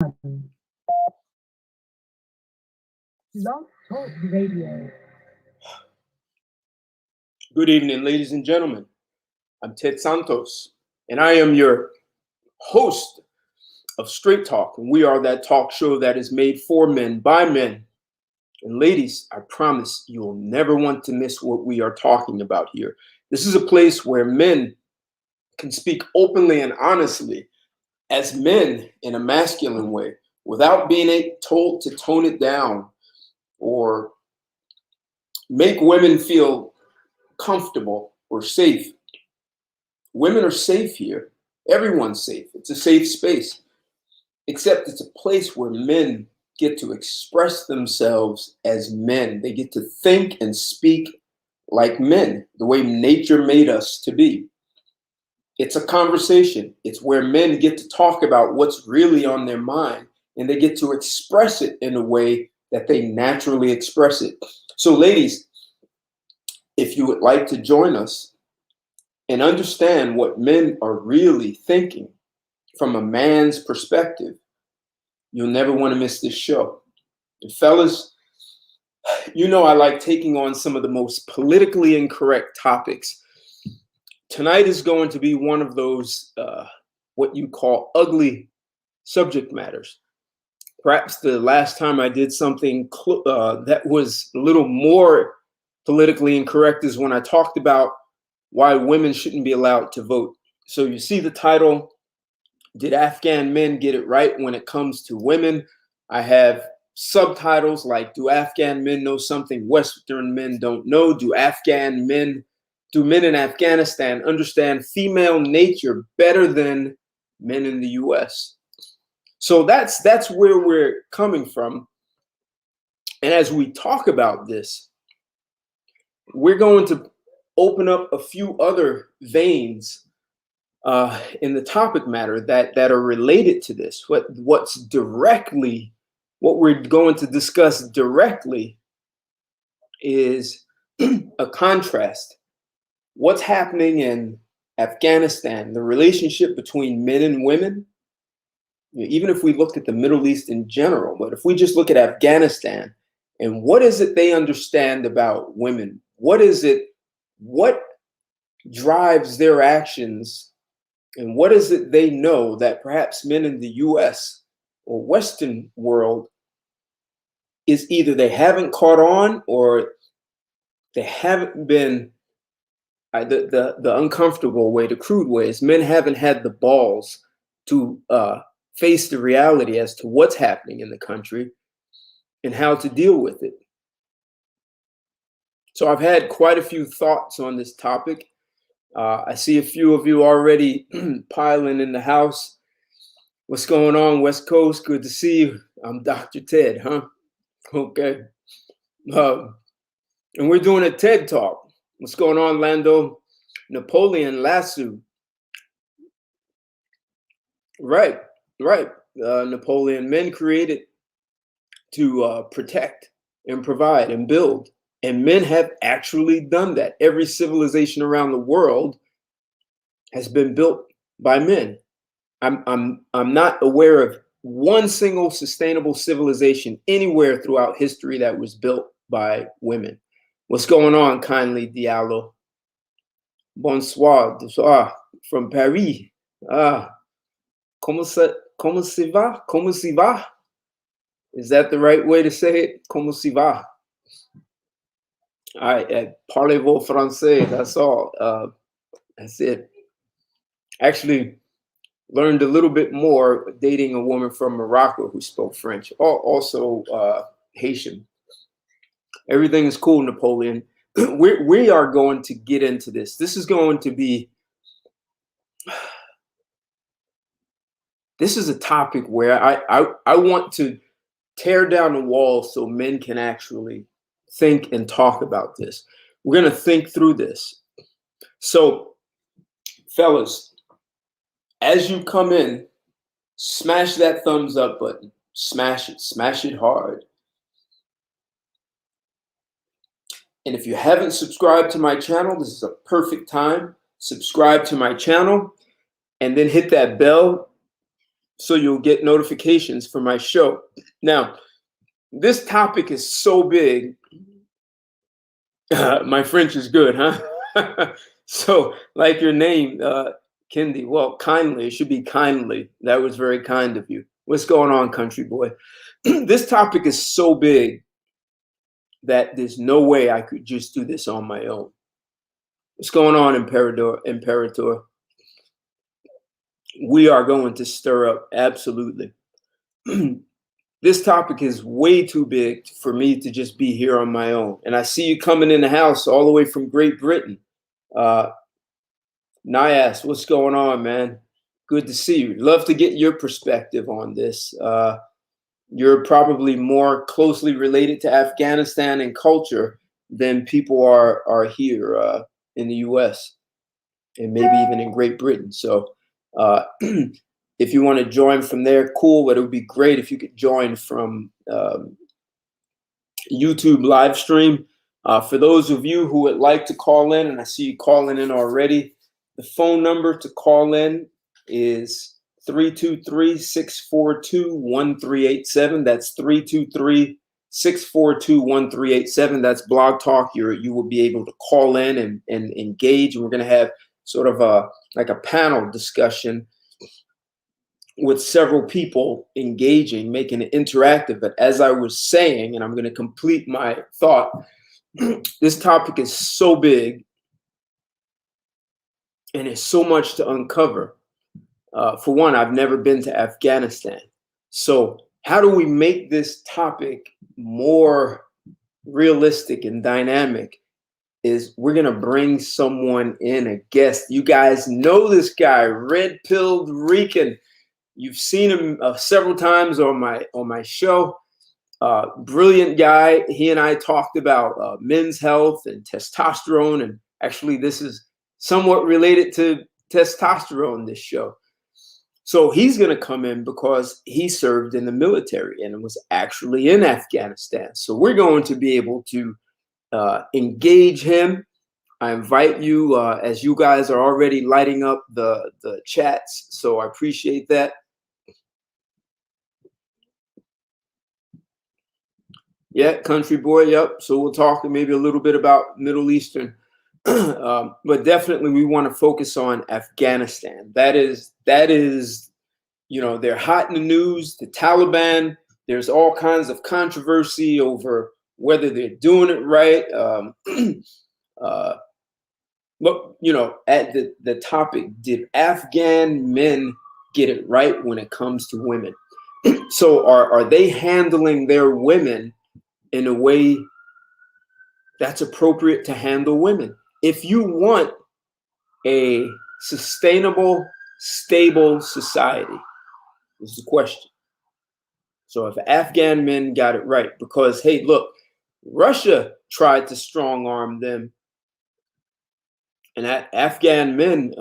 Blog Talk Radio. Good evening, ladies and gentlemen. I'm Ted Santos, and I am your host of Straight Talk. And we are that talk show that is made for men, by men. And ladies, I promise you will never want to miss what we are talking about here. This is a place where men can speak openly and honestly as men in a masculine way without being told to tone it down or make women feel comfortable or safe. Women are safe here. Everyone's safe. It's a safe space, except it's a place where men get to express themselves as men. They get to think and speak like men, the way nature made us to be. It's a conversation. It's where men get to talk about what's really on their mind, and they get to express it in a way that they naturally express it. So, ladies, if you would like to join us and understand what men are really thinking from a man's perspective, you'll never want to miss this show. And fellas, you know I like taking on some of the most politically incorrect topics. Tonight is going to be one of those, what you call ugly subject matters. Perhaps the last time I did something that was a little more politically incorrect is when I talked about why women shouldn't be allowed to vote. So you see the title, Did Afghan Men Get It Right When It Comes to Women? I have subtitles like, Do Afghan Men Know Something Western Men Don't Know? Do men in Afghanistan understand female nature better than men in the US? So that's where we're coming from. And as we talk about this, we're going to open up a few other veins in the topic matter that are related to this. What we're going to discuss directly is a contrast. What's happening in Afghanistan, the relationship between men and women, even if we look at the Middle East in general, but if we just look at Afghanistan, and what is it they understand about women? What drives their actions? And what is it they know that perhaps men in the US or Western world is either they haven't caught on or they haven't been, the uncomfortable way, the crude way is men haven't had the balls to face the reality as to what's happening in the country and how to deal with it. So I've had quite a few thoughts on this topic. I see a few of you already piling in the house. What's going on, West Coast? Good to see you. I'm Dr. Ted, huh? Okay. And we're doing a TED Talk. What's going on, Lando? Napoleon Lasso. Right. Napoleon, men created to protect and provide and build. And men have actually done that. Every civilization around the world has been built by men. I'm not aware of one single sustainable civilization anywhere throughout history that was built by women. What's going on, kindly Diallo? Bonsoir, from Paris. Comment se va? Comment se va? Is that the right way to say it? Comment se va? Parlez-vous français? That's all. That's it. Actually, learned a little bit more dating a woman from Morocco who spoke French, also Haitian. Everything is cool, Napoleon. We are going to get into this. This is a topic where I want to tear down the wall so men can actually think and talk about this. We're going to think through this. So, fellas, as you come in, smash that thumbs up button. Smash it hard. And if you haven't subscribed to my channel, this is a perfect time. Subscribe to my channel and then hit that bell so you'll get notifications for my show. Now, this topic is so big. My French is good, huh? So, like your name, Kendi, well, kindly, it should be kindly. That was very kind of you. What's going on, country boy? This topic is so big that there's no way I could just do this on my own. What's going on, Imperator? We are going to stir up, absolutely. This topic is way too big for me to just be here on my own. And I see you coming in the house all the way from Great Britain. Nias, what's going on, man? Good to see you. Love to get your perspective on this. You're probably more closely related to Afghanistan and culture than people are here in the US and maybe even in Great Britain. So if you want to join from there, cool, but it would be great if you could join from YouTube live stream. For those of you who would like to call in, and I see you calling in already, the phone number to call in is 323-642-1387. That's 323-642-1387. That's Blog Talk. You will be able to call in and engage. And we're going to have sort of like a panel discussion with several people engaging, making it interactive. But as I was saying, and I'm going to complete my thought, this topic is so big and there's so much to uncover. For one, I've never been to Afghanistan. So how do we make this topic more realistic and dynamic? Is we're going to bring someone in, a guest. You guys know this guy, Red Pilled Rican. You've seen him several times on my show. Brilliant guy. He and I talked about men's health and testosterone. And actually, this is somewhat related to testosterone, this show. So he's going to come in because he served in the military and was actually in Afghanistan. So we're going to be able to engage him. I invite you, as you guys are already lighting up the chats. So I appreciate that. Yeah, country boy. Yep. So we'll talk maybe a little bit about Middle Eastern. But definitely we want to focus on Afghanistan. That is, you know, they're hot in the news. The Taliban, there's all kinds of controversy over whether they're doing it right. But, you know, at the topic, did Afghan men get it right when it comes to women? So are they handling their women in a way that's appropriate to handle women? If you want a sustainable, stable society, is the question. So if Afghan men got it right, because, hey, look, Russia tried to strong arm them, and Afghan men,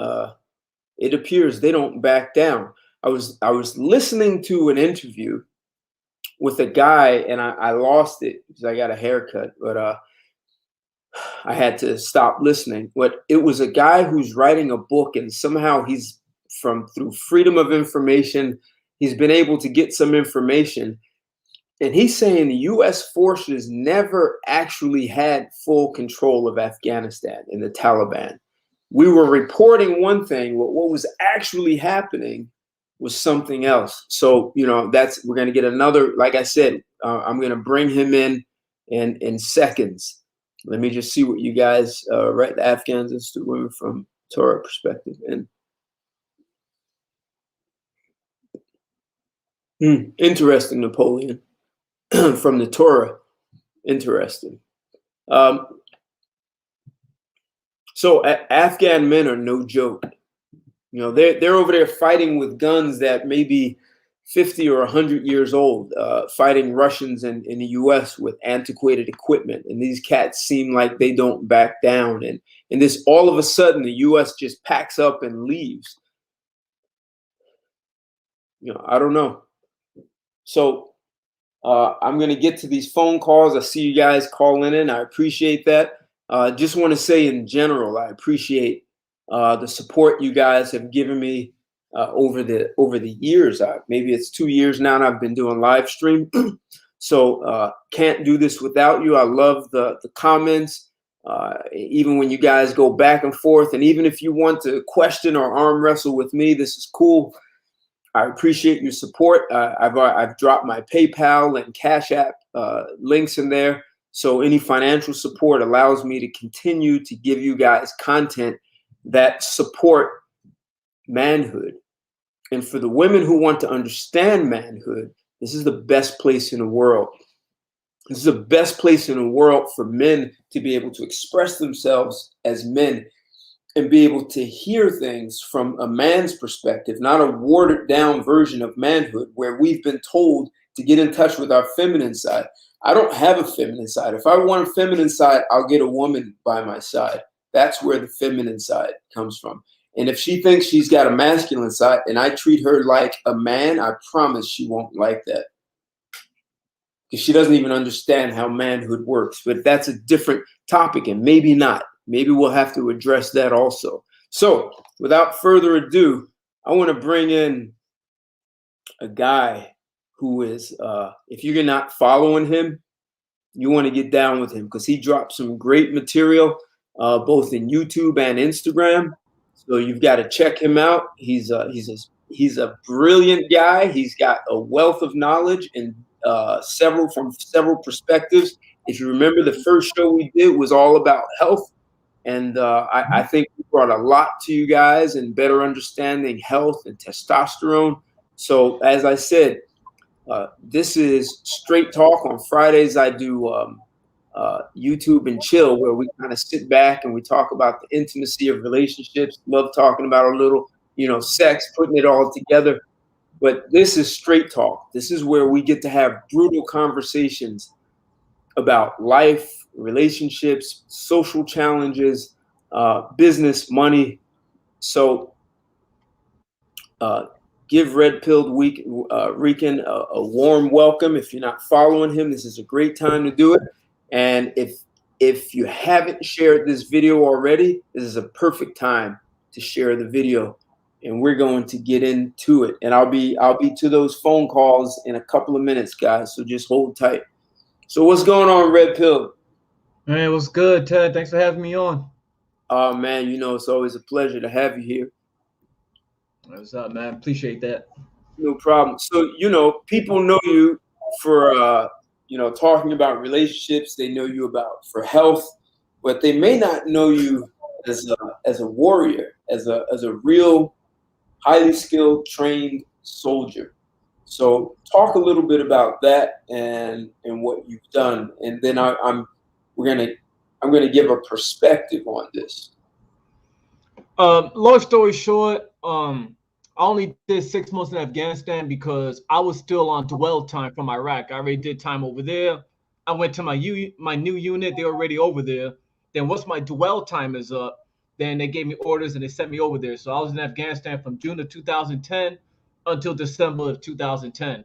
it appears they don't back down. I was listening to an interview with a guy, and I lost it because I got a haircut, but I had to stop listening. But it was a guy who's writing a book, and somehow he's through freedom of information, he's been able to get some information. And he's saying the U.S. forces never actually had full control of Afghanistan and the Taliban. We were reporting one thing, but what was actually happening was something else. So, you know, we're going to get another, like I said, I'm going to bring him in seconds. Let me just see what you guys write, the Afghans Institute Women from Torah perspective. And interesting, Napoleon, from the Torah. Interesting. So Afghan men are no joke. You know, they're over there fighting with guns that may be 50 or 100 years old, fighting Russians in the U.S. with antiquated equipment. And these cats seem like they don't back down. And this, all of a sudden, the U.S. just packs up and leaves. You know, I don't know. So I'm going to get to these phone calls. I see you guys calling in. I appreciate that. Just want to say in general, I appreciate the support you guys have given me over the years. Maybe it's 2 years now, and I've been doing live stream. So can't do this without you. I love the comments, even when you guys go back and forth, and even if you want to question or arm wrestle with me, this is cool. I appreciate your support. I've dropped my PayPal and Cash App links in there. So any financial support allows me to continue to give you guys content that support manhood. And for the women who want to understand manhood, this is the best place in the world. This is the best place in the world for men to be able to express themselves as men and be able to hear things from a man's perspective, not a watered down version of manhood where we've been told to get in touch with our feminine side. I don't have a feminine side. If I want a feminine side, I'll get a woman by my side. That's where the feminine side comes from. And if she thinks she's got a masculine side and I treat her like a man, I promise she won't like that. Because she doesn't even understand how manhood works. But that's a different topic, and maybe not. Maybe we'll have to address that also. So without further ado, I want to bring in a guy who is, if you're not following him, you want to get down with him because he dropped some great material, both in YouTube and Instagram. So you've got to check him out. He's a brilliant guy. He's got a wealth of knowledge and from several perspectives. If you remember, the first show we did was all about health. And I think we brought a lot to you guys and better understanding health and testosterone. So as I said, this is Straight Talk. On Fridays, I do YouTube and Chill, where we kind of sit back and we talk about the intimacy of relationships. Love talking about a little, sex, putting it all together. But this is Straight Talk. This is where we get to have brutal conversations about life, relationships, social challenges, business, money. So give Red Pilled Rican a warm welcome. If you're not following him, this is a great time to do it. And if you haven't shared this video already, this is a perfect time to share the video. And we're going to get into it. And I'll be to those phone calls in a couple of minutes, guys. So just hold tight. So what's going on, Red Pill? Man, what's good, Ted? Thanks for having me on. Oh, man, it's always a pleasure to have you here. What's up, man? Appreciate that. No problem. So, people know you for, talking about relationships. They know you for health, but they may not know you as a warrior, as a real highly skilled, trained soldier. So talk a little bit about that and what you've done, and then I'm gonna give a perspective on this. Long story short, I only did 6 months in Afghanistan because I was still on dwell time from Iraq. I already did time over there. I went to my new unit. They're already over there. Then once my dwell time is up, then they gave me orders and they sent me over there. So I was in Afghanistan from June of 2010 until December of 2010.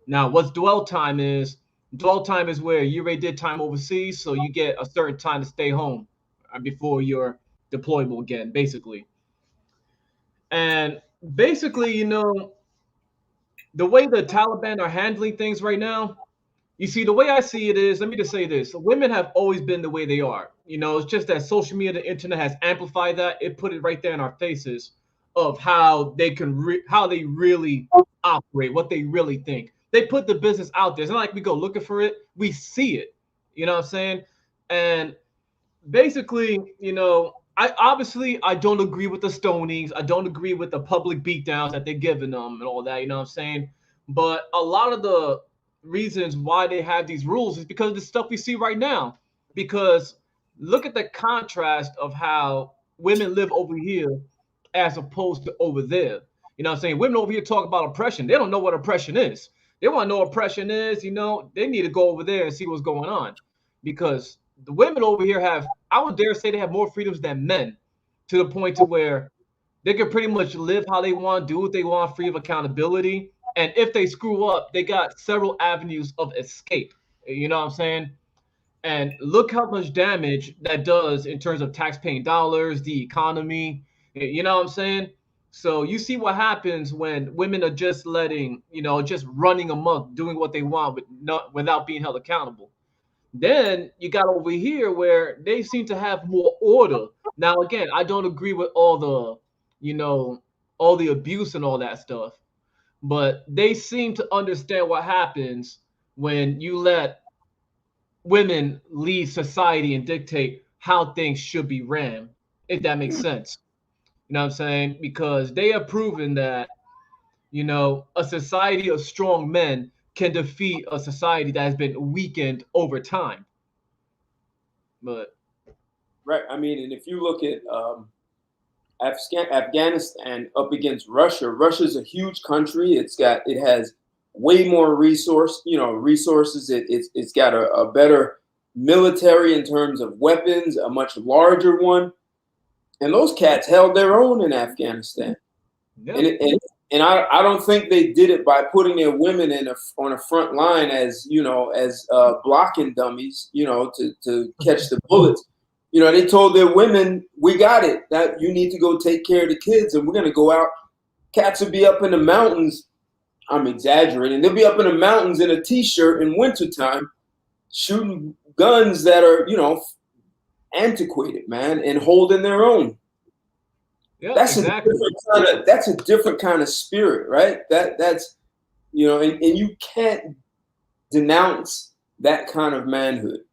Now, what's dwell time is? Dwell time is where you already did time overseas, so you get a certain time to stay home before you're deployable again, basically. And basically, the way the Taliban are handling things right now, you see, the way I see it is, let me just say this. Women have always been the way they are. It's just that social media, the internet has amplified that. It put it right there in our faces of how they how they really operate, what they really think. They put the business out there. It's not like we go looking for it. We see it. You know what I'm saying? And basically, I don't agree with the stonings. I don't agree with the public beatdowns that they're giving them and all that. You know what I'm saying? But a lot of the reasons why they have these rules is because of the stuff we see right now. Because look at the contrast of how women live over here as opposed to over there. You know what I'm saying? Women over here talk about oppression. They don't know what oppression is. They want to know what oppression is. They need to go over there and see what's going on. Because the women over here I would dare say they have more freedoms than men, to the point to where they can pretty much live how they want, do what they want, free of accountability. And if they screw up, they got several avenues of escape. You know what I'm saying? And look how much damage that does in terms of tax-paying dollars, the economy. You know what I'm saying? So you see what happens when women are just letting, just running amok, doing what they want, but not without being held accountable. Then you got over here where they seem to have more order. Now, again, I don't agree with you know, all the abuse and all that stuff, but they seem to understand what happens when you let women lead society and dictate how things should be ran, if that makes sense. You know what I'm saying? Because they have proven that, a society of strong men can defeat a society that has been weakened over time. But Right. I mean, and if you look at Afghanistan up against Russia, Russia's a huge country. It has way more resources. It's got a better military in terms of weapons, a much larger one. And those cats held their own in Afghanistan. yeah, And I don't think they did it by putting their women on a front line as blocking dummies, to catch the bullets. They told their women, "We got it. That you need to go take care of the kids, and we're gonna go out." Cats would be up in the mountains. I'm exaggerating. They'll be up in the mountains in a t-shirt in wintertime, shooting guns that are, antiquated, man, and holding their own. yeah, That's exactly. a different kind of spirit, right? That's and you can't denounce that kind of manhood.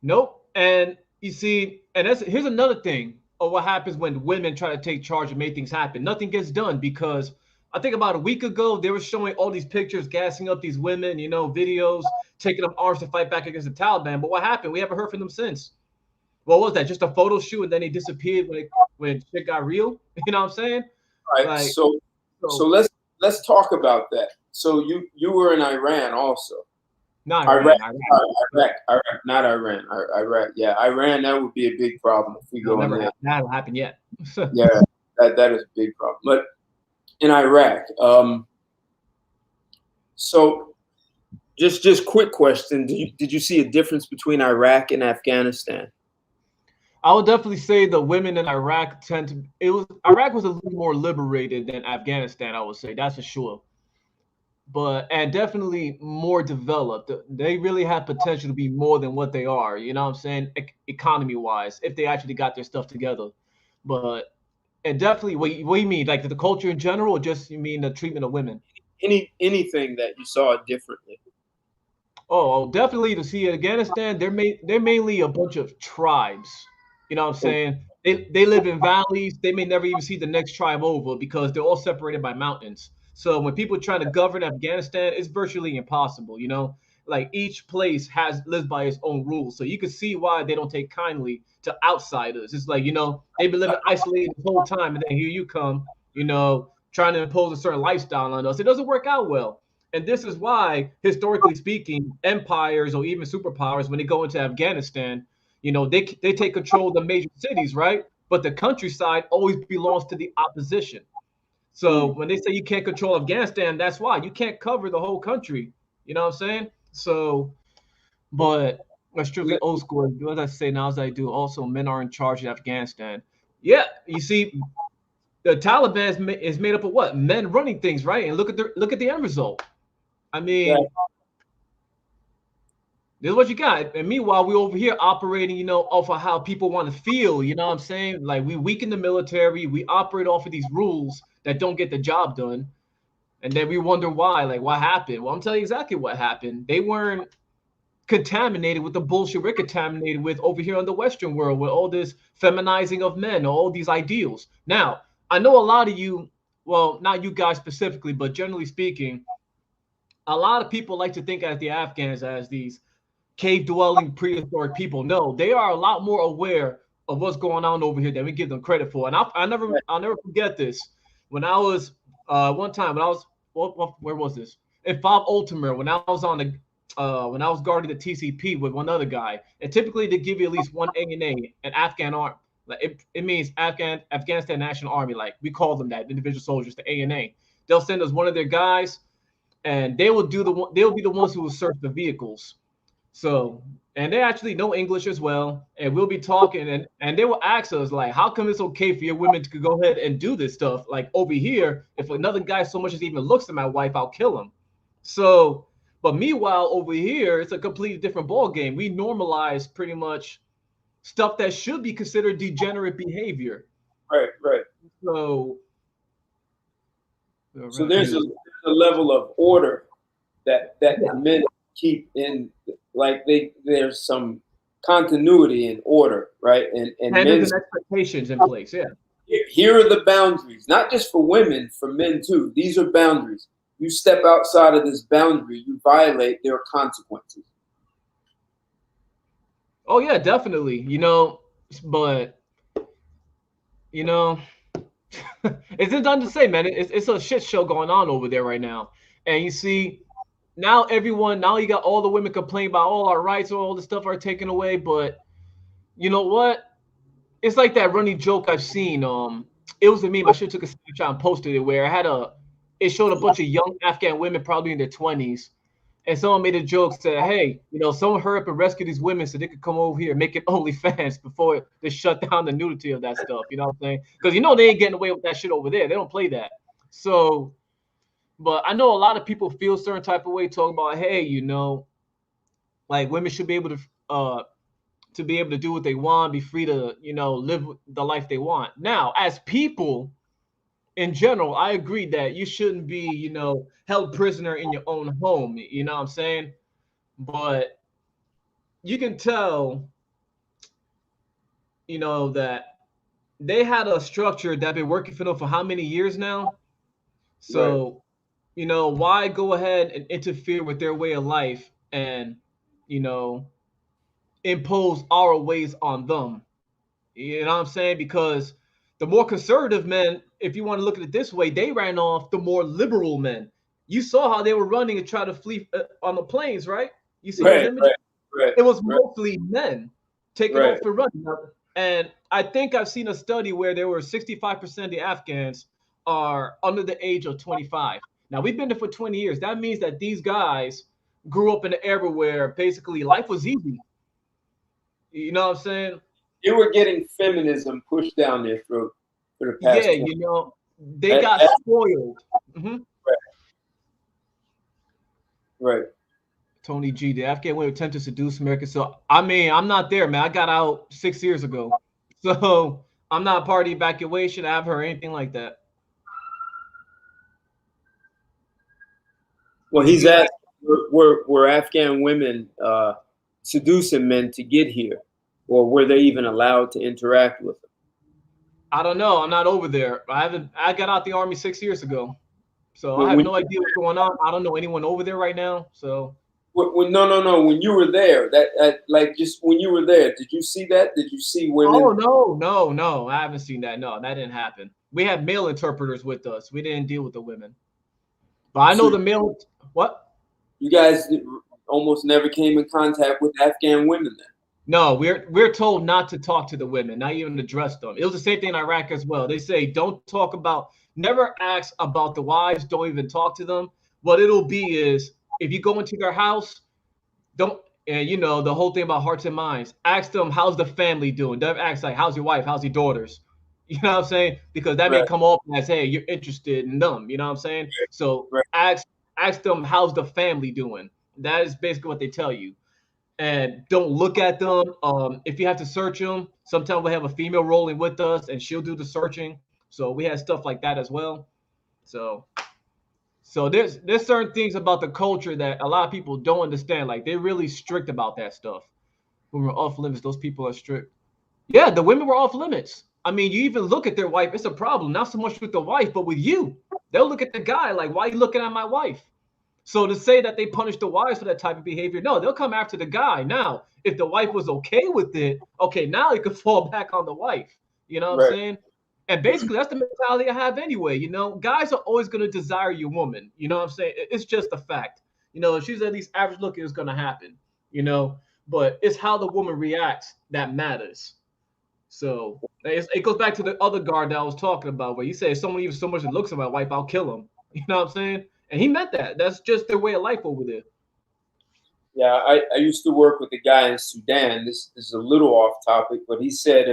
Nope. And you see, and here's another thing of what happens when women try to take charge and make things happen. Nothing gets done because I think about a week ago they were showing all these pictures, gassing up these women, videos, taking up arms to fight back against the Taliban. But what happened? We haven't heard from them since. What was that? Just a photo shoot, and then they disappeared when shit got real. You know what I'm saying? All right. Like, So let's talk about that. So you were in Iran also. not Iraq, Iran. Iraq, not Iran. Iraq. Yeah, Iran. That would be a big problem if we go in there. That'll happen yet. Yeah, that is a big problem. But in Iraq, so just quick question: did you see a difference between Iraq and Afghanistan? I would definitely say the women in Iraq Iraq was a little more liberated than Afghanistan, I would say, that's for sure. And definitely more developed. They really have potential to be more than what they are, you know what I'm saying? Economy wise, if they actually got their stuff together. But and definitely what you mean, like the culture in general, or just you mean the treatment of women? Anything that you saw differently? Oh, definitely to see Afghanistan, they're mainly a bunch of tribes. You know what I'm saying? They live in valleys. They may never even see the next tribe over because they're all separated by mountains. So when people try to govern Afghanistan, it's virtually impossible. Like each place lives by its own rules. So you can see why they don't take kindly to outsiders. It's like they've been living isolated this whole time, and then here you come, trying to impose a certain lifestyle on us. It doesn't work out well. And this is why, historically speaking, empires or even superpowers, when they go into Afghanistan, they take control of the major cities, right? But the countryside always belongs to the opposition. So when they say you can't control Afghanistan, that's why you can't cover the whole country. You know what I'm saying? So, but that's strictly old school. What I say now as I do. Also, men are in charge in Afghanistan. Yeah, you see, the Taliban is made up of what? Men running things, right? And look at the end result. I mean, this is what you got. And meanwhile, we over here operating, off of how people want to feel. You know what I'm saying? Like we weaken the military. We operate off of these rules that don't get the job done. And then we wonder why. Like, what happened? Well, I'm telling you exactly what happened. They weren't contaminated with the bullshit we're contaminated with over here in the Western world with all this feminizing of men, all these ideals. Now, I know a lot of you, well, not you guys specifically, but generally speaking, a lot of people like to think of the Afghans as these cave-dwelling prehistoric people. No, they are a lot more aware of what's going on over here than we give them credit for. And I'll never forget this. When I was one time when I was where was this? In Fob Ultimer, when I was when I was guarding the TCP with one other guy, and typically they give you at least one ANA, an Afghan arm. Like it means Afghanistan National Army. Like we call them that, individual soldiers, the ANA. They'll send us one of their guys, and they will be the ones who will search the vehicles. So and they actually know English as well. And we'll be talking, and they will ask us like, "How come it's okay for your women to go ahead and do this stuff? Like over here, if another guy so much as even looks at my wife, I'll kill him." So, but meanwhile, over here, it's a completely different ball game. We normalize pretty much stuff that should be considered degenerate behavior. Right, right. So, So there's a level of order that yeah. men keep in, like there's some continuity and order, right? And And there's men's an expectations in place. Yeah. here are the boundaries, not just for women, for men too. These are boundaries. You step outside of this boundary, you violate, there are consequences. Oh yeah, definitely. But you know, it's just done to say, man. It's a shit show going on over there right now. And you see, now you got all the women complaining about all our rights, all the stuff are taken away. But you know what? It's like that running joke I've seen. It was a meme. I should have took a screenshot and posted it where it showed a bunch of young Afghan women, probably in their 20s, and someone made a joke, said, "Hey, someone hurry up and rescue these women so they could come over here and make it OnlyFans before they shut down the nudity of that stuff." You know what I'm saying? Because they ain't getting away with that shit over there. They don't play that. So, but I know a lot of people feel certain type of way, talking about, hey, like women should be able to be able to do what they want, be free to live the life they want. Now, as people in general, I agree that you shouldn't be, held prisoner in your own home. You know what I'm saying? But you can tell, that they had a structure that been working for them for how many years now? Right. So, why go ahead and interfere with their way of life and, you know, impose our ways on them? You know what I'm saying? Because the more conservative men, if you want to look at it this way, they ran off the more liberal men. You saw how they were running and try to flee on the planes, right? You seen those Right, images? right, right, It was right, mostly men taking right. off and running. And I think I've seen a study where there were 65% of the Afghans are under the age of 25. Now we've been there for 20 years. That means that these guys grew up in an era where basically life was easy. You know what I'm saying? You were getting feminism pushed down their throat for the Yeah, past 20. they That, got that, spoiled. Hmm. right. Tony G, the Afghan women attempt to seduce Americans. So I mean, I'm not there, man. I got out 6 years ago, so I'm not part of the evacuation. I haven't heard anything like that. Well, Did he's you? asked, were Afghan women seducing men to get here, or were they even allowed to interact with them? I don't know. I'm not over there. I haven't. I got out the army 6 years ago, so I When, have when, no idea what's going on. I don't know anyone over there right now. So no, no, no. When you were there, like just when you were there, did you see that? Did you see oh women? no, no, no. I haven't seen that. No, that didn't happen. We had male interpreters with us. We didn't deal with the women. But I So know the male. What? you guys almost never came in contact with Afghan women then? No, we're told not to talk to the women, not even address them. It was the same thing in Iraq as well. They say don't talk about, never ask about the wives, don't even talk to them. What it'll be is if you go into their house, don't and the whole thing about hearts and minds. Ask them how's the family doing. Don't ask like how's your wife, how's your daughters. You know what I'm saying? Because that may Right, come off as hey, you're interested in them. You know what I'm saying? So right, ask them how's the family doing. That is basically what they tell you, and don't look at them. If you have to search them, sometimes we have a female rolling with us, and she'll do the searching. So we had stuff like that as well. So there's certain things about the culture that a lot of people don't understand. Like they're really strict about that stuff. When we're off limits, those people are strict. Yeah, the women were off limits. I mean, you even look at their wife, it's a problem. Not so much with the wife, but with you. They'll look at the guy like, why are you looking at my wife? So to say that they punish the wives for that type of behavior, no, they'll come after the guy. Now, if the wife was okay with it, okay, now it could fall back on the wife. You know what I'm right. saying? And basically, that's the mentality I have anyway. Guys are always going to desire your woman. You know what I'm saying? It's just a fact. If she's at least average looking, it's going to happen. But it's how the woman reacts that matters. So it goes back to the other guard that I was talking about, where you say if someone even so much that looks at my wife, I'll kill him. You know what I'm saying? And he meant that. That's just their way of life over there. Yeah, I used to work with a guy in Sudan. This is a little off topic, but he said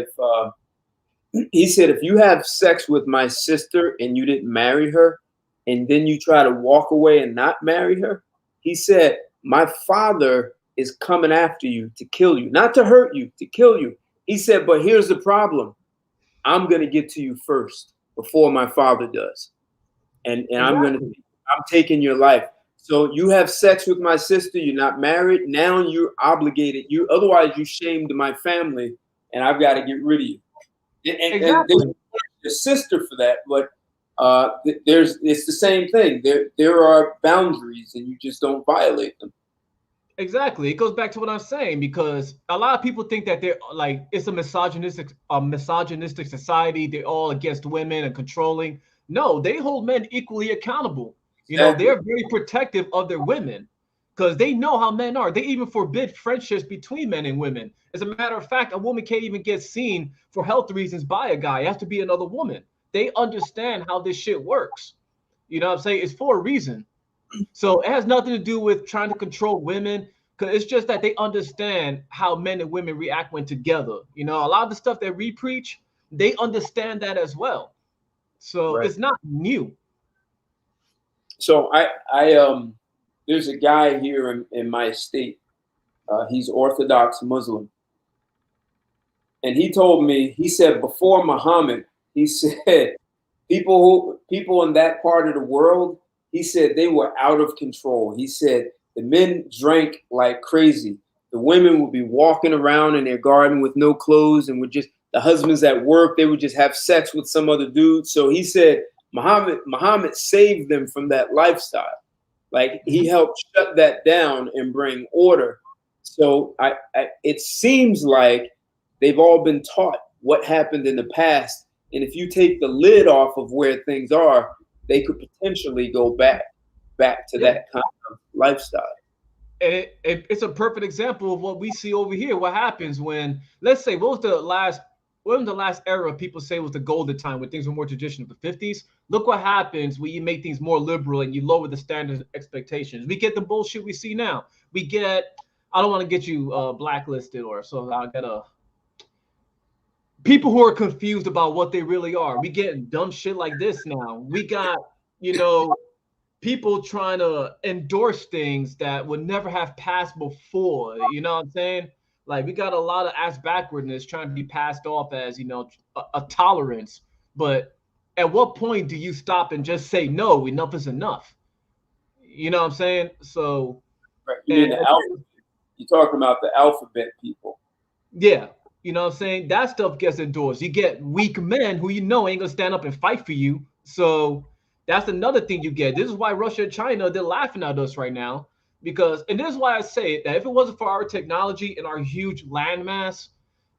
if you have sex with my sister and you didn't marry her, and then you try to walk away and not marry her, he said my father is coming after you to kill you, not to hurt you, to kill you. He said, but here's the problem: I'm gonna get to you first before my father does, and Exactly. I'm taking your life. So you have sex with my sister, you're not married, now you're obligated. You otherwise you shamed my family, and I've got to get rid of you. And there's Exactly. a sister for that, but it's the same thing. There are boundaries, and you just don't violate them. Exactly. It goes back to what I'm saying because a lot of people think that they're like it's a misogynistic society. They're all against women and controlling. No, they hold men equally accountable. Exactly. They're very protective of their women because they know how men are. They even forbid friendships between men and women. As a matter of fact, a woman can't even get seen for health reasons by a guy. It has to be another woman. They understand how this shit works. You know what I'm saying? It's for a reason. So it has nothing to do with trying to control women, because it's just that they understand how men and women react when together. A lot of the stuff that we preach, they understand that as well. So Right. it's not new. So there's a guy here in my state. He's Orthodox Muslim, and he told me, he said before Muhammad, he said people in that part of the world, he said they were out of control. He said the men drank like crazy. The women would be walking around in their garden with no clothes, and would just the husbands at work, they would just have sex with some other dude. So he said Muhammad saved them from that lifestyle. Like he Mhm. helped shut that down and bring order. So it seems like they've all been taught what happened in the past, and if you take the lid off of where things are, they could potentially go back to Yeah. that kind of lifestyle. It's a perfect example of what we see over here. What happens when, let's say, what was the last era people say was the golden time when things were more traditional, the 50s? Look what happens when you make things more liberal and you lower the standard expectations. We get the bullshit we see now. I don't want to get you blacklisted or so. I gotta people who are confused about what they really are. We get dumb shit like this now. We got, you know, people trying to endorse things that would never have passed before. You know what I'm saying? Like we got a lot of ass backwardness trying to be passed off as a tolerance. But at what point do you stop and just say no? Enough is enough. You know what I'm saying? So Right. You mean and the alphabet? You're talking about the alphabet people. yeah, you know what I'm saying? That stuff gets endorsed. You get weak men who ain't gonna stand up and fight for you. So that's another thing you get. This is why Russia and China, they're laughing at us right now. And this is why I say that if it wasn't for our technology and our huge landmass,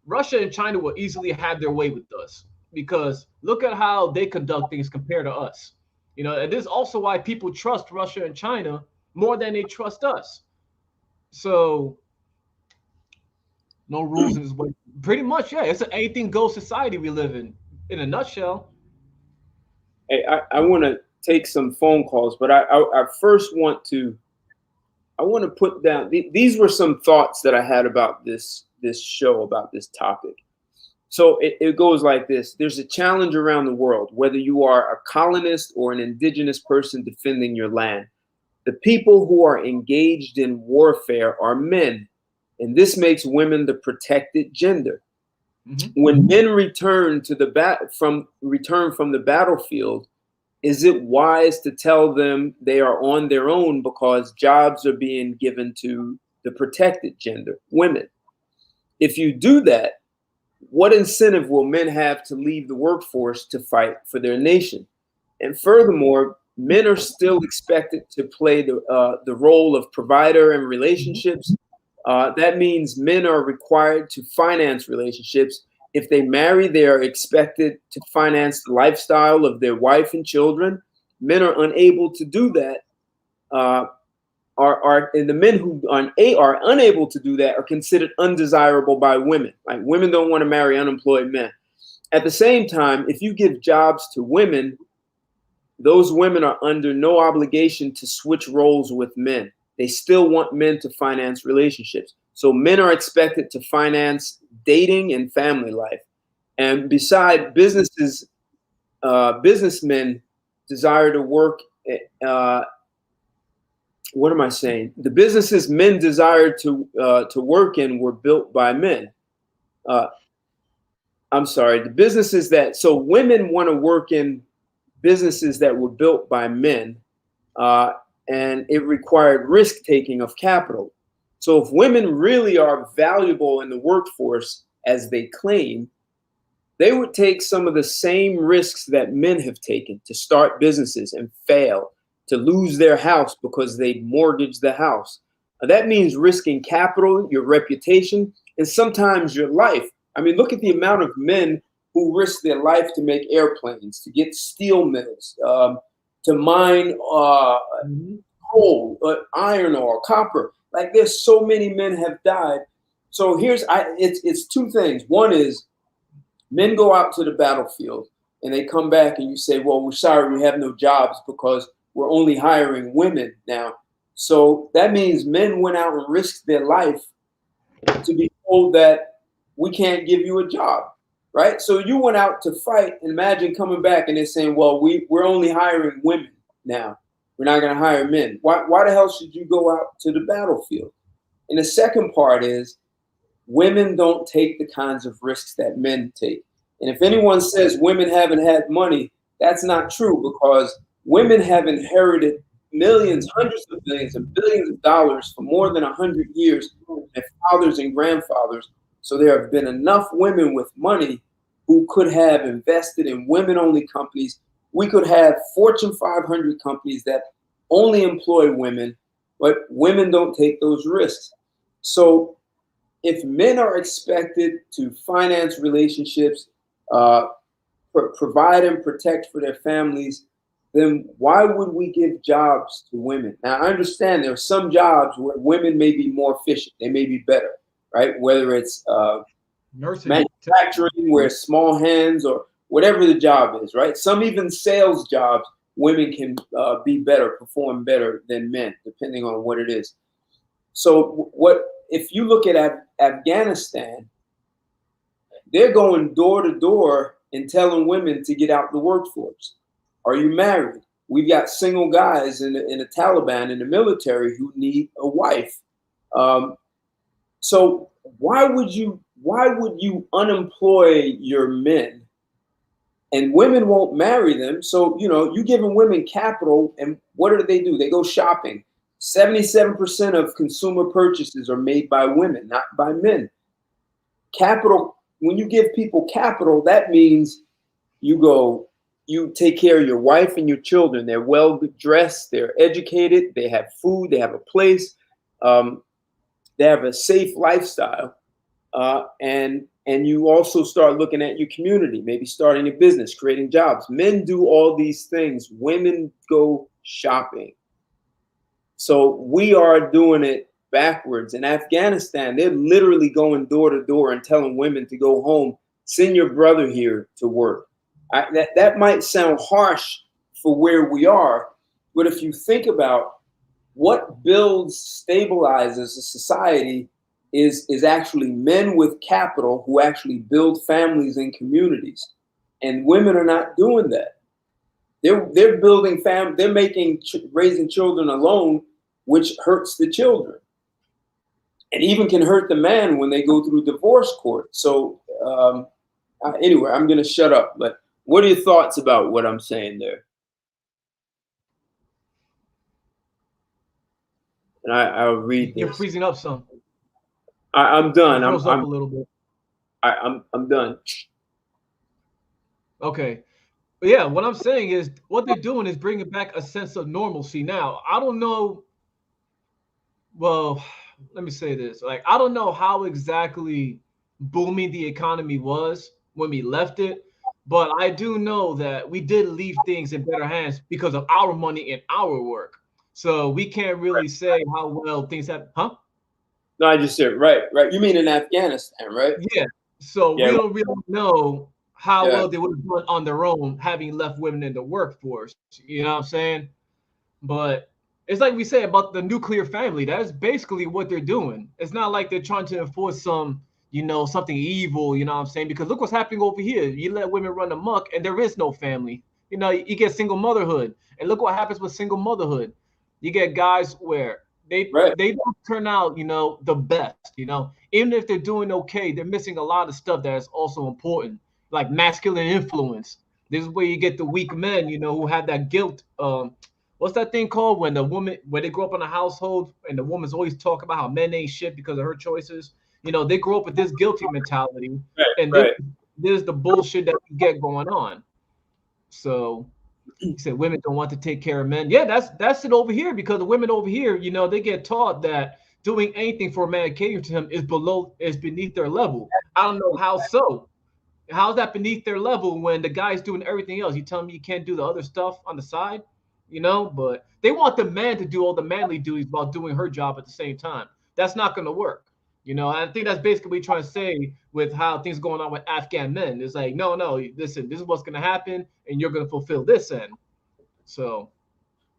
Russia and China would easily have their way with us. Because look at how they conduct things compared to us. And this is also why people trust Russia and China more than they trust us. So no rules in this way. Pretty much, yeah. It's an anything goes society we live in a nutshell. Hey, I want to take some phone calls, but I first want to put down. These were some thoughts that I had about this show, about this topic. So it goes like this: there's a challenge around the world, whether you are a colonist or an indigenous person defending your land. The people who are engaged in warfare are men, and this makes women the protected gender. Mm-hmm. When men return from the battlefield, is it wise to tell them they are on their own because jobs are being given to the protected gender, women? If you do that, what incentive will men have to leave the workforce to fight for their nation? And furthermore, men are still expected to play the role of provider in relationships. That means men are required to finance relationships. If they marry, they are expected to finance the lifestyle of their wife and children. Men are unable to do that. And the men who are unable to do that are considered undesirable by women. Like women don't want to marry unemployed men. At the same time, if you give jobs to women, those women are under no obligation to switch roles with men. they still want men to finance relationships. So men are expected to finance dating and family life. And beside businesses, businessmen desire to work. Uh, what am I saying? The businesses men desired to work in were built by men. Uh, I'm sorry. The businesses that so women want to work in businesses that were built by men, uh, and it required risk taking of capital. So if women really are valuable in the workforce as they claim, they would take some of the same risks that men have taken to start businesses and fail, to lose their house because they mortgaged the house. That means risking capital, your reputation, and sometimes your life. I mean, look at the amount of men who risk their life to make airplanes, to get steel mills, to mine coal, iron ore, copper. Like there's so many men have died. So it's two things. One is men go out to the battlefield and they come back and you say, well, we're sorry, we have no jobs because we're only hiring women now. So that means men went out and risked their life to be told that we can't give you a job, right? So you went out to fight. And imagine coming back and they're saying, well, we're only hiring women now. We're not going to hire men. Why the hell should you go out to the battlefield? And the second part is women don't take the kinds of risks that men take. And if anyone says women haven't had money, that's not true, because women have inherited millions, hundreds of millions, and billions of dollars for more than 100 years from their fathers and grandfathers. So there have been enough women with money who could have invested in women-only companies. We could have Fortune 500 companies that only employ women, but women don't take those risks. So if men are expected to finance relationships, provide and protect for their families, then why would we give jobs to women? Now, I understand there are some jobs where women may be more efficient. They may be better, right? Whether it's nursing, manufacturing, where small hands, or whatever the job is, right? Some even sales jobs, women can be better, perform better than men, depending on what it is. So if you look at Afghanistan, they're going door to door and telling women to get out the workforce. Are you married? We've got single guys in the Taliban, in the military, who need a wife. So why would you unemploy your men? And women won't marry them. So, you're giving women capital, and what do? They go shopping. 77% of consumer purchases are made by women, not by men. Capital, when you give people capital, that means you take care of your wife and your children. They're well dressed, they're educated, they have food, they have a place, they have a safe lifestyle. And you also start looking at your community, maybe starting a business, creating jobs. Men do all these things. Women go shopping. So we are doing it backwards. In Afghanistan, they're literally going door to door and telling women to go home, send your brother here to work. That might sound harsh for where we are, but if you think about what builds, stabilizes a society, is actually men with capital who actually build families and communities. And women are not doing that. They're building they're raising children alone, which hurts the children, and even can hurt the man when they go through divorce court. So anyway, I'm going to shut up. But what are your thoughts about what I'm saying there? And I'll read this. You're freezing up some. I'm done. I'm up a little bit. I'm done. Okay. But yeah, what I'm saying is what they're doing is bringing back a sense of normalcy. Now, I don't know. Well, let me say this. Like, I don't know how exactly booming the economy was when we left it, but I do know that we did leave things in better hands because of our money and our work. So we can't really say how well things have, huh? No, I just said, right. You mean in Afghanistan, right? Yeah. So yeah. We don't really know how well they would have done on their own, having left women in the workforce. You know what I'm saying? But It's like we say about the nuclear family. That's basically what they're doing. It's not like they're trying to enforce some, something evil, you know what I'm saying? Because look what's happening over here. You let women run amok and there is no family. You get single motherhood. And look what happens with single motherhood. You get guys where they Right. they don't turn out, the best. Even if they're doing okay, they're missing a lot of stuff that is also important, like masculine influence. This is where you get the weak men, who have that guilt. What's that thing called when the woman, when they grow up in a household and the woman's always talking about how men ain't shit because of her choices? They grow up with this guilty mentality, Right. and Right. this is the bullshit that you get going on. So he said women don't want to take care of men. Yeah, that's it over here, because the women over here, they get taught that doing anything for a man to cater to him is beneath their level. I don't know how so. How's that beneath their level when the guy's doing everything else? You tell me you can't do the other stuff on the side, but they want the man to do all the manly duties while doing her job at the same time. That's not going to work. I think that's basically what you're trying to say with how things going on with Afghan men. It's like, no, listen, this is what's going to happen, and you're going to fulfill this end. So,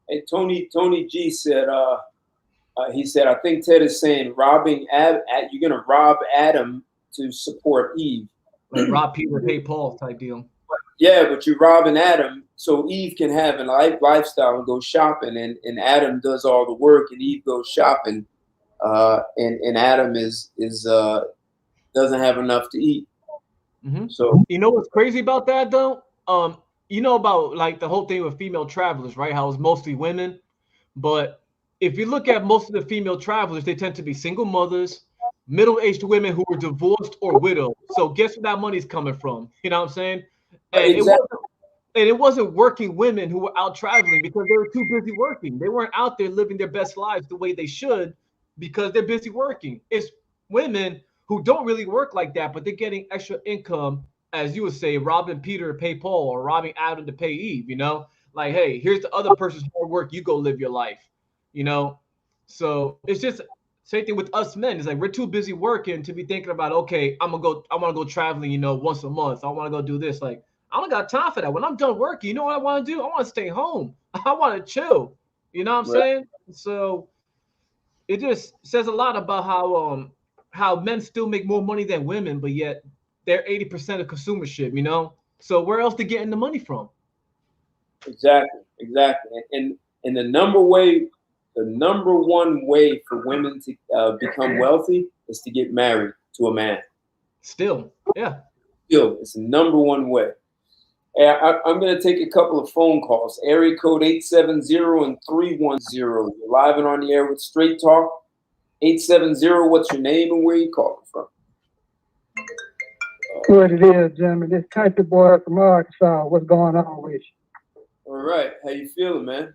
And Tony G said, he said, I think Ted is saying you're gonna rob Adam to support Eve. like rob Peter, pay Paul type deal. Yeah, but you're robbing Adam so Eve can have a lifestyle and go shopping, and Adam does all the work and Eve goes shopping, and Adam is doesn't have enough to eat. Mm-hmm. So you know what's crazy about that though? About like the whole thing with female travelers, right? How it's mostly women, but if you look at most of the female travelers, they tend to be single mothers, middle-aged women who were divorced or widowed. So guess where that money's coming from? You know what I'm saying? And exactly. it wasn't working women who were out traveling because they were too busy working. They weren't out there living their best lives the way they should because they're busy working. It's women who don't really work like that, but they're getting extra income, as you would say, robbing Peter to pay Paul or robbing Adam to pay Eve, Like, hey, here's the other person's hard work. You go live your life, you know? So it's just same thing with us men. It's like we're too busy working to be thinking about, okay, I want to go traveling, once a month. I want to go do this. Like, I don't got time for that. When I'm done working, you know what I want to do? I want to stay home. I want to chill. You know what I'm saying? So it just says a lot about how men still make more money than women, but yet they're 80% of consumership, So where else they getting the money from? Exactly. And the number one way for women to become wealthy is to get married to a man. Still, yeah. Still, it's the number one way. I'm going to take a couple of phone calls. Area code 870 and 310. You're live and on the air with Straight Talk. 870, what's your name and where you calling from? What it is, Jimmy. This country boy from Arkansas. What's going on with you? All right. How you feeling, man?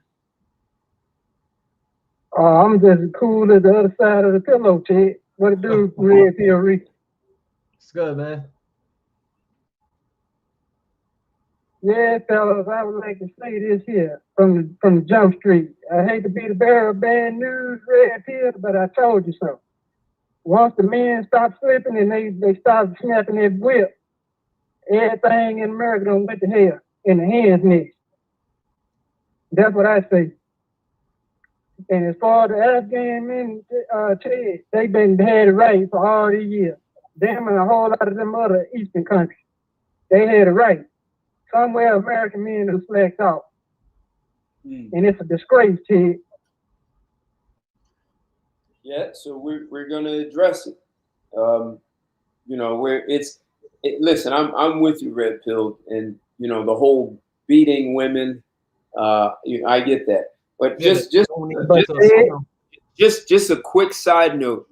I'm just cool as the other side of the pillow, Ted. What it do, Red Pill Ricky? It's good, man. Yeah, fellas, I would like to say this here from the Jump Street. I hate to be the bearer of bad news, Red Pill, but I told you so. Once the men stop slipping and they stop snapping their whip, everything in America don't went to hell in the hands next. That's what I say. And as far as the Afghan men, Ted, they've been had it right for all these years. Them and a whole lot of them other Eastern countries, they had it right. Somewhere American men have slacked off. And it's a disgrace, Ted. Yeah, so we're gonna address it. Listen, I'm with you, Red Pill, and the whole beating women. I get that, but just a quick side note.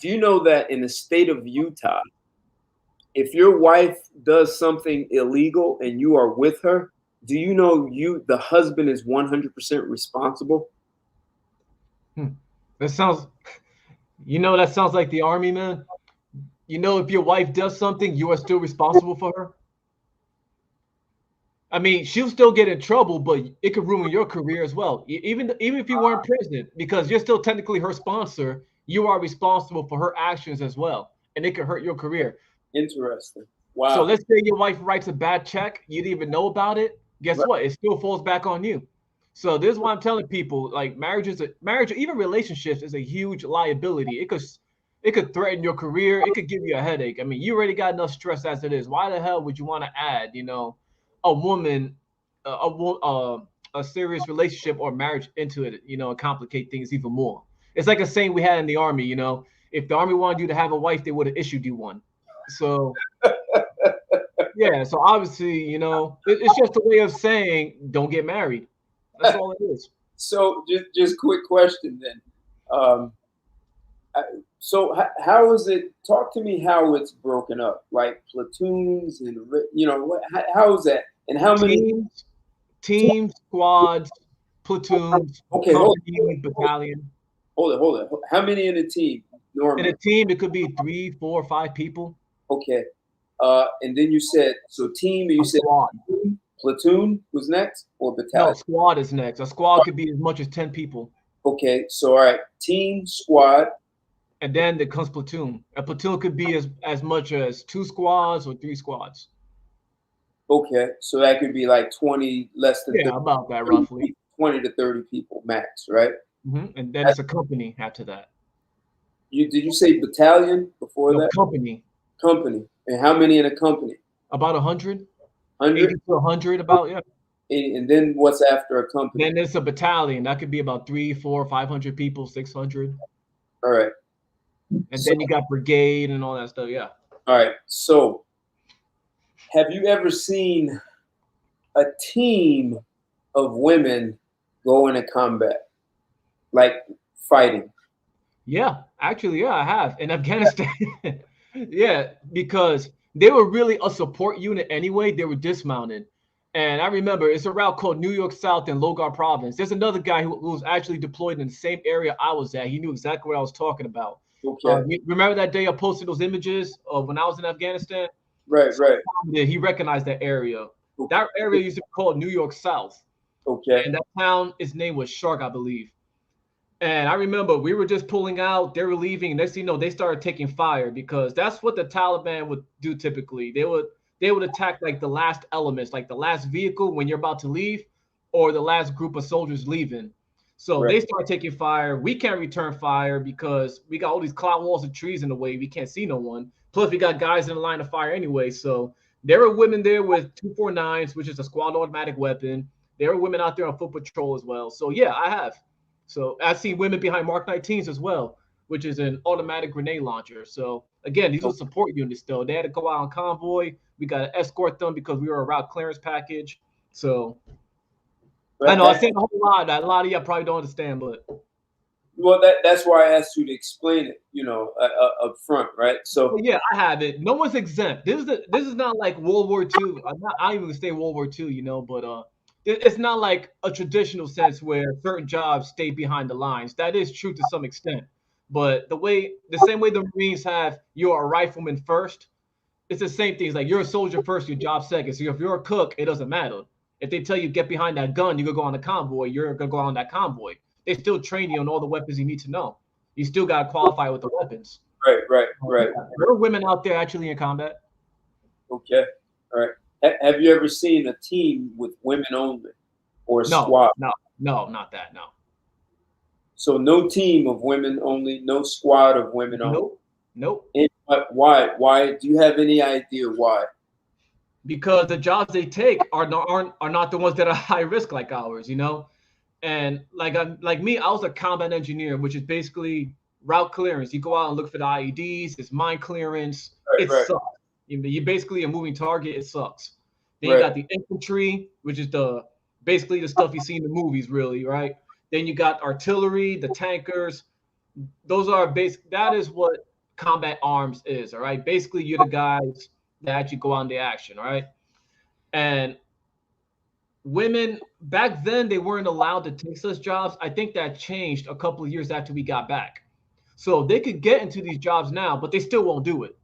Do you know that in the state of Utah, if your wife does something illegal and you are with her, do you know the husband is 100% responsible? That sounds like the army, man. If your wife does something, you are still responsible for her. I mean, she'll still get in trouble, but it could ruin your career as well. Even if you weren't president, because you're still technically her sponsor, you are responsible for her actions as well, and it could hurt your career. Interesting. Wow. So let's say your wife writes a bad check, you didn't even know about it. Guess what? It still falls back on you. So this is why I'm telling people, like marriage, even relationships is a huge liability. It could threaten your career. It could give you a headache. I mean, you already got enough stress as it is. Why the hell would you want to add, a woman, a serious relationship or marriage into it, and complicate things even more? It's like a saying we had in the army. If the army wanted you to have a wife, they would have issued you one. So yeah, so obviously, it's just a way of saying don't get married. That's all it is. So just quick question then. Um, so how is it? Talk to me how it's broken up, like platoons and how is that? And how many? Teams, squads, platoons, Okay, company, battalion. Hold it. How many in a team In normally? a team, it could be 3, 4, 5 people. Okay. And then you said so team. You said Squad. platoon was next or No, battalion? squad is next. A squad could be as much as 10 people. Okay. So all right, team, squad. And then there comes platoon. A platoon could be as much as 2 squads or 3 squads. Okay, so that could be like 20, less than Yeah, 30, about that 30 roughly. 20 to 30 people max, right? And then it's a company after that. Did you say battalion before No, that? company. Company. And how many in a company? About 100. 80 100? to 100 about, yeah. And then what's after a company? Then there's a battalion. That could be about 3, 4, 500 people, 600. All right. And then you got brigade and all that stuff. Yeah. All right. So have you ever seen a team of women go into combat, like fighting? Yeah, actually, yeah, I have in Afghanistan. Yeah, because they were really a support unit anyway. They were dismounted. And I remember it's a route called New York South in Logar Province. There's another guy who was actually deployed in the same area I was at. He knew exactly what I was talking about. Okay. Remember that day I posted those images of when I was in Afghanistan? Right, right. Yeah, he recognized that area. That area used to be called New York South. Okay. And that town, its name was Shark, I believe. And I remember we were just pulling out, they were leaving, and next thing you know, they started taking fire because that's what the Taliban would do typically. They would attack like the last elements, like the last vehicle when you're about to leave, or the last group of soldiers leaving. So Right. they start taking fire. We can't return fire because we got all these cloud walls and trees in the way. We can't see no one. Plus, we got guys in the line of fire anyway. So there were women there with 249s, which is a squad automatic weapon. There were women out there on foot patrol as well. So yeah, I have. So I see women behind Mark 19s as well, which is an automatic grenade launcher. So again, these are support units still. They had to go out on convoy. We got to escort them because we were a route clearance package. So I know I said a whole lot. A lot of you probably don't understand, but well, that's why I asked you to explain it, up front, right? So yeah, I have it. No one's exempt. This is not like World War II. I even say World War II, but it's not like a traditional sense where certain jobs stay behind the lines. That is true to some extent, but the same way the Marines have you're a rifleman first, it's the same thing. It's like you're a soldier first, your job second. So if you're a cook, it doesn't matter. If they tell you get behind that gun, you're gonna go on the convoy. You're gonna go on that convoy. They still train you on all the weapons you need to know. You still gotta qualify with the weapons. right. There are women out there actually in combat. Okay. All right. Have you ever seen a team with women only or a No, squad? not that. No. So no team of women only, no squad of women only. Nope. And why? Why? Do you have any idea why? Because the jobs they take are not the ones that are high risk like ours, And like me, I was a combat engineer, which is basically route clearance. You go out and look for the IEDs. It's mine clearance. It Right. sucks. You basically a moving target. It sucks. Then Right. you got the infantry, which is basically the stuff you see in the movies, really, right? Then you got artillery, the tankers. Those are basic. That is what combat arms is. All right. Basically, you're the guys that actually go on the action. All right. And women back then they weren't allowed to take such jobs. I think that changed a couple of years after we got back. So they could get into these jobs now, but they still won't do it.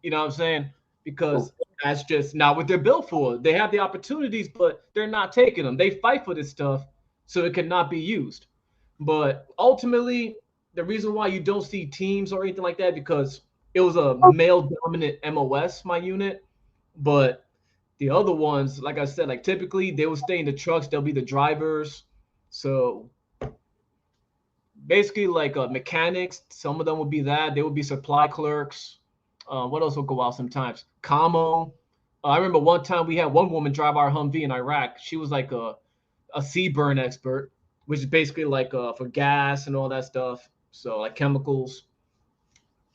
You know what I'm saying? Because that's just not what they're built for. They have the opportunities, but they're not taking them. They fight for this stuff so it cannot be used. But ultimately, the reason why you don't see teams or anything like that because it was a male dominant MOS, my unit. But the other ones, like I said, like typically they will stay in the trucks. They'll be the drivers. So basically, like mechanics, some of them would be that. They would be supply clerks. What else would go out sometimes? Camo. I remember one time we had one woman drive our Humvee in Iraq. She was like a sea burn expert, which is basically like for gas and all that stuff. So like chemicals.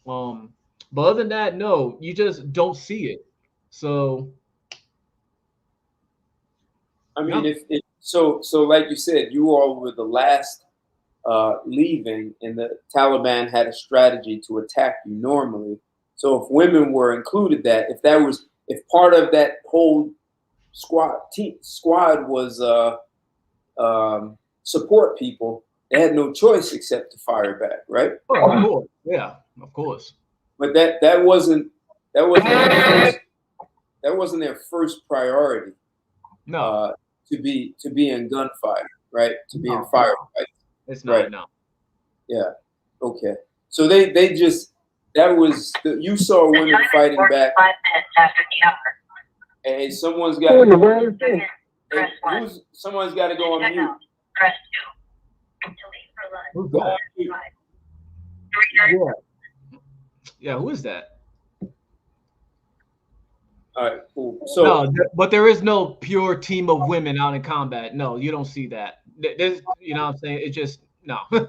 Um, but other than that, no, you just don't see it. So I yeah, mean, if so, like you said, you all were the last leaving, and the Taliban had a strategy to attack you normally. So if women were included, if part of that whole squad was support people, they had no choice except to fire back, right? oh, of course, yeah, of course. But that wasn't their first priority. No, To be in gunfight, right? To be in no, firefight, it's right? not. No. Yeah. Okay. So they just you saw women fighting back. 5 minutes after the hour. Hey, someone's Who in the got world is this? Press 1. someone's got to go on Check mute. out. Press 2. To leave for lunch. Who's Go that? on mute. 3. Yeah, yeah. Who is that? All right. Cool. So No, but there is no pure team of women out in combat. No, you don't see that. There's, you know what I'm saying? It just no. okay.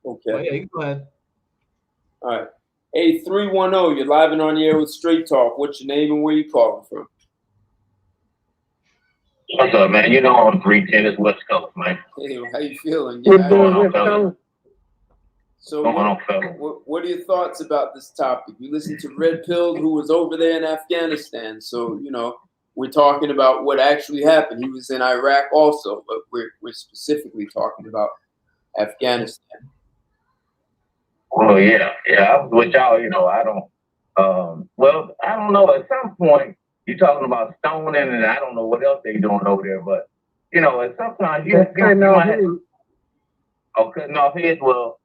But yeah, you go ahead. All right. Hey, 310, you're live and on the air with Straight Talk. What's your name and where you calling from? What's up, man? You know I'm 310. It's West Coast, man. Hey, how you feeling? What's Yeah. going on, on, fella? fellas? So Going on, fella? what are your thoughts about this topic? You listened to Red Pill, who was over there in Afghanistan. So, we're talking about what actually happened. He was in Iraq also, but we're specifically talking about Afghanistan. Well, yeah. I was with y'all. I don't. Well, I don't know. At some point, you're talking about stoning, and I don't know what else they doing over there. But and sometimes you Cutting off might have, heads. cutting off heads. Well,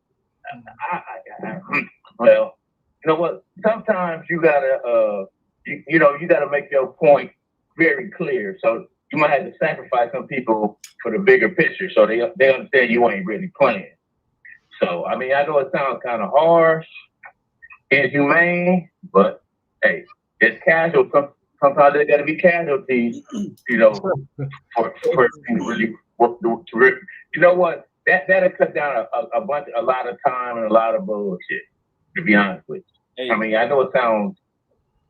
well, you know what? Sometimes you gotta, you gotta make your point very clear. So you might have to sacrifice some people for the bigger picture, so they understand you ain't really playing. So I mean, I know it sounds kind of harsh, inhumane, but hey, it's casual. Sometimes there got to be casualties, for really work. You know what? That'll cut down a lot of time and a lot of bullshit. To be honest with you, Hey, I mean, I know it sounds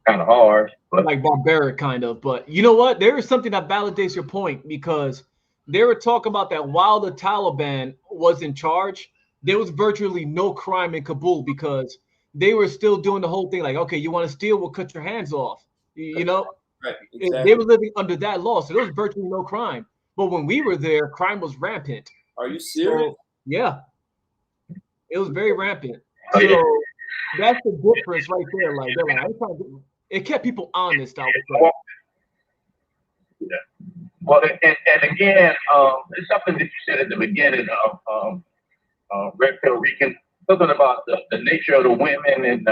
kind of harsh, but Like barbaric kind of. But you know what? There is something that validates your point because they were talking about that while the Taliban was in charge, there was virtually no crime in Kabul because they were still doing the whole thing like, okay, you want to steal, we'll cut your hands off. You know, right, they exactly. were living under that law, so there was virtually no crime. But when we were there, crime was rampant. Are you serious? So yeah, it was very rampant. Oh, yeah. So that's the difference right there. Like they're like, it kept people honest. I would say. Well, and again, it's something that you said at the beginning of Red Pill Rican, something about the nature of the women and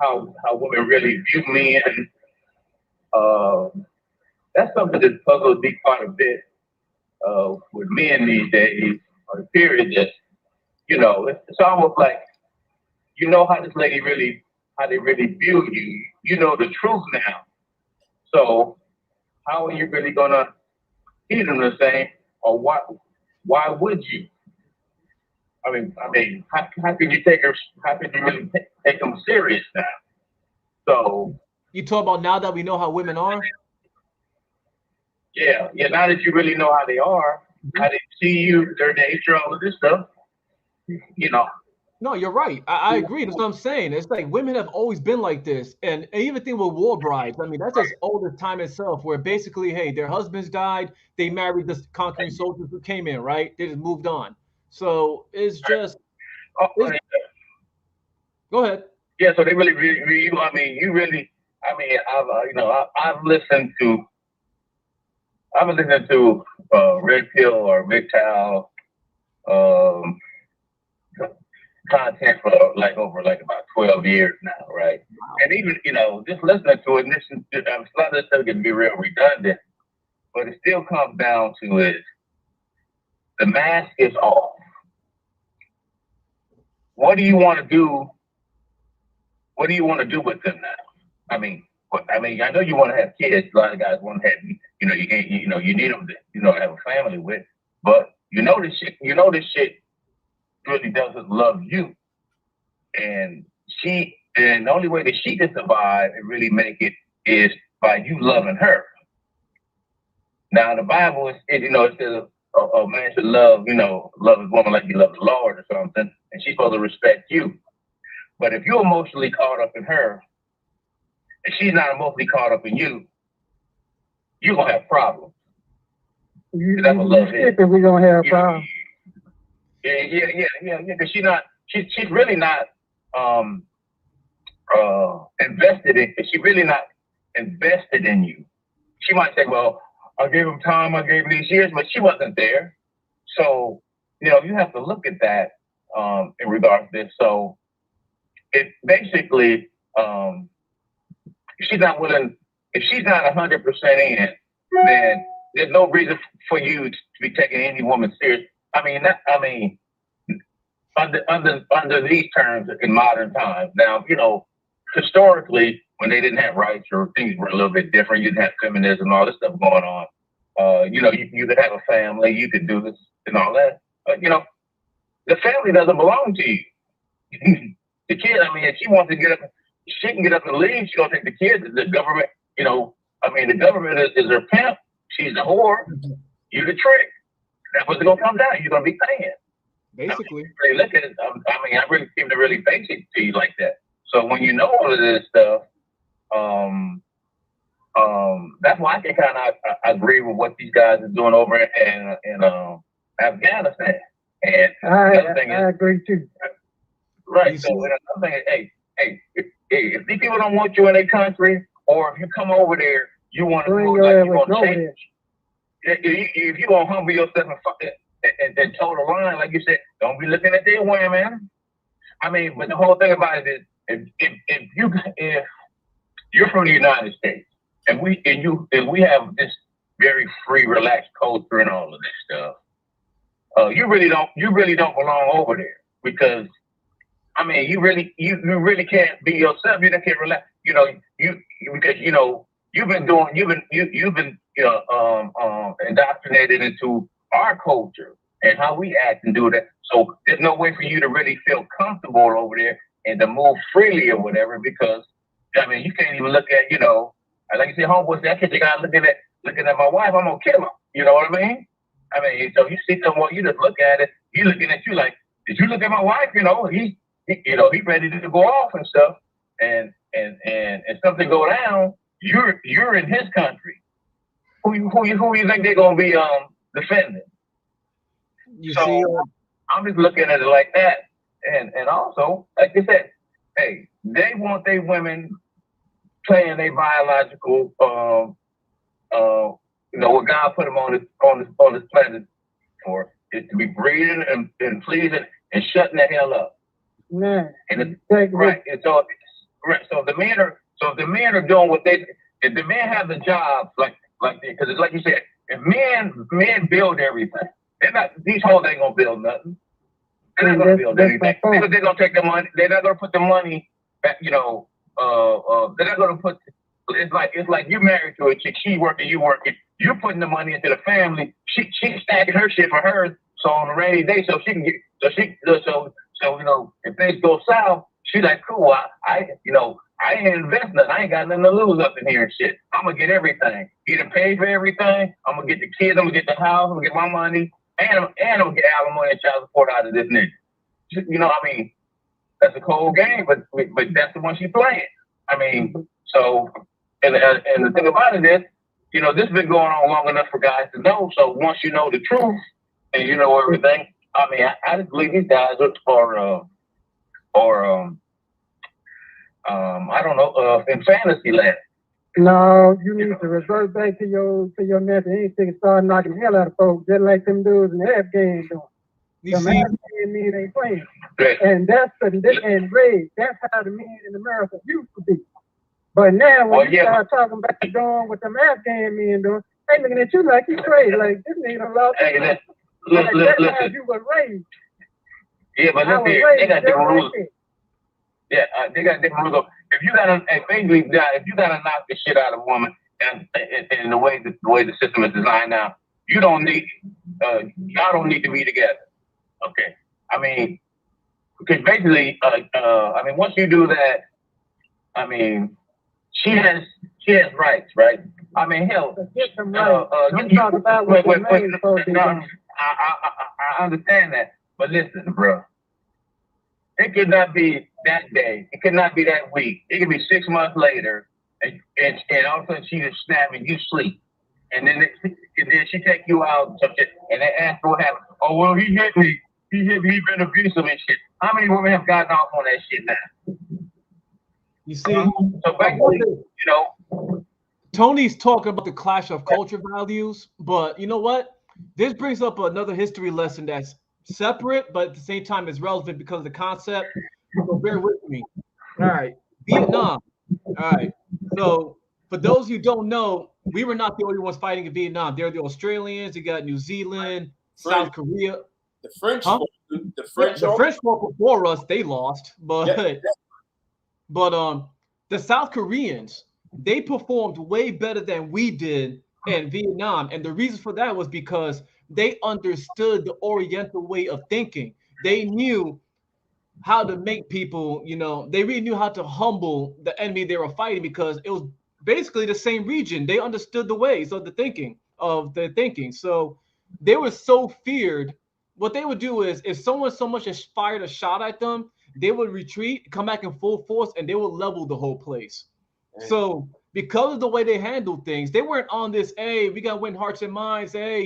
how women really view men. That's something that puzzles me quite a bit with men these days, or the period that, it's almost like how this lady how they really view you. You know the truth now. So how are you really gonna treat them the same, or why would you? I mean, how can you take her? How can you really take them serious now? So You talk about now that we know how women are. yeah. Now that you really know how they are, how they see you, their nature, all of this stuff, No, you're right. I agree. That's what I'm saying. It's like women have always been like this. And even thing with war brides, I mean, that's just older time itself, where basically, hey, their husbands died, they married the conquering soldiers who came in, right? They just moved on. So it's just, go ahead. Yeah. So they really view you. I mean, you really. I mean, I've listened to. I've been listening to Red Pill or MGTOW content for over about 12 years now, right? And even just listening to it, a lot of this stuff can be real redundant. But it still comes down to is the mask is off. What do you want to do? What do you want to do with them now? I know you want to have kids. A lot of guys want to have, you can't, you need them to, have a family with. But this shit really doesn't love you. And the only way that she can survive and really make it is by you loving her. Now, in the Bible, it says a man should love his woman like you love the Lord or something, and she's supposed to respect you. But if you're emotionally caught up in her, and she's not emotionally caught up in you, you're gonna have problems. That's what love is. We're gonna have problems. Yeah. Because she's really not invested in. She's really not invested in you. She might say, "Well, I gave him time, I gave him these years," but she wasn't there. So you have to look at that in regards to this. So it basically, if she's not willing, if she's not 100% in, then there's no reason for you to be taking any woman serious. Under these terms in modern times. Now, historically, when they didn't have rights or things were a little bit different, you didn't have feminism and all this stuff going on. You could have a family, you could do this and all that. But, the family doesn't belong to you. The kid, if she wants to get up, she can get up and leave. She don't take the kids. The government, the government is her pimp. She's the whore. You the trick. That's what's going to come down. You're going to be paying. Basically. Really look at it. I really seem to really face it to you like that. So when you know all of this stuff, that's why I can kind of agree with what these guys are doing over in Afghanistan. And I agree too. Right. So another thing is, if these people don't want you in their country, or if you come over there, you want to do like you want to change. If you want to humble yourself and toe the line, like you said, don't be looking at their women. But the whole thing about it is, if you're from the United States, and we have this very free, relaxed culture and all of this stuff, you really don't belong over there, because you really can't be yourself. You can't relax. Because you've been indoctrinated into our culture and how we act and do that. So there's no way for you to really feel comfortable over there and to move freely or whatever, because you can't even look at, like you said, homeboy, that kid got looking at my wife, I'm gonna kill him. You know what I mean? So you see someone, you just look at it, he looking at you like, did you look at my wife? He ready to go off and stuff, and something go down, you're in his country. Who you think they're gonna be defending? I'm just looking at it like that, and also, like you said, hey, they want their women playing their biological, what God put them on this planet for, is to be breathing and pleasing and shutting the hell up. Man, and it's, right. And so if the men are doing what if the men have the jobs like because it's like you said, if men build everything, these hoes ain't gonna build nothing. They're not gonna build anything. They're gonna take the money. They're not gonna put the money back. They're not gonna put. It's like you're married to a chick. She working, you working. You're putting the money into the family. She's stacking her shit for her. So on a rainy day, so she can get. So if things go south, she's like, cool. I ain't invest nothing. I ain't got nothing to lose up in here and shit. I'm gonna get everything. He done paid for everything. I'm gonna get the kids. I'm gonna get the house. I'm gonna get my money, and I'm gonna get alimony and child support out of this nigga. That's a cold game, but that's the one she's playing. So and the thing about it is, this has been going on long enough for guys to know. So once you know the truth and you know everything, I just believe these guys are I don't know, in fantasy land. No, you need to revert back to your method. Anything and start knocking the hell out of folks, just like them dudes in the Afghan doing. The Afghan men ain't playing. Right. And that's how the men in America used to be. But now when you start talking about doing what them Afghan men doing, They looking at you like you crazy. Like this nigga lost. Hey, Like listen. you were raised. Yeah, but I listen was here. They raised got just different like rules. this. Yeah, they got different rules. If you gotta, basically, if you gotta knock the shit out of a woman, and the way the system is designed now, you don't need, y'all don't need to be together. Okay, I mean, because basically, I mean, once you do that, I mean, she has rights, right? I mean, hell, Get some right. I'm talking about what the man is supposed to be doing. I understand that, but listen, bro. It could not be that day. It could not be that week. It could be 6 months later, and all of a sudden she just snap and you sleep, and then she take you out and some shit, and they ask what happened. Oh well, he hit me. He been abusive and shit. How many women have gotten off on that shit now? You see, So basically, you know, Tony's talking about the clash of culture values, but you know what? This brings up another history lesson that's separate, but at the same time is relevant because of the concept. So bear with me. All right, Vietnam. All right. So for those who don't know, we were not the only ones fighting in Vietnam. There are the Australians. You got New Zealand, South Korea. The French, Huh? the French, the French fought before us. They lost, but yeah. but the South Koreans, they performed way better than we did in Vietnam, and the reason for that was because they understood the Oriental way of thinking. They knew how to make people, they really knew how to humble the enemy they were fighting because it was basically the same region. They understood the ways of the thinking. So they were so feared. What they would do is if someone so much as fired a shot at them, they would retreat, come back in full force, and they would level the whole place. So because of the way they handled things, they weren't on this, hey, we got to win hearts and minds. Hey,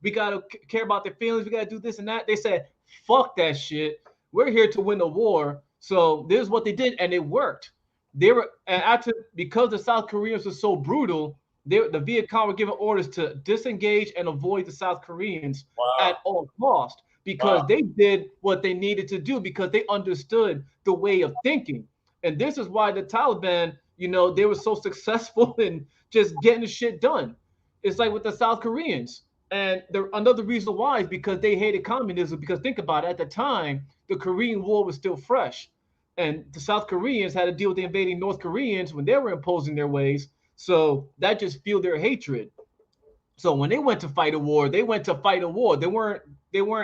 we got to care about their feelings. We got to do this and that. They said, fuck that shit. We're here to win the war. So this is what they did, and it worked. Because the South Koreans were so brutal, the Viet Cong were given orders to disengage and avoid the South Koreans at all cost because they did what they needed to do because they understood the way of thinking. And this is why the Taliban, they were so successful in just getting the shit done. It's like with the South Koreans. And another reason why is because they hated communism. Because think about it, at the time, the Korean War was still fresh. And the South Koreans had to deal with the invading North Koreans when they were imposing their ways. So that just fueled their hatred. So when they went to fight a war, they went to fight a war. They weren't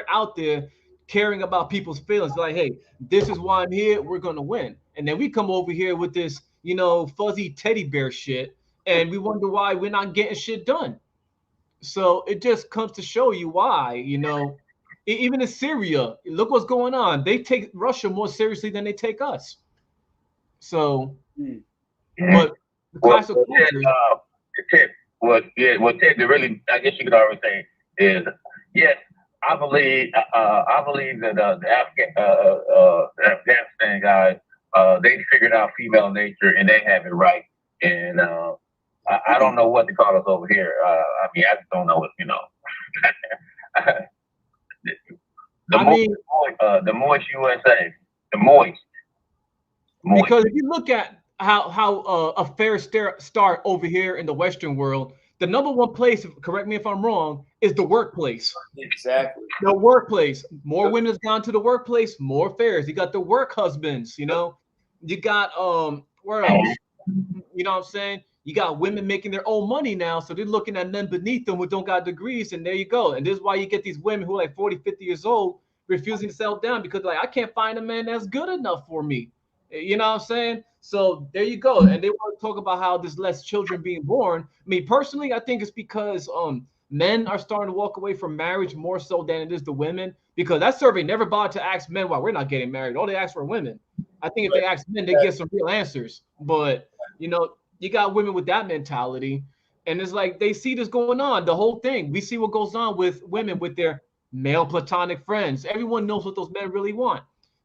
out there caring about people's feelings. Like, hey, this is why I'm here. We're gonna win. And then we come over here with this, fuzzy teddy bear shit, and we wonder why we're not getting shit done. So it just comes to show you why, even in Syria, look what's going on. They take Russia more seriously than they take us. So, but the class of cultures. What Ted really, I guess you could already say is, yes, I believe that the Afghanistan guys, they figured out female nature and they have it right. And I don't know what to call us over here. I mean, I just don't know what, the moist USA, the moist. Because if you look at how a fair start over here in the Western world, the number one place, correct me if I'm wrong, is the workplace. Exactly. The workplace. More women has gone to the workplace, more affairs. You got the work husbands, you got where else? You know what I'm saying? You got women making their own money now, so they're looking at men beneath them who don't got degrees, and there you go. And this is why you get these women who are like 40, 50 years old refusing to settle down because like I can't find a man that's good enough for me. You know what I'm saying? So there you go. And they want to talk about how there's less children being born. I mean, personally, I think it's because men are starting to walk away from marriage more so than it is the women. Because that survey never bothered to ask men why we're not getting married. All they ask for women. I think if they ask men, they get some real answers. But you got women with that mentality, and it's like they see this going on. The whole thing. We see what goes on with women with their male platonic friends. Everyone knows what those men really want.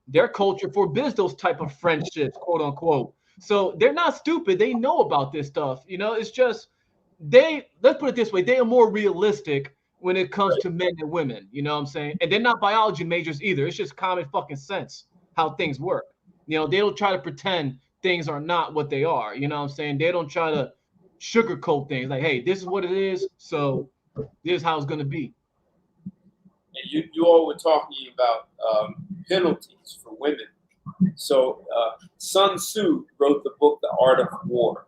Their culture forbids those type of friendships, quote unquote. So they're not stupid. They know about this stuff. It's just let's put it this way, they are more realistic when it comes to men and women. You know what I'm saying? And they're not biology majors either. It's just common fucking sense how things work. They don't try to pretend things are not what they are. You know what I'm saying? They don't try to sugarcoat things. Like, hey, this is what it is, so this is how it's gonna be. And you all were talking about penalties for women. So Sun Tzu wrote the book The Art of War.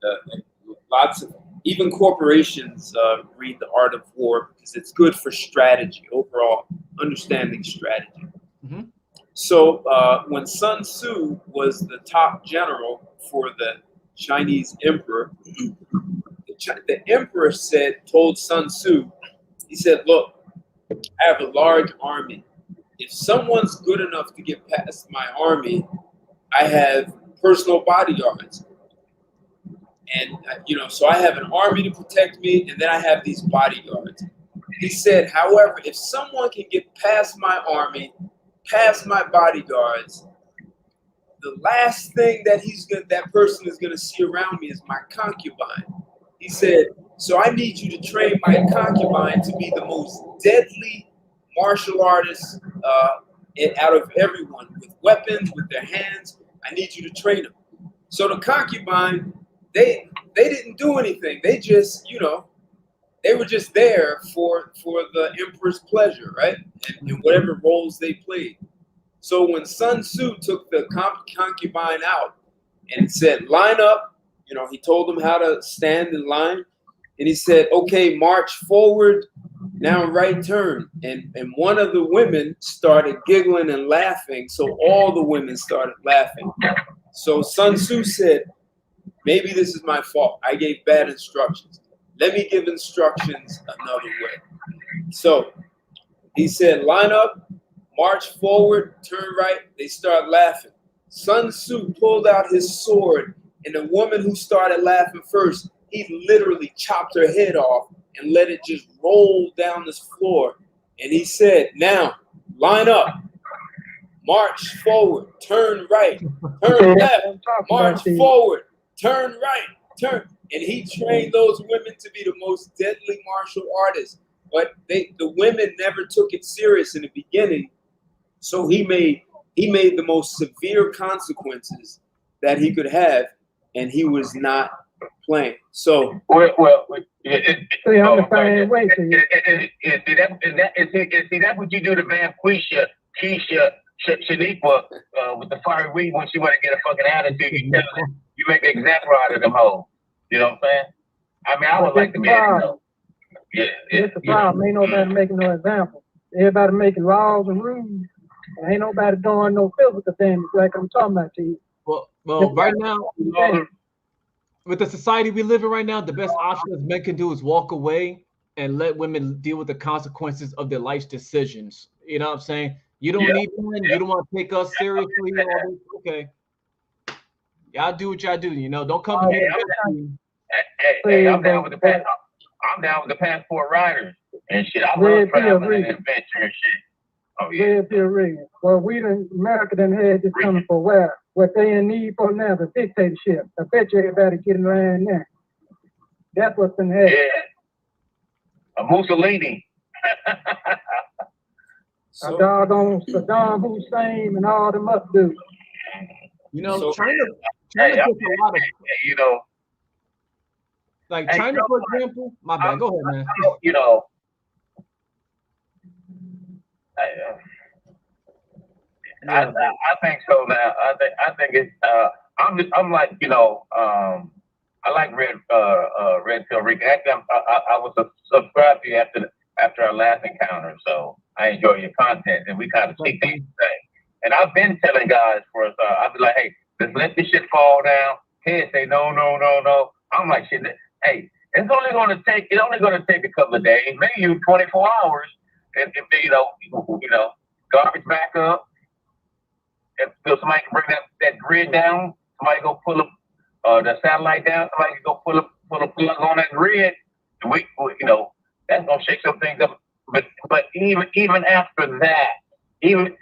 And lots of even corporations read The Art of War because it's good for strategy overall, understanding strategy. Mm-hmm. So when Sun Tzu was the top general for the Chinese emperor, the emperor told Sun Tzu, he said, "Look, I have a large army. If someone's good enough to get past my army, I have personal bodyguards. And, so I have an army to protect me, and then I have these bodyguards." He said, however, if someone can get past my army, past my bodyguards, the last thing that person is going to see around me is my concubine. He said, so I need you to train my concubine to be the most deadly martial artist out of everyone, with weapons, with their hands. I need you to train them. So the concubine, they didn't do anything. They just, they were just there for the emperor's pleasure, right? And whatever roles they played. So when Sun Tzu took the concubine out and said, line up, he told them how to stand in line. And he said, okay, march forward, now right turn. And one of the women started giggling and laughing. So all the women started laughing. So Sun Tzu said, maybe this is my fault. I gave bad instructions. Let me give instructions another way. So he said, line up, march forward, turn right. They start laughing. Sun Tzu pulled out his sword, and the woman who started laughing first, he literally chopped her head off and let it just roll down this floor. And he said, now, line up, march forward, turn right, turn left, march forward, turn right, turn. And he trained those women to be the most deadly martial artists. But the women never took it serious in the beginning. So he made the most severe consequences that he could have, and he was not playing. So that's what you do to Van Keisha, Shaniqua with the fiery weed when she want to get a fucking attitude. You make an example out of them hoes. You know what I'm saying? I mean, I would like to be able to know. Yeah, it's the problem. Ain't nobody making no example. Everybody making laws and rules. And ain't nobody doing no physical damage like I'm talking about to you. Well, right now, with the society we live in right now, the best option that men can do is walk away and let women deal with the consequences of their life's decisions. You know what I'm saying? You don't need men. You don't want to take us seriously. Okay. Y'all do what y'all do. Don't come to me. Hey, I'm down with the passport. I'm down with the passport riders and shit. I love traveling and adventure and shit. Oh yeah. Well, America done had this coming for a while. What they in need for now is a dictatorship. I bet you everybody getting around there. That's what's been happening. Yeah. A Mussolini. A doggone Saddam Hussein and all them up dudes. China gets a lot of, like China, for example. My bad. Go ahead, man. I think so now. I think it's I'm like I like Red Pill Rick. Actually, I was subscribed to you after our last encounter, so I enjoy your content and we kind of speak these things. And I've been telling guys for us, I'll be like, hey, let's let this shit fall down. Head say no. I'm like, shit. Hey, it's only going to take a couple of days, maybe 24 hours, and garbage back up. And so somebody can bring that grid down. Somebody go pull up the satellite down. Somebody can go pull a plug on that grid. And we that's gonna shake some things up. But even after that, even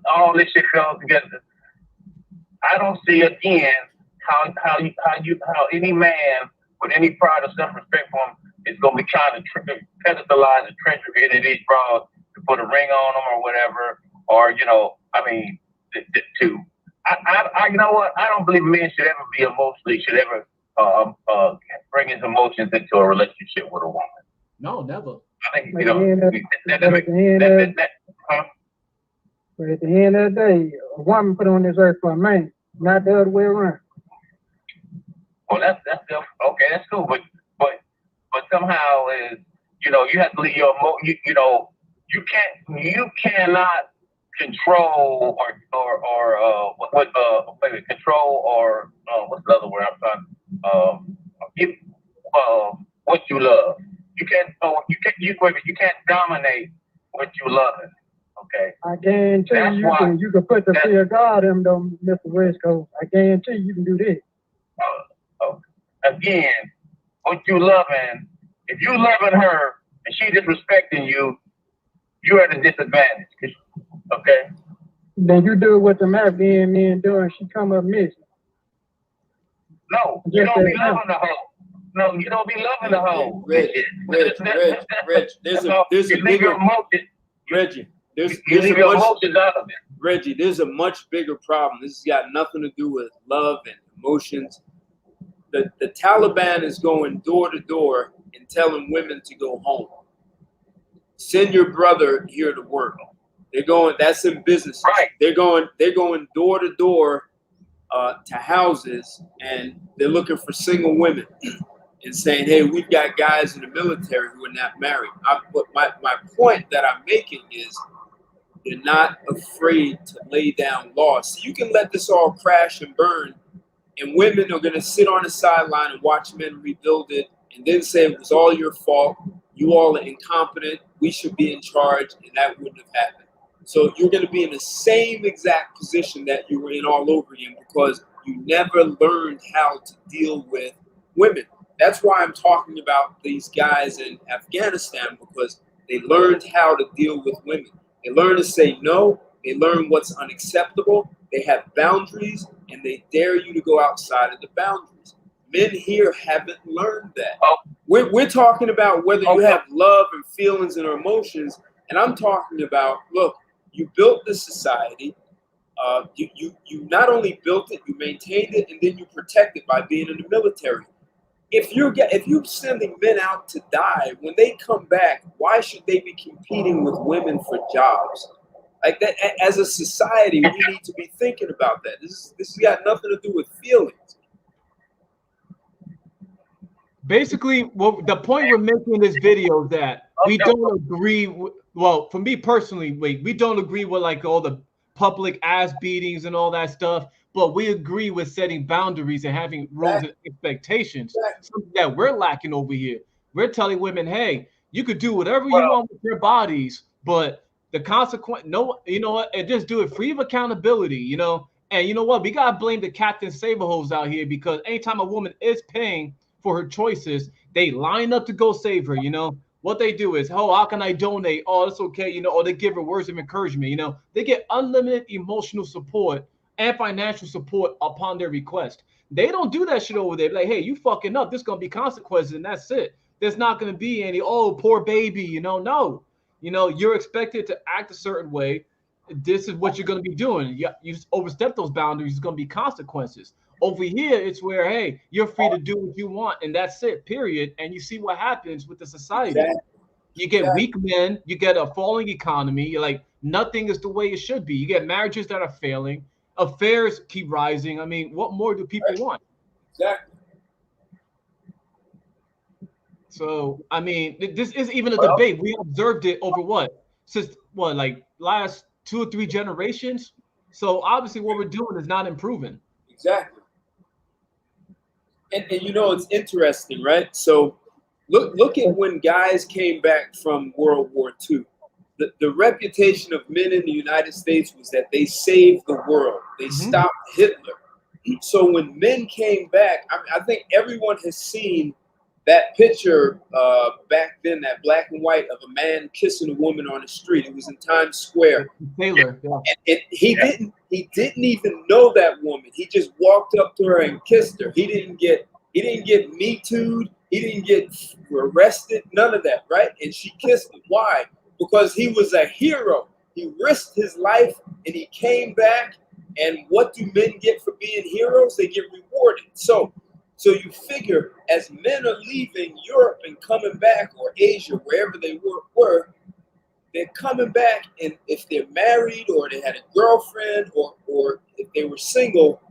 all this shit comes together, I don't see again how any man with any pride or self-respect for him is gonna be trying to pedestalize and treachery into these bras to put a ring on them or whatever. Or I you know what? I don't believe men should ever be emotionally, should ever bring his emotions into a relationship with a woman. No, never. I think But at the end of the day, a woman put on this earth for a man, not the other way around. Well, that's good. Okay, that's cool. But somehow is, you have to leave your you cannot control control or what's the other word I'm trying give what you love. You can't dominate what you love. Okay. I guarantee you can put the fear of God in them, Mr. West Coast. I guarantee you can do this. Again, what you loving, if you loving her and she disrespecting you, you're at a disadvantage. Okay? Then you do what the Afghan men do and she come up missing. No, you don't be loving the hoe. No, you don't be loving the hoe. Reg, there's a bigger emotion. Reggie. Reggie, there's a much bigger problem. This has got nothing to do with love and emotions. The Taliban is going door to door and telling women to go home. Send your brother here to work. They're going. That's in business. Right. They're going door to door to houses, and they're looking for single women and saying, "Hey, we've got guys in the military who are not married." But my point that I'm making is, they're not afraid to lay down laws. So you can let this all crash and burn, and women are going to sit on the sideline and watch men rebuild it, and then say it was all your fault. You all are incompetent. We should be in charge, and that wouldn't have happened. So you're going to be in the same exact position that you were in all over again because you never learned how to deal with women. That's why I'm talking about these guys in Afghanistan, because they learned how to deal with women. They learn to say no. They learn what's unacceptable. They have boundaries, and they dare you to go outside of the boundaries. Men here haven't learned that. We're talking about whether you have love and feelings and emotions, and I'm talking about, look, you built this society. You not only built it, you maintained it, and then you protect it by being in the military. If you're sending men out to die, when they come back, why should they be competing with women for jobs? Like that, as a society, we need to be thinking about that. This has got nothing to do with feelings. Basically, the point we're making in this video is that we don't agree. Well, for me personally, we don't agree with like all the public ass beatings and all that stuff. But we agree with setting boundaries and having rules and expectations. Something that we're lacking over here. We're telling women, hey, you could do whatever you want with your bodies, but the consequence, and just do it free of accountability, And you know what? We gotta blame the Captain Saberhose out here, because anytime a woman is paying for her choices, they line up to go save her. What they do is, how can I donate? Oh, it's okay, or they give her words of encouragement. They get unlimited emotional support and financial support upon their request. They don't do that shit over there. Like, hey, you fucking up. There's gonna be consequences, and that's it. There's not gonna be any, oh, poor baby, no. You're expected to act a certain way. This is what you're gonna be doing. You overstep those boundaries, there's gonna be consequences. Over here, it's where, hey, you're free to do what you want, and that's it, period. And you see what happens with the society. Exactly. You get weak men, you get a falling economy, you're like, nothing is the way it should be. You get marriages that are failing. Affairs keep rising. I mean, what more do people want? Exactly. So, I mean, this isn't even a debate. We observed it over like last 2 or 3 generations. So obviously what we're doing is not improving. Exactly. And it's interesting, right? So look at when guys came back from World War II. The reputation of men in the United States was that they saved the world. They stopped Hitler. So when men came back, I think everyone has seen that picture back then, that black and white of a man kissing a woman on the street. It was in Times Square. Taylor, yeah. And he didn't even know that woman. He just walked up to her and kissed her. He didn't get Me Too'd. He didn't get arrested. None of that, right? And she kissed him. Why? Because he was a hero. He risked his life and he came back. And what do men get for being heroes? They get rewarded. So So you figure as men are leaving Europe and coming back, or Asia, wherever they were, they're coming back, and if they're married or they had a girlfriend or if they were single,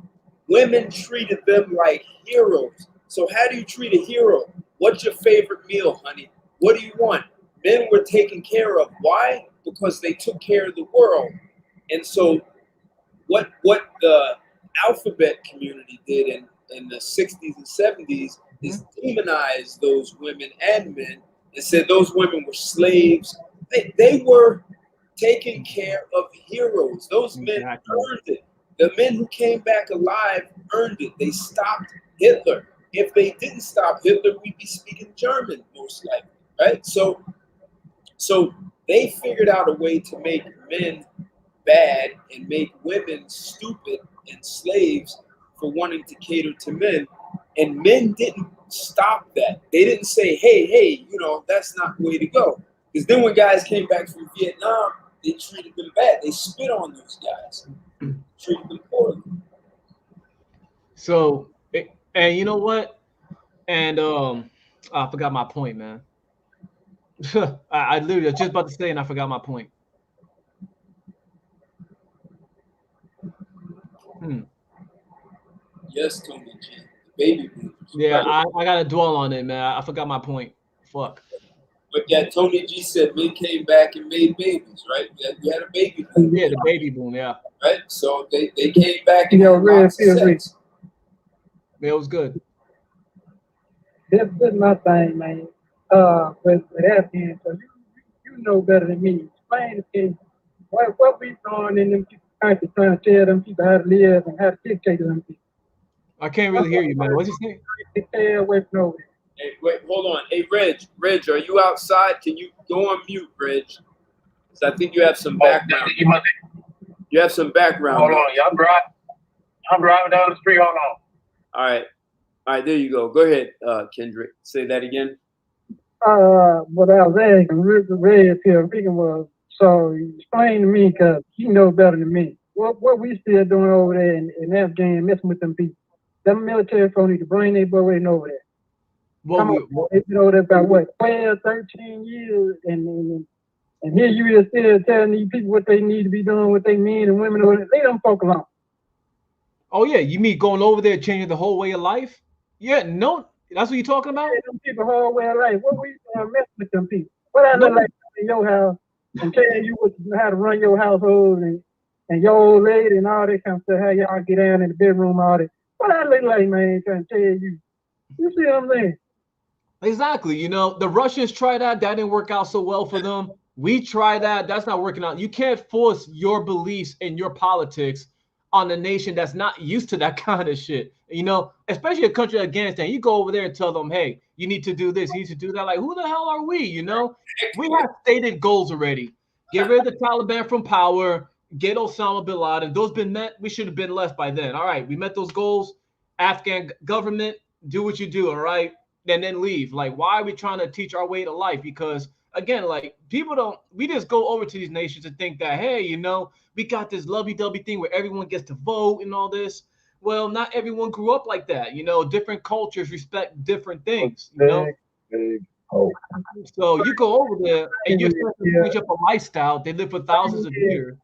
women treated them like heroes. So how do you treat a hero? What's your favorite meal, honey? What do you want? Men were taken care of. Why? Because they took care of the world. And so what the alphabet community did in the 60s and 70s is demonize those women and men and said those women were slaves. They were taking care of heroes. Those men earned it. The men who came back alive earned it. They stopped Hitler. If they didn't stop Hitler, we'd be speaking German most likely, right? So they figured out a way to make men bad and make women stupid and slaves for wanting to cater to men. And men didn't stop that. They didn't say, hey, that's not the way to go. Because then when guys came back from Vietnam, they treated them bad. They spit on those guys, treated them poorly. So, and you know what? And I forgot my point, man. I literally was just about to say, and I forgot my point. Yes, Tony G, the baby boomers. Yeah, I gotta dwell on it, man. I forgot my point. Fuck. But yeah, Tony G said men came back and made babies, right? We had a baby boom. Yeah, the baby boom, yeah. Right? So they came back and had lots of sex. Yeah, it was good. This is my thing, man. With Afghan, so you know better than me. Explain to me what we doing in them people's country trying to tell them people how to live and how to dictate to them people. I can't really hear you, man. What'd you say? They stay away from over there. Hey, wait, hold on. Hey, Reg, are you outside? Can you go on mute, Reg? Because I think you have some background. You have some background. Hold on, y'all I'm driving down the street. Hold on. All right, there you go. Go ahead, Kendrick. Say that again. What I was asking, Red Pill Regan was, so explain to me, because you know better than me. What we still doing over there in Afghan, messing with them people? Them military folks need to bring their boy over there. They've been over there about what, 12, 13 years, and here you is still telling these people what they need to be doing with their men and women over there. Leave them folk alone. Oh yeah, you mean going over there changing the whole way of life? Yeah, no, that's what you're talking about? Yeah, them people whole way of life. What we doing messing with them people? What I look like in your house and telling you how to run your household and your old lady and all that kind of stuff, how y'all get down in the bedroom, all that. What I look like, man, trying to tell you. You see what I'm saying? Exactly. The Russians tried that. That didn't work out so well for them. We tried that. That's not working out. You can't force your beliefs and your politics on a nation that's not used to that kind of shit. Especially a country like Afghanistan. You go over there and tell them, hey, you need to do this, you need to do that. Like, who the hell are we? We have stated goals already. Get rid of the Taliban from power, get Osama bin Laden. Those been met. We should have been left by then. All right, we met those goals. Afghan government, do what you do, all right? And then leave. Like, why are we trying to teach our way to life? Because again, like, we just go over to these nations and think that, hey, we got this lovey-dovey thing where everyone gets to vote and all this. Well, not everyone grew up like that. Different cultures respect different things, So you go over there and you're supposed to change up a lifestyle. They live for thousands of years.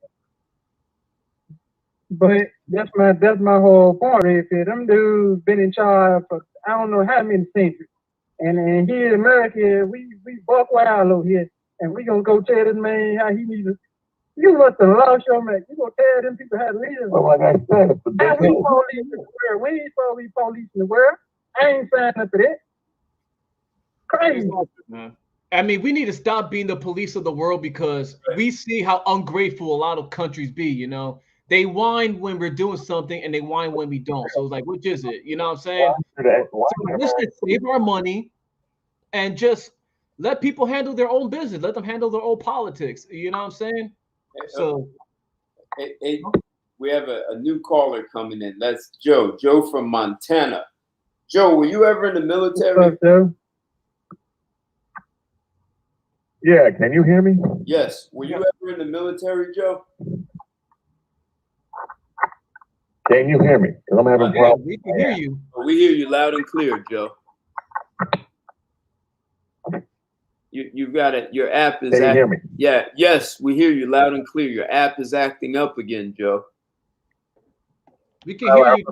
But that's my whole point. If them dudes been in charge for I don't know how many centuries. And here in America, we buck wild over here. And we gonna go tell this man how he needs to. You must have lost your man. You gonna tell them people how to live. Well, like I said, how we police in the world? We ain't supposed to be police in the world. I ain't signed up for that. Crazy. Man. I mean, we need to stop being the police of the world because we see how ungrateful a lot of countries be, They whine when we're doing something and they whine when we don't. So it's like, which is it? You know what I'm saying? So let's just save our money and just let people handle their own business. Let them handle their own politics. You know what I'm saying? So hey, we have a new caller coming in. That's Joe. Joe from Montana. Joe, were you ever in the military? What's up, Joe? Yeah, can you hear me? Yes. Were you ever in the military, Joe? Can you hear me? Because I'm having Yeah, problems. we can hear you. We hear you loud and clear, Joe. You've got it. Your app is. Can you hear me? Yeah. Yes, we hear you loud and clear. Your app is acting up again, Joe. We can hear you.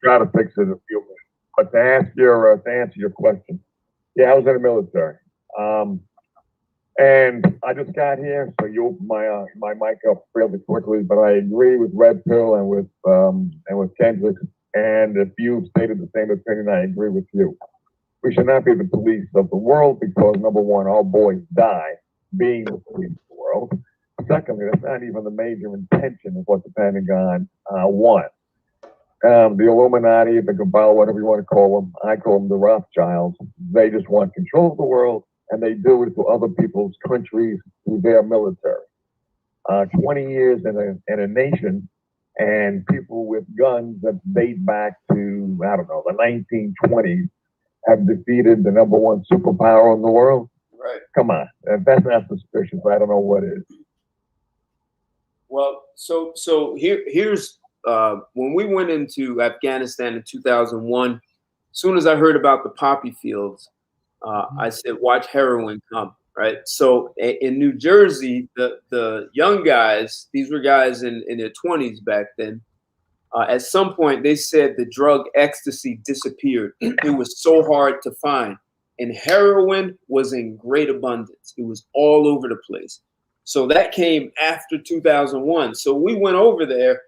Try to fix it in a few minutes. But to answer your question, yeah, I was in the military, and I just got here, so you opened my mic up fairly quickly. But I agree with Red Pill and with Kendrick, and if you stated the same opinion, I agree with you. We should not be the police of the world because, number one, our boys die being the police of the world. Secondly, that's not even the major intention of what the Pentagon wants. The Illuminati, the Cabal, whatever you want to call them, I call them the Rothschilds. They just want control of the world, and they do it to other people's countries through their military. 20 years in a nation, and people with guns that date back to, I don't know, the 1920s have defeated the number one superpower in the world. Right. Come on, if that's not suspicious, I don't know what is. Well, so here's when we went into Afghanistan in 2001. As soon as I heard about the poppy fields, I said, "Watch heroin come." Right. So in New Jersey, the young guys, these were guys in their 20s back then. At some point, they said the drug ecstasy disappeared. It was so hard to find. And heroin was in great abundance. It was all over the place. So that came after 2001. So we went over there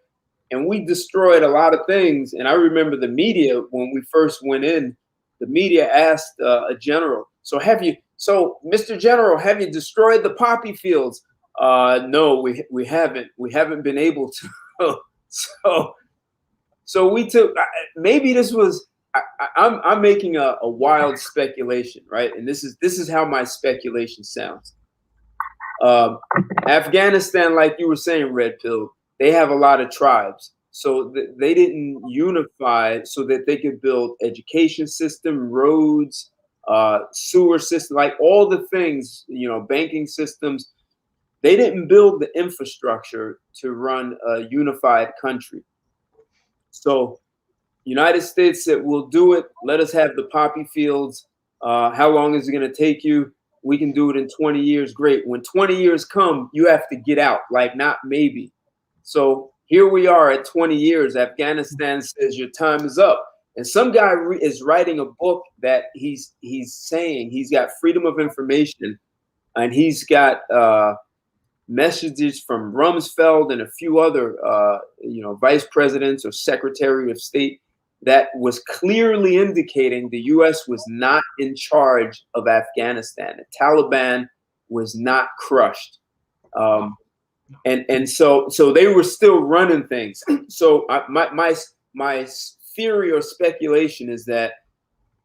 and we destroyed a lot of things. And I remember the media, when we first went in, the media asked a general, so Mr. General, have you destroyed the poppy fields? No, we haven't. We haven't been able to. So we took, maybe this was, I'm making a wild speculation, right? And this is how my speculation sounds. Afghanistan, like you were saying, Red Pill, they have a lot of tribes. So they didn't unify so that they could build education system, roads, sewer system, like all the things, banking systems. They didn't build the infrastructure to run a unified country. So United States said, we'll do it. Let us have the poppy fields. How long is it going to take you? We can do it in 20 years. Great. When 20 years come, you have to get out, like not maybe. So here we are at 20 years. Afghanistan says your time is up. And some guy is writing a book that he's saying he's got freedom of information, and he's got messages from Rumsfeld and a few other, vice presidents or secretary of state that was clearly indicating the U.S. was not in charge of Afghanistan. The Taliban was not crushed. And so they were still running things. So my theory or speculation is that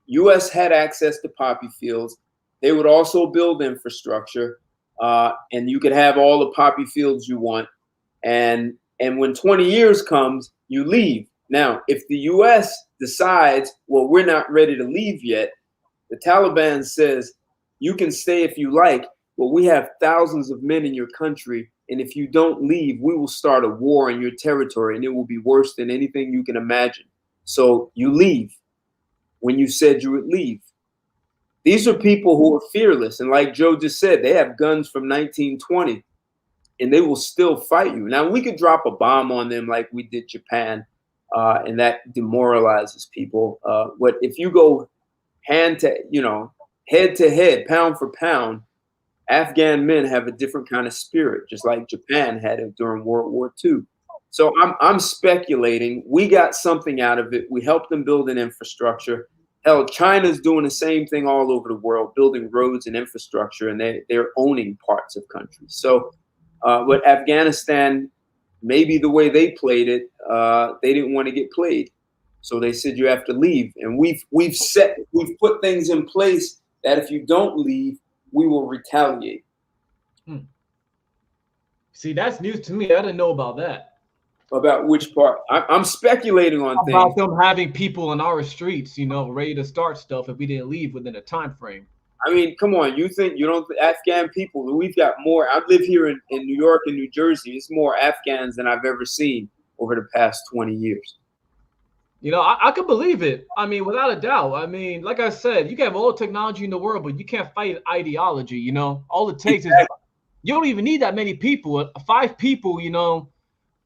U.S. had access to poppy fields. They would also build infrastructure. And you could have all the poppy fields you want. And when 20 years comes, you leave. Now, if the U.S. decides, well, we're not ready to leave yet, the Taliban says, you can stay if you like, but we have thousands of men in your country. And if you don't leave, we will start a war in your territory, and it will be worse than anything you can imagine. So you leave when you said you would leave. These are people who are fearless. And like Joe just said, they have guns from 1920 and they will still fight you. Now, we could drop a bomb on them like we did Japan, and that demoralizes people. But if you go head to head, pound for pound, Afghan men have a different kind of spirit, just like Japan had it during World War II. So I'm speculating we got something out of it. We helped them build an infrastructure. Hell, China's doing the same thing all over the world, building roads and infrastructure, and they're owning parts of countries. So, but Afghanistan, maybe the way they played it, they didn't want to get played, so they said you have to leave. And we've put things in place that if you don't leave, we will retaliate. See, that's news to me. I didn't know about that. About which part? I'm speculating on things. About them having people in our streets, ready to start stuff if we didn't leave within a time frame. I mean, come on. You don't Afghan people, we've got more. I live here in New York and New Jersey. It's more Afghans than I've ever seen over the past 20 years. You know, I can believe it. I mean, without a doubt. I mean, like I said, you can have all the technology in the world, but you can't fight ideology. You know, all it takes is you don't even need that many people. 5 people, you know,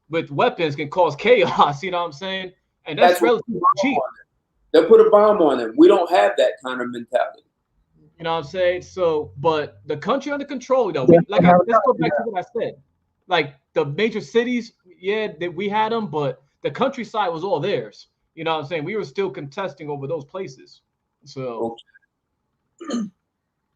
with weapons can cause chaos. You know what I'm saying? And that's That's what relatively cheap. they'll put a bomb on them. We don't have that kind of mentality. You know what I'm saying? So, but the country under control, though. Yeah, Let's go back to what I said. Like the major cities, yeah, that we had them, but the countryside was all theirs. You know what I'm saying? We were still contesting over those places. So Okay.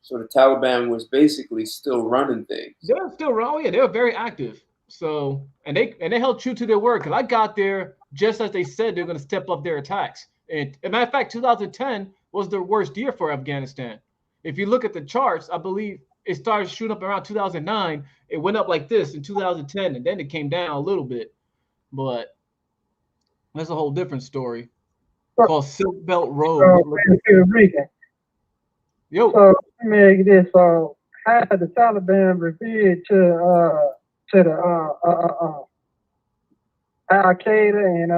So the Taliban was basically still running things. they're still around. Yeah, they were very active. So and they held true to their word because I got there just as they said they're going to step up their attacks. And as a matter of fact, 2010 was their worst year for Afghanistan. If you look at the charts, I believe it started shooting up around 2009. It went up like this in 2010, and then it came down a little bit. But that's a whole different story called Silk Belt Road. Yo, So let me ask you this: so how had the Taliban revealed to the Al Qaeda and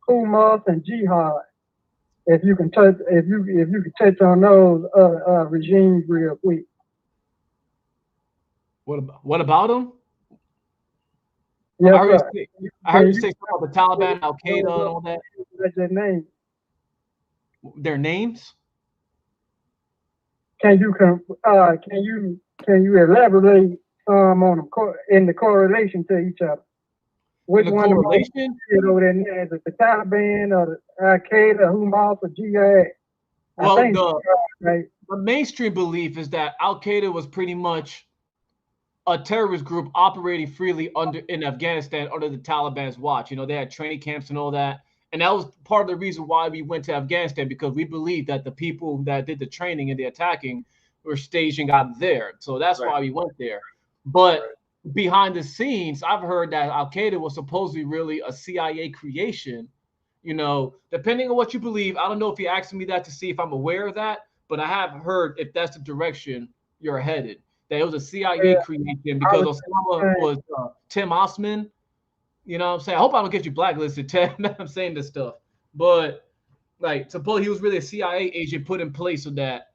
Hamas and Jihad? If you can touch, if you could touch on those regimes real quick. what about them? Yes, I heard you say something about the Taliban, Al Qaeda, and all that. What's their name? Their names? Can you elaborate on them in the correlation to each other? Which In the one correlation? over there? Is it the Taliban or the Al Qaeda, Hamas, or Jihad? Well, Right. the mainstream belief is that Al Qaeda was pretty much a terrorist group operating freely in Afghanistan under the Taliban's watch. You know, they had training camps and all that. And that was part of the reason why we went to Afghanistan, because we believed that the people that did the training and the attacking were staging out there. So that's why we went there. But behind the scenes, I've heard that Al Qaeda was supposedly really a CIA creation. You know, depending on what you believe, I don't know if you're asking me that to see if I'm aware of that, but I have heard if that's the direction you're headed, that it was a CIA creation because Osama was Tim Osman. You know what I'm saying? I hope I don't get you blacklisted, Tim. I'm saying this stuff. But like, suppose he was really a CIA agent put in place so that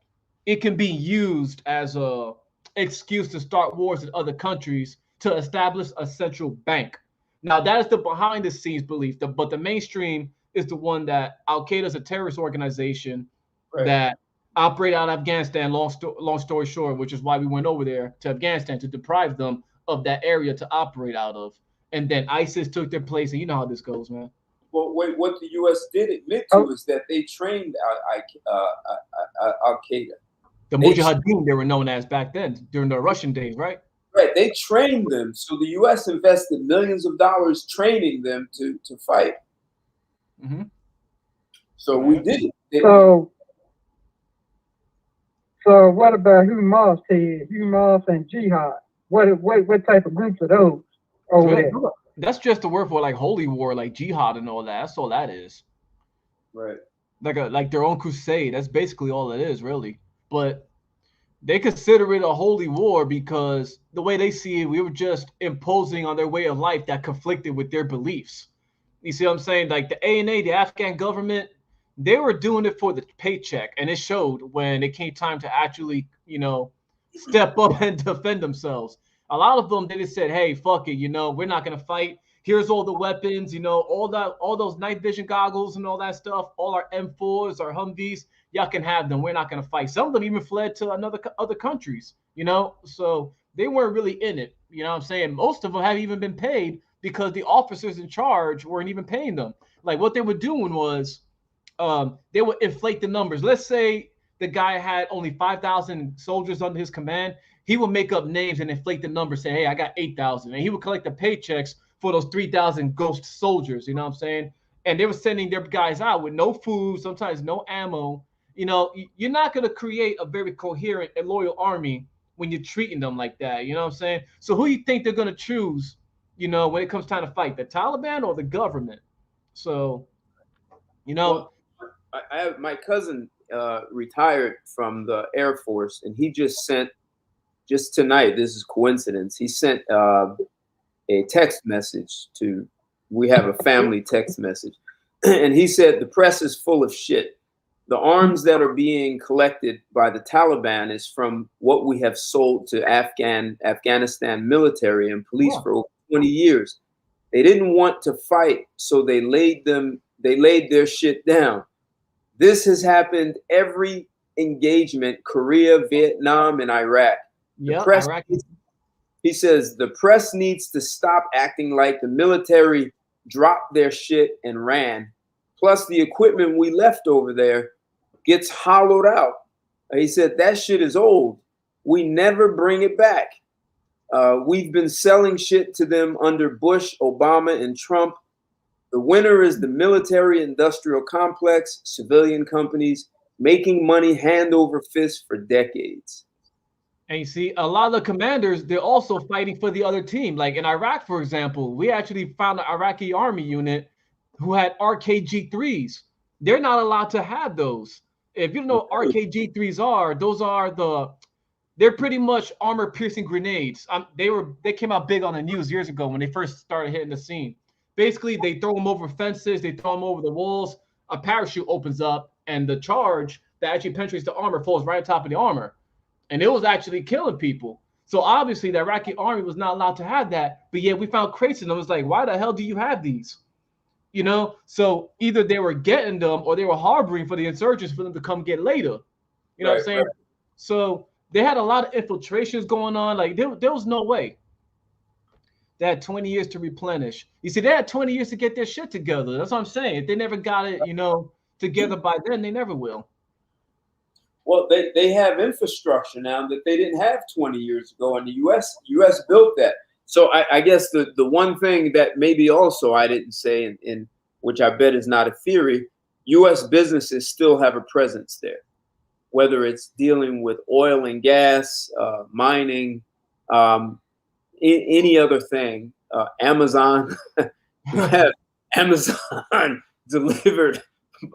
it can be used as a excuse to start wars in other countries to establish a central bank. Now that is the behind the scenes belief, but the mainstream is the one that Al Qaeda is a terrorist organization that operate out of Afghanistan. Long story short, which is why we went over there to Afghanistan to deprive them of that area to operate out of. And then ISIS took their place, and you know how this goes, man. Well, what the U.S. did admit to is that they trained Al Qaeda. The Mujahideen, they were known as back then during the Russian days, right? Right, they trained them. So the U.S. invested millions of dollars training them to fight. Mm-hmm. So we did it. So what about Hamas, Hamas and Jihad? What type of groups are those over there? That's just the word for like holy war, like jihad and all that. That's all that is. Right. Like their own crusade. That's basically all it is, really. But they consider it a holy war because the way they see it, we were just imposing on their way of life that conflicted with their beliefs. You see what I'm saying? Like the ANA, the Afghan government, they were doing it for the paycheck, and it showed when it came time to actually, you know, step up and defend themselves. A lot of them, they just said, "Hey, fuck it, you know, we're not gonna fight. Here's all the weapons, you know, all those night vision goggles and all that stuff, all our M4s, our Humvees, y'all can have them. We're not gonna fight." Some of them even fled to other countries, you know, so they weren't really in it. You know what I'm saying? Most of them haven't even been paid because the officers in charge weren't even paying them. Like what they were doing was they would inflate the numbers. Let's say the guy had only 5,000 soldiers under his command. He would make up names and inflate the numbers, say, "Hey, I got 8,000," and he would collect the paychecks for those 3,000 ghost soldiers. You know what I'm saying? And they were sending their guys out with no food, sometimes no ammo. You know, you're not going to create a very coherent and loyal army when you're treating them like that. You know what I'm saying? So who do you think they're going to choose, you know, when it comes time to fight, the Taliban or the government? So, you know. Well, I have my cousin retired from the Air Force, and he just sent, just tonight, this is coincidence, he sent a text message to, we have a family text message. and he said the press is full of shit. The arms that are being collected by the Taliban is from what we have sold to Afghanistan military and police for over 20 years. They didn't want to fight, so they laid their shit down. This has happened every engagement, Korea, Vietnam, and Iraq. Yeah, Iraq. He says the press needs to stop acting like the military dropped their shit and ran. Plus, the equipment we left over there gets hollowed out. He said that shit is old. We never bring it back. We've been selling shit to them under Bush, Obama, and Trump. The winner is the military-industrial complex, civilian companies, making money hand over fist for decades. And you see, a lot of the commanders, they're also fighting for the other team. Like in Iraq, for example, we actually found an Iraqi army unit who had RKG-3s. They're not allowed to have those. If you don't know what RKG-3s are, they're pretty much armor-piercing grenades. They came out big on the news years ago when they first started hitting the scene. Basically, they throw them over fences, they throw them over the walls, a parachute opens up, and the charge that actually penetrates the armor falls right on top of the armor. And it was actually killing people. So obviously the Iraqi army was not allowed to have that, but yet we found crates in them. It was like, why the hell do you have these? You know, so either they were getting them or they were harboring for the insurgents for them to come get later. You know what I'm saying? Right. So they had a lot of infiltrations going on. Like there was no way. They had 20 years to replenish. You see, they had 20 years to get their shit together. That's what I'm saying. If they never got it, together by then, they never will. Well, they have infrastructure now that they didn't have 20 years ago, and the U.S. built that. So I guess the one thing that maybe also I didn't say, in which I bet is not a theory, U.S. businesses still have a presence there, whether it's dealing with oil and gas, mining, any other thing. Amazon, we have Amazon delivered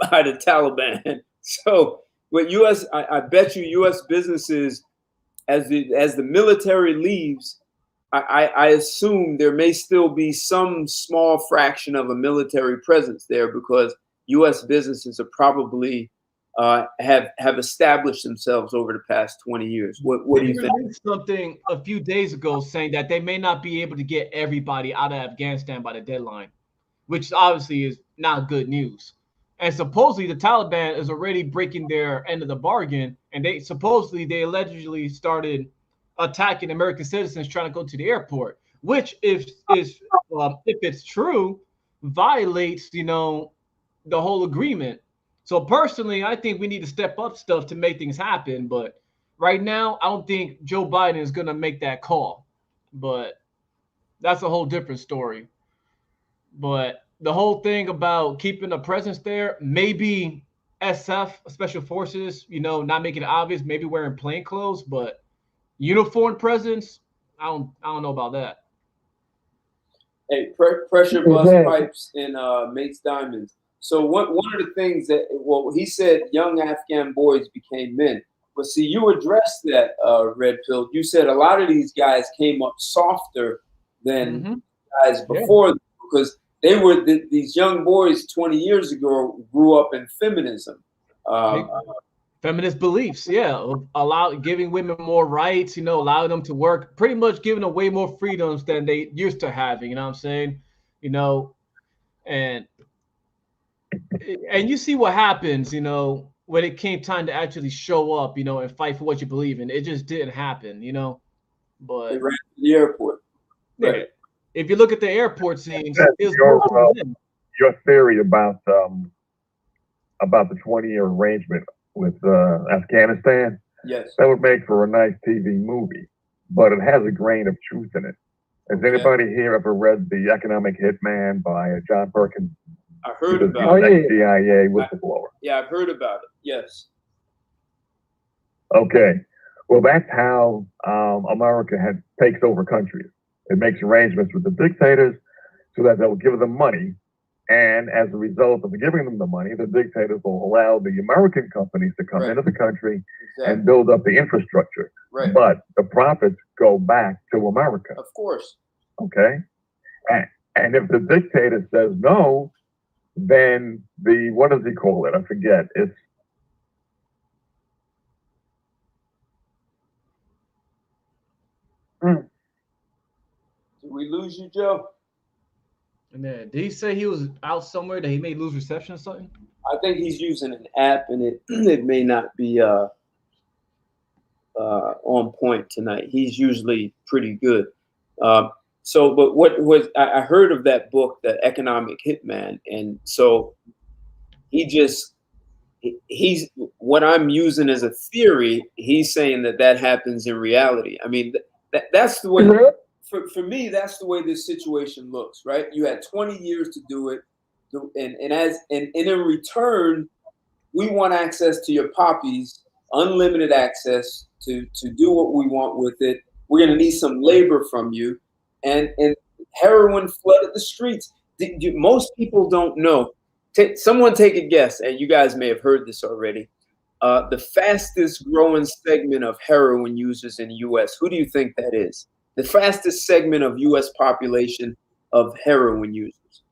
by the Taliban. So. But I bet you U.S. businesses, as the military leaves, I assume there may still be some small fraction of a military presence there because U.S. businesses are probably have established themselves over the past 20 years. What do you think? Something a few days ago saying that they may not be able to get everybody out of Afghanistan by the deadline, which obviously is not good news. And supposedly the Taliban is already breaking their end of the bargain, and they allegedly started attacking American citizens trying to go to the airport, which if it's true, violates the whole agreement. So personally, I think we need to step up stuff to make things happen. But right now, I don't think Joe Biden is gonna make that call. But that's a whole different story. But the whole thing about keeping a presence there, maybe SF, Special Forces, not making it obvious, maybe wearing plain clothes, but uniform presence, I don't know about that. Hey, pressure bust pipes and makes diamonds. So one of the things that, he said young Afghan boys became men. But see, you addressed that, Red Pill. You said a lot of these guys came up softer than guys before because they were these young boys 20 years ago grew up in feminism. Feminist beliefs, giving women more rights, allowing them to work, pretty much giving them way more freedoms than they used to having, you know what I'm saying? And you see what happens, when it came time to actually show up, and fight for what you believe in. It just didn't happen, But they ran to the airport. Right. If you look at the airport scenes, your theory about the 20-year arrangement with Afghanistan, yes, that would make for a nice TV movie, but it has a grain of truth in it. Has anybody here ever read The Economic Hitman by John Perkins? I heard about it. Ex-CIA whistleblower. I've heard about it. Yes. Okay. Well, that's how America takes over countries. It makes arrangements with the dictators so that they'll give them money. And as a result of giving them the money, the dictators will allow the American companies to come into the country and build up the infrastructure. Right. But the profits go back to America. Of course. Okay. And if the dictator says no, than the, what does he call it? I forget. It's Did we lose you, Joe? And then did he say he was out somewhere that he may lose reception or something? I think he's using an app, and it may not be on point tonight. He's usually pretty good. But what was I heard of that book, The Economic Hitman, and so he's what I'm using as a theory. He's saying that happens in reality. I mean, that's the way. For me, that's the way this situation looks, right? You had 20 years to do it, and in return, we want access to your poppies, unlimited access to do what we want with it. We're going to need some labor from you, and heroin flooded the streets. Most people don't know. Someone take a guess, and you guys may have heard this already. The fastest growing segment of heroin users in the U.S. Who do you think that is? The fastest segment of U.S. population of heroin users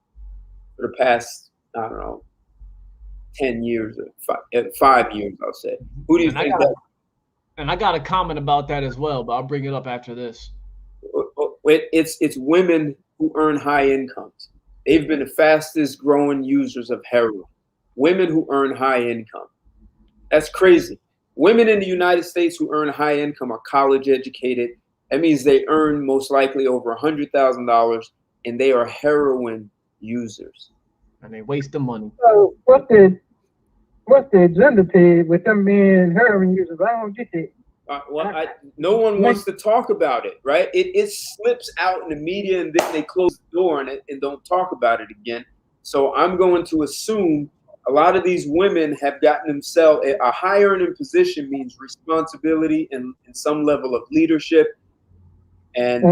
for the past, I don't know, 10 years or 5 years, I'll say. Who do you think that? And I got a comment about that as well, but I'll bring it up after this. It's women who earn high incomes. They've been the fastest growing users of heroin. Women who earn high income. That's crazy. Women in the United States who earn high income are college educated. That means they earn most likely over $100,000, and they are heroin users. And they waste the money. So what's the agenda with them being heroin users? I don't get it. No one wants to talk about it, right? It slips out in the media, and then they close the door on it and don't talk about it again. So I'm going to assume a lot of these women have gotten themselves a high earning position means responsibility and some level of leadership. And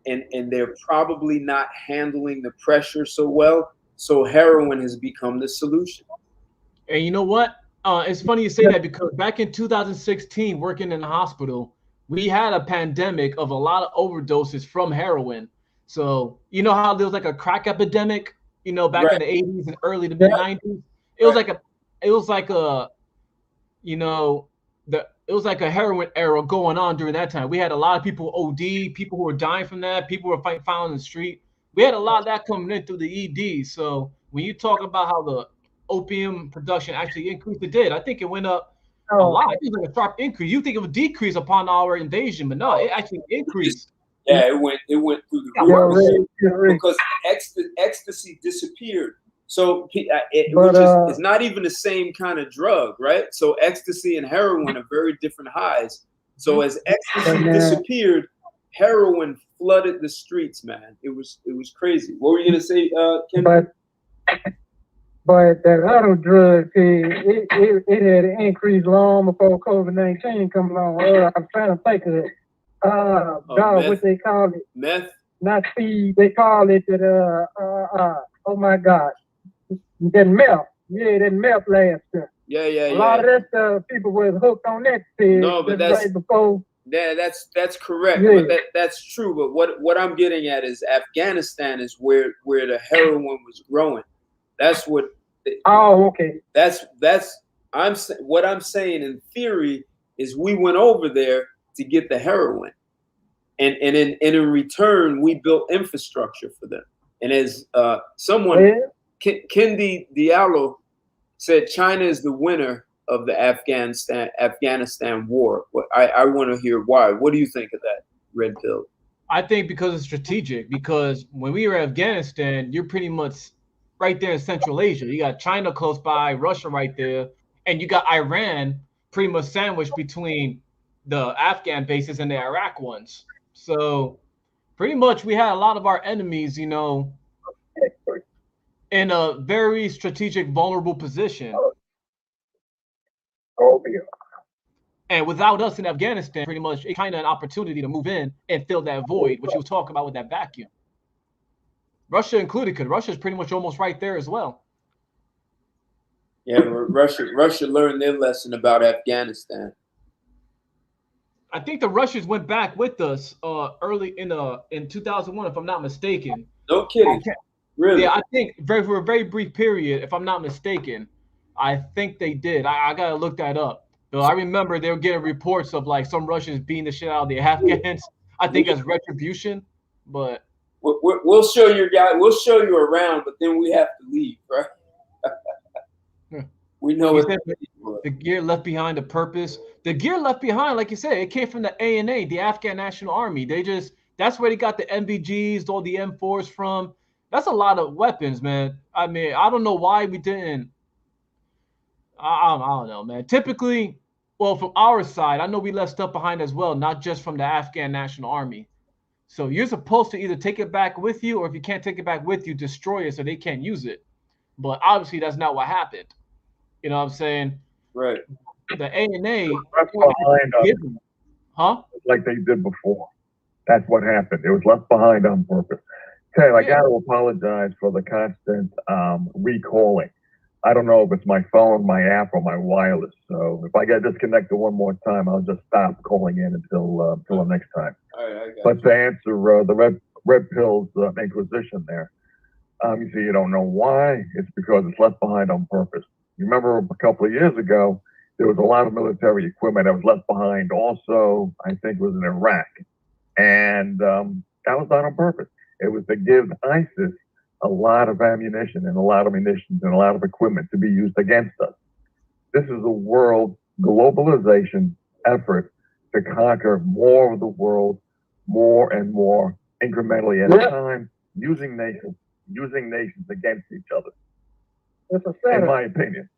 they're probably not handling the pressure so well. So heroin has become the solution. And you know what? It's funny you say that because back in 2016, working in the hospital, we had a pandemic of a lot of overdoses from heroin. So you know how there was like a crack epidemic, back in the 80s and early to mid 90s. It was like a heroin era going on during that time. We had a lot of people OD, people who were dying from that, people who were found in the street. We had a lot of that coming in through the ED. So when you talk about how the opium production actually increased, it did. I think it went up a lot. It was like a sharp increase. You think it would decrease upon our invasion, but no, it actually increased. Yeah, it went through the roof because ecstasy disappeared. So it's not even the same kind of drug, right? So ecstasy and heroin are very different highs. So as ecstasy disappeared, heroin flooded the streets, man. It was crazy. What were you gonna say, Ken? But that other drug, it had increased long before COVID-19 come along. I'm trying to think of it. What they call it? Meth? Not speed. They call it that. Oh my God. That meth. Yeah, that meth last year. Yeah. A lot of that stuff, people were hooked on that. No, but that's right before. Yeah, that's correct. Yeah. But that's true. But what I'm getting at is Afghanistan is where the heroin was growing. That's what. Oh, okay. What I'm saying in theory is we went over there to get the heroin, and in return we built infrastructure for them. And as someone, Kendi Diallo said, China is the winner of the Afghanistan war. I want to hear why. What do you think of that, Red Pill? I think because it's strategic. Because when we were in Afghanistan, you're pretty much right there in Central Asia. You got China close by, Russia right there, and you got Iran pretty much sandwiched between the Afghan bases and the Iraq ones. So pretty much we had a lot of our enemies, in a very strategic, vulnerable position. And without us in Afghanistan, pretty much China an opportunity to move in and fill that void, which you were talking about with that vacuum. Russia included, because Russia's pretty much almost right there as well. Yeah, Russia learned their lesson about Afghanistan. I think the Russians went back with us early in 2001, if I'm not mistaken. No kidding. Really? Yeah, I think for a very brief period, if I'm not mistaken, I think they did. I gotta look that up. So I remember they were getting reports of like some Russians beating the shit out of the Afghans. I think as retribution, but We'll show your guy. We'll show you around, but then we have to leave, right? We know you what. said the gear left behind a purpose. The gear left behind, like you said, it came from the ANA, the Afghan National Army. That's where they got the MVGs, all the M4s from. That's a lot of weapons, man. I mean, I don't know why we didn't. I don't know, man. Typically, well, from our side, I know we left stuff behind as well, not just from the Afghan National Army. So you're supposed to either take it back with you, or if you can't take it back with you, destroy it so they can't use it. But obviously, that's not what happened. You know what I'm saying? Right. The ANA, Left behind us, huh? like they did before. That's what happened. It was left behind on purpose. Ted, I got to apologize for the constant recalling. I don't know if it's my phone, my app, or my wireless. So if I get disconnected one more time, I'll just stop calling in until the next time. All right, I got But to answer the red pills inquisition there, you see, you don't know why. It's because it's left behind on purpose. You remember a couple of years ago, there was a lot of military equipment that was left behind. Also, I think it was in Iraq, and that was done on purpose. It was to give ISIS a lot of ammunition and a lot of munitions and a lot of equipment to be used against us. This is a world globalization effort to conquer more of the world, more and more incrementally at a time, using nations against each other. It's a setup. In my opinion.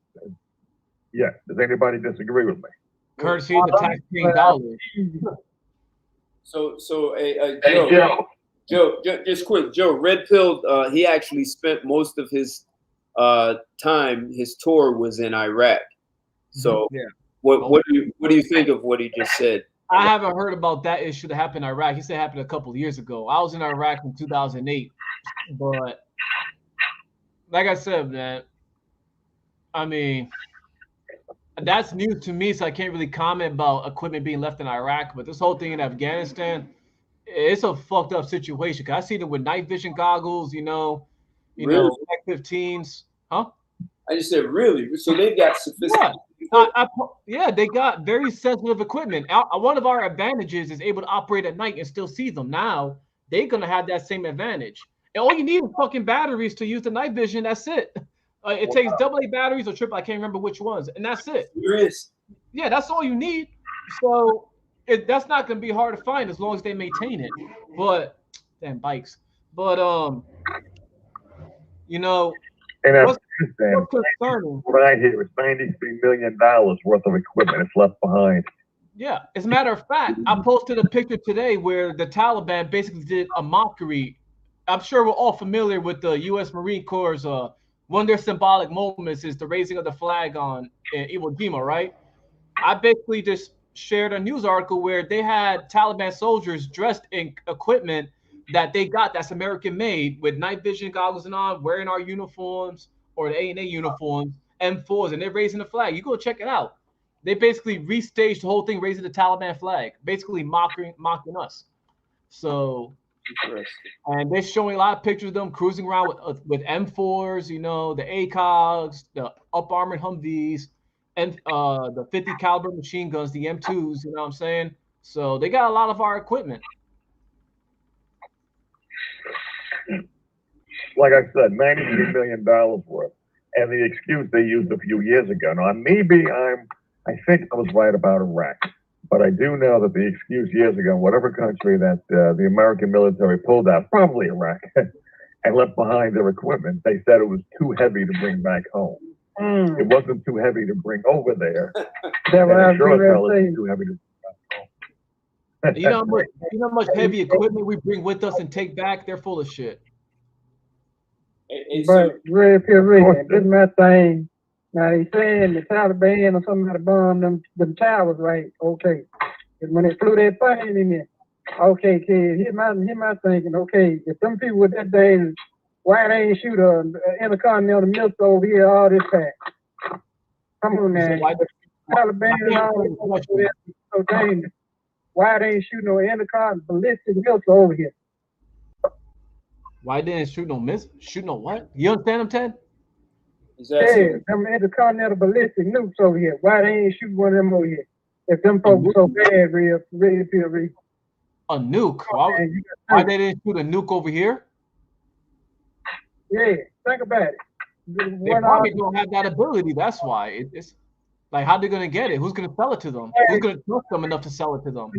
Yeah. Does anybody disagree with me? Courtesy of the taxpaying dollars. So, Hey, Joe, Joe. just quick, Joe. Red Pill. He actually spent most of his time. His tour was in Iraq. So, Yeah. what do you think of what he just said? I haven't heard about that issue that happened in Iraq. He said it happened a couple of years ago. I was in Iraq in 2008, but like I said, man, I mean, that's news to me, so I can't really comment about equipment being left in Iraq. But this whole thing in Afghanistan, it's a fucked up situation. Cause I see them with night vision goggles, Really? F-15s, huh? I just said, really? So they've got sophisticated. Yeah, they got very sensitive equipment. One of our advantages is able to operate at night and still see them. Now they're gonna have that same advantage. And all you need is fucking batteries to use the night vision. That's it. It takes AA batteries or triple. I can't remember which ones, and that's it. Serious? Yeah, that's all you need. So that's not gonna be hard to find as long as they maintain it. But damn bikes. But In what's Afghanistan, concerning? what I hear is $93 million worth of equipment is left behind. Yeah, as a matter of fact, I posted a picture today where the Taliban basically did a mockery. I'm sure we're all familiar with the U.S. Marine Corps', one of their symbolic moments is the raising of the flag on Iwo Jima, right? I basically just shared a news article where they had Taliban soldiers dressed in equipment that they got that's American made with night vision goggles and on, wearing our uniforms or the ANA uniforms, M4s, and they're raising the flag. You go check it out. They basically restaged the whole thing, raising the Taliban flag, basically mocking us. So, and they're showing a lot of pictures of them cruising around with M4s, the ACOGs, the up armored Humvees, and the 50 caliber machine guns, the M2s. You know what I'm saying? So they got a lot of our equipment. Like I said, $93 million worth. And the excuse they used a few years ago. Now, I think I was right about Iraq, but I do know that the excuse years ago, whatever country that the American military pulled out, probably Iraq, and left behind their equipment, they said it was too heavy to bring back home. It wasn't too heavy to bring over there. And sure as hell it's too heavy to bring back home. You know how much heavy equipment we bring with us and take back? They're full of shit. But Red Pill Radio, this is my thing. Now they saying the Taliban or somebody bombed them towers, right? Okay. And when they flew that plane in there, okay, kid, here's my thinking, okay, if them people with that thing, why they ain't shoot a intercontinental missile over here all this time? Come on now. The Taliban and all this so dangerous. Why they ain't shooting no intercontinental ballistic missile over here? Why didn't shoot no what? You understand him, Ted? He's Yeah, asking. them intercontinental ballistic nukes over here. Why they ain't shoot one of them over here? If them A folks so nuke? bad, real, A nuke? Why? and you Why got they didn't shoot a nuke over here? yeah, think about it. They When probably don't have that ability. That's why. It's like how they gonna get it? Who's gonna sell it to them? Who's gonna trust them enough to sell it to them?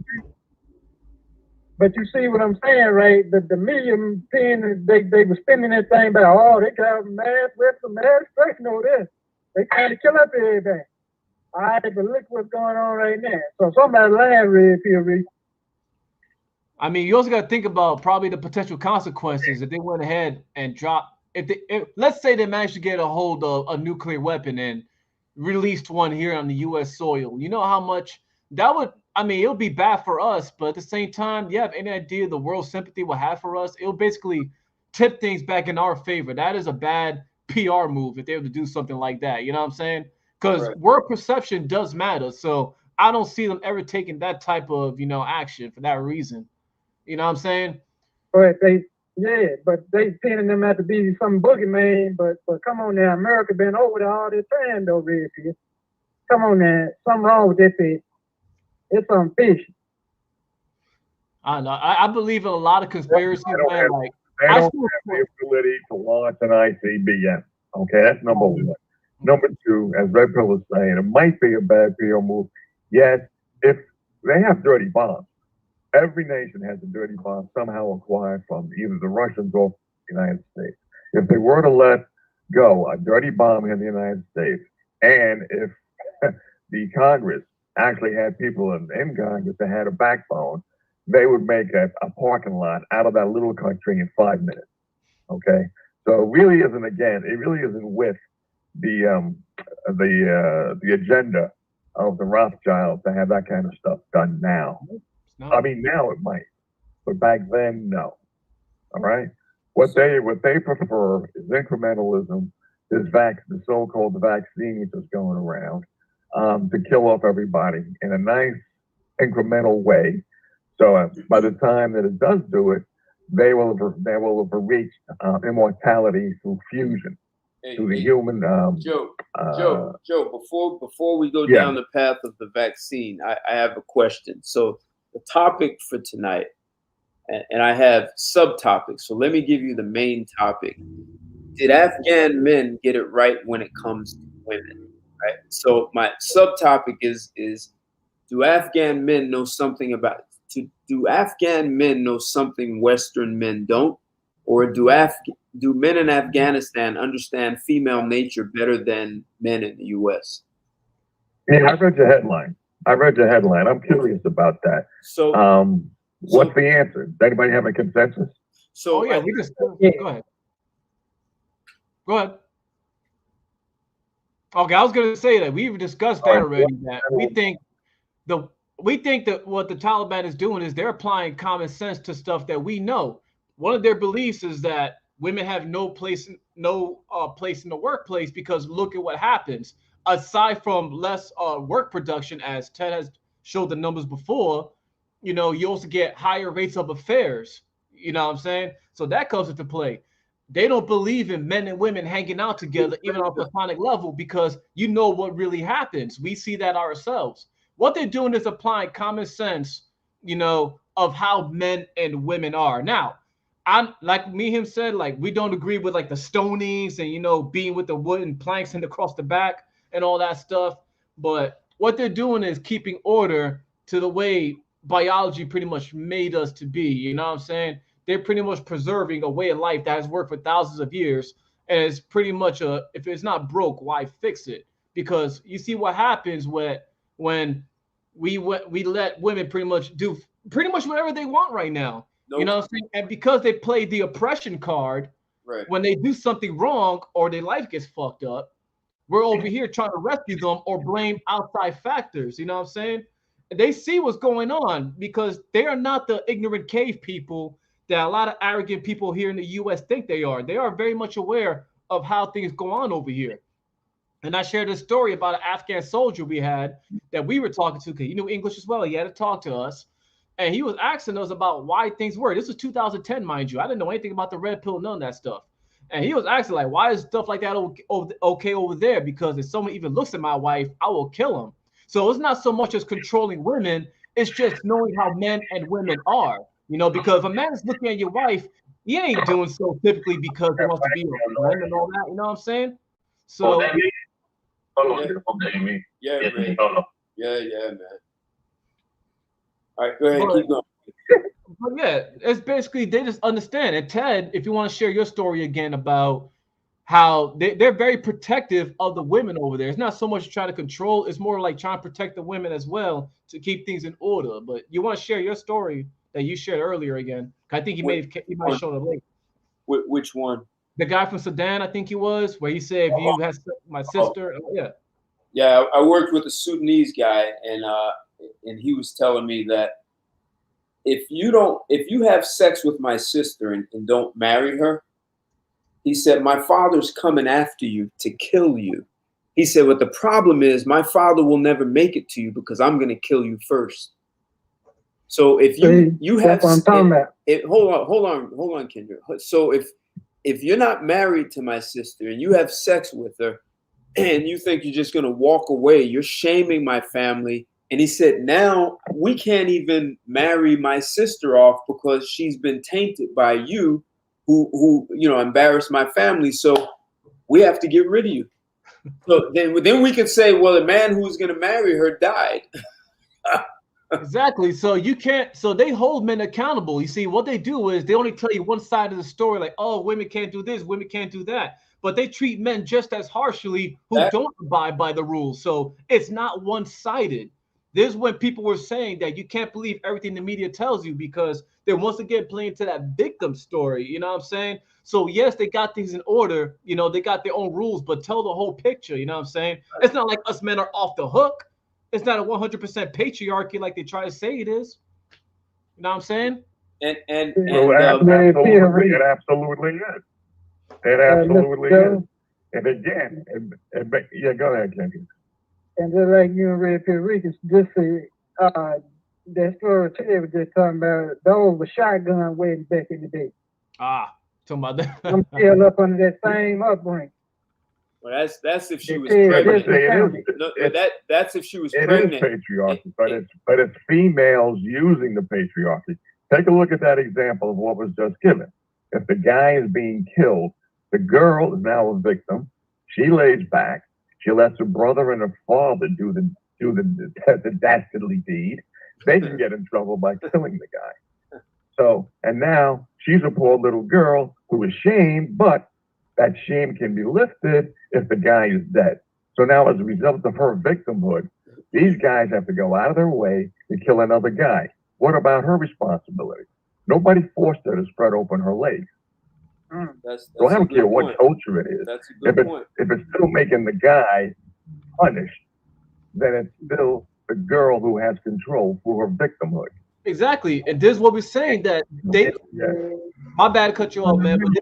but you see what I'm saying, right? The million pen they were spending that thing about, oh, they got mass weapons, mass destruction over there. They trying to kill up everything. All right, but look what's going on right now. So somebody lying, Red Pill Reese. I mean, you also got to think about probably the potential consequences if they went ahead and dropped. If let's say they managed to get a hold of a nuclear weapon and released one here on the U.S. soil, you know how much that would. I mean, it would be bad for us, but at the same time, you have any idea the world sympathy will have for us? It will basically tip things back in our favor. That is a bad PR move if they were to do something like that. You know what I'm saying? Because Right. world perception does matter. So I don't see them ever taking that type of action for that reason. You know what I'm saying? But they pinning them out to be some boogeyman. But come on now, America been over there all this time though, Red Pill. Come on now, something wrong with this shit. It's some fish. I don't know. I believe in a lot of conspiracies, man. Like They I don't still have the ability to launch an ICBM. Okay, that's number one. Number two, as Red Pill is saying, it might be a bad PR move. Yes, if they have dirty bombs. Every nation has a dirty bomb somehow acquired from either the Russians or the United States. If they were to let go a dirty bomb in the United States, and if the Congress actually had people in Congress that had a backbone, they would make a parking lot out of that little country in 5 minutes. Okay, so it really isn't. Again, it really isn't with the agenda of the Rothschilds to have that kind of stuff done now. I mean, now it might, but back then, no. All right. What they prefer is incrementalism. The so-called vaccine which is going around to kill off everybody in a nice incremental way. So by the time that it does do it, they will have reached immortality through fusion, through the human. Joe, before we go Yeah. down the path of the vaccine, I have a question. So the topic for tonight, and I have subtopics. So let me give you the main topic. Did Afghan men get it right when it comes to women? Right. So my subtopic is do Afghan men know something about do Afghan men know something Western men don't? Or do men in Afghanistan understand female nature better than men in the US? Yeah, I read your headline. I'm curious about that. So what's the answer? Does anybody have a consensus? So we just go ahead. Go ahead. Okay, I was gonna say that we've discussed that already. That we think that what the Taliban is doing is they're applying common sense to stuff that we know. One of their beliefs is that women have no place in the workplace because look at what happens. Aside from less work production, as Ted has showed the numbers before, you also get higher rates of affairs. You know what I'm saying? So that comes into play. They don't believe in men and women hanging out together, even on a platonic level, because you know what really happens. We see that ourselves. What they're doing is applying common sense, of how men and women are. Now, I'm like me him said, like we don't agree with like the stonings and being with the wooden planks and across the back and all that stuff. But what they're doing is keeping order to the way biology pretty much made us to be. You know what I'm saying? They're pretty much preserving a way of life that has worked for thousands of years. And it's pretty much if it's not broke, why fix it? Because you see what happens when we let women pretty much do pretty much whatever they want right now. Nope. You know what I'm saying? And because they play the oppression card, right. When they do something wrong or their life gets fucked up, we're over here trying to rescue them or blame outside factors. You know what I'm saying? They see what's going on because they are not the ignorant cave people that a lot of arrogant people here in the U.S. think they are. They are very much aware of how things go on over here. And I shared a story about an Afghan soldier we had that we were talking to because he knew English as well. He had to talk to us. and he was asking us about why things were. This was 2010, mind you. I didn't know anything about the red pill, none of that stuff. And he was asking, like, why is stuff like that okay over there? Because if someone even looks at my wife, I will kill him. So it's not so much as controlling women, it's just knowing how men and women are. Because if a man is looking at your wife, he ain't doing so typically because he wants to be your friend and all that. You know what I'm saying? So Yeah, Ray. Yeah, man. All right, go ahead, keep going. But yeah, it's basically they just understand. And Ted, if you want to share your story again about how they're very protective of the women over there. It's not so much trying to control, it's more like trying to protect the women as well to keep things in order. But you want to share your story that you shared earlier again. I think he might have shown it late. Which one? The guy from Sudan, I think he was, where he said, if you had my sister, Yeah, I worked with a Sudanese guy, and he was telling me that if you have sex with my sister and don't marry her, he said, my father's coming after you to kill you. He said, but the problem is my father will never make it to you because I'm going to kill you first. So if you have, hold on, Kendra. So if you're not married to my sister and you have sex with her and you think you're just going to walk away, you're shaming my family. And he said, now we can't even marry my sister off because she's been tainted by you who embarrassed my family. So we have to get rid of you. So then we could say, well, the man who's going to marry her died. Exactly. So you can't. So they hold men accountable. You see, what they do is they only tell you one side of the story, like, oh, women can't do this, women can't do that. But they treat men just as harshly who don't abide by the rules. So it's not one-sided. This is when people were saying that you can't believe everything the media tells you because they're once again playing to that victim story. You know what I'm saying? So yes, they got things in order. They got their own rules, but tell the whole picture. You know what I'm saying? It's not like us men are off the hook. It's not a 100% patriarchy like they try to say it is. You know what I'm saying? It absolutely is. It absolutely is. And again, yeah, go ahead, Kendra. And just like you and Red Pill Rican, that story today was just talking about those were shotgun weddings back in the day. Talking about that. I'm still up under that same upbringing. Well, that's if she was pregnant. That's if she was pregnant. It is patriarchy, but it's females using the patriarchy. Take a look at that example of what was just given. If the guy is being killed, the girl is now a victim. She lays back. She lets her brother and her father do the dastardly deed. They can get in trouble by killing the guy. So, and now she's a poor little girl who is shamed, but that shame can be lifted if the guy is dead. So now, as a result of her victimhood, these guys have to go out of their way to kill another guy. What about her responsibility? Nobody forced her to spread open her legs. So I don't care what culture it is. If it's still making the guy punished, then it's still the girl who has control for her victimhood. Exactly. And this is what we're saying, that they my bad to cut you off, man. But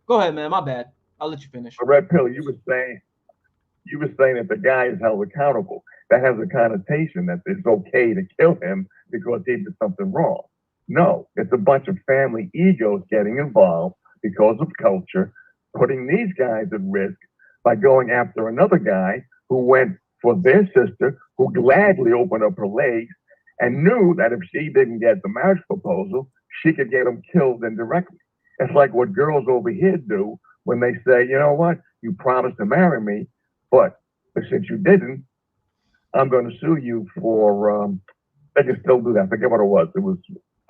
go ahead, man. My bad. I'll let you finish. Red Pill, you were saying that the guy is held accountable. That has a connotation that it's okay to kill him because he did something wrong. No, it's a bunch of family egos getting involved because of culture, putting these guys at risk by going after another guy who went for their sister, who gladly opened up her legs and knew that if she didn't get the marriage proposal, she could get him killed indirectly. It's like what girls over here do when they say, you know what, you promised to marry me, but since you didn't, I'm going to sue you for, they can still do that. I forget what it was. It was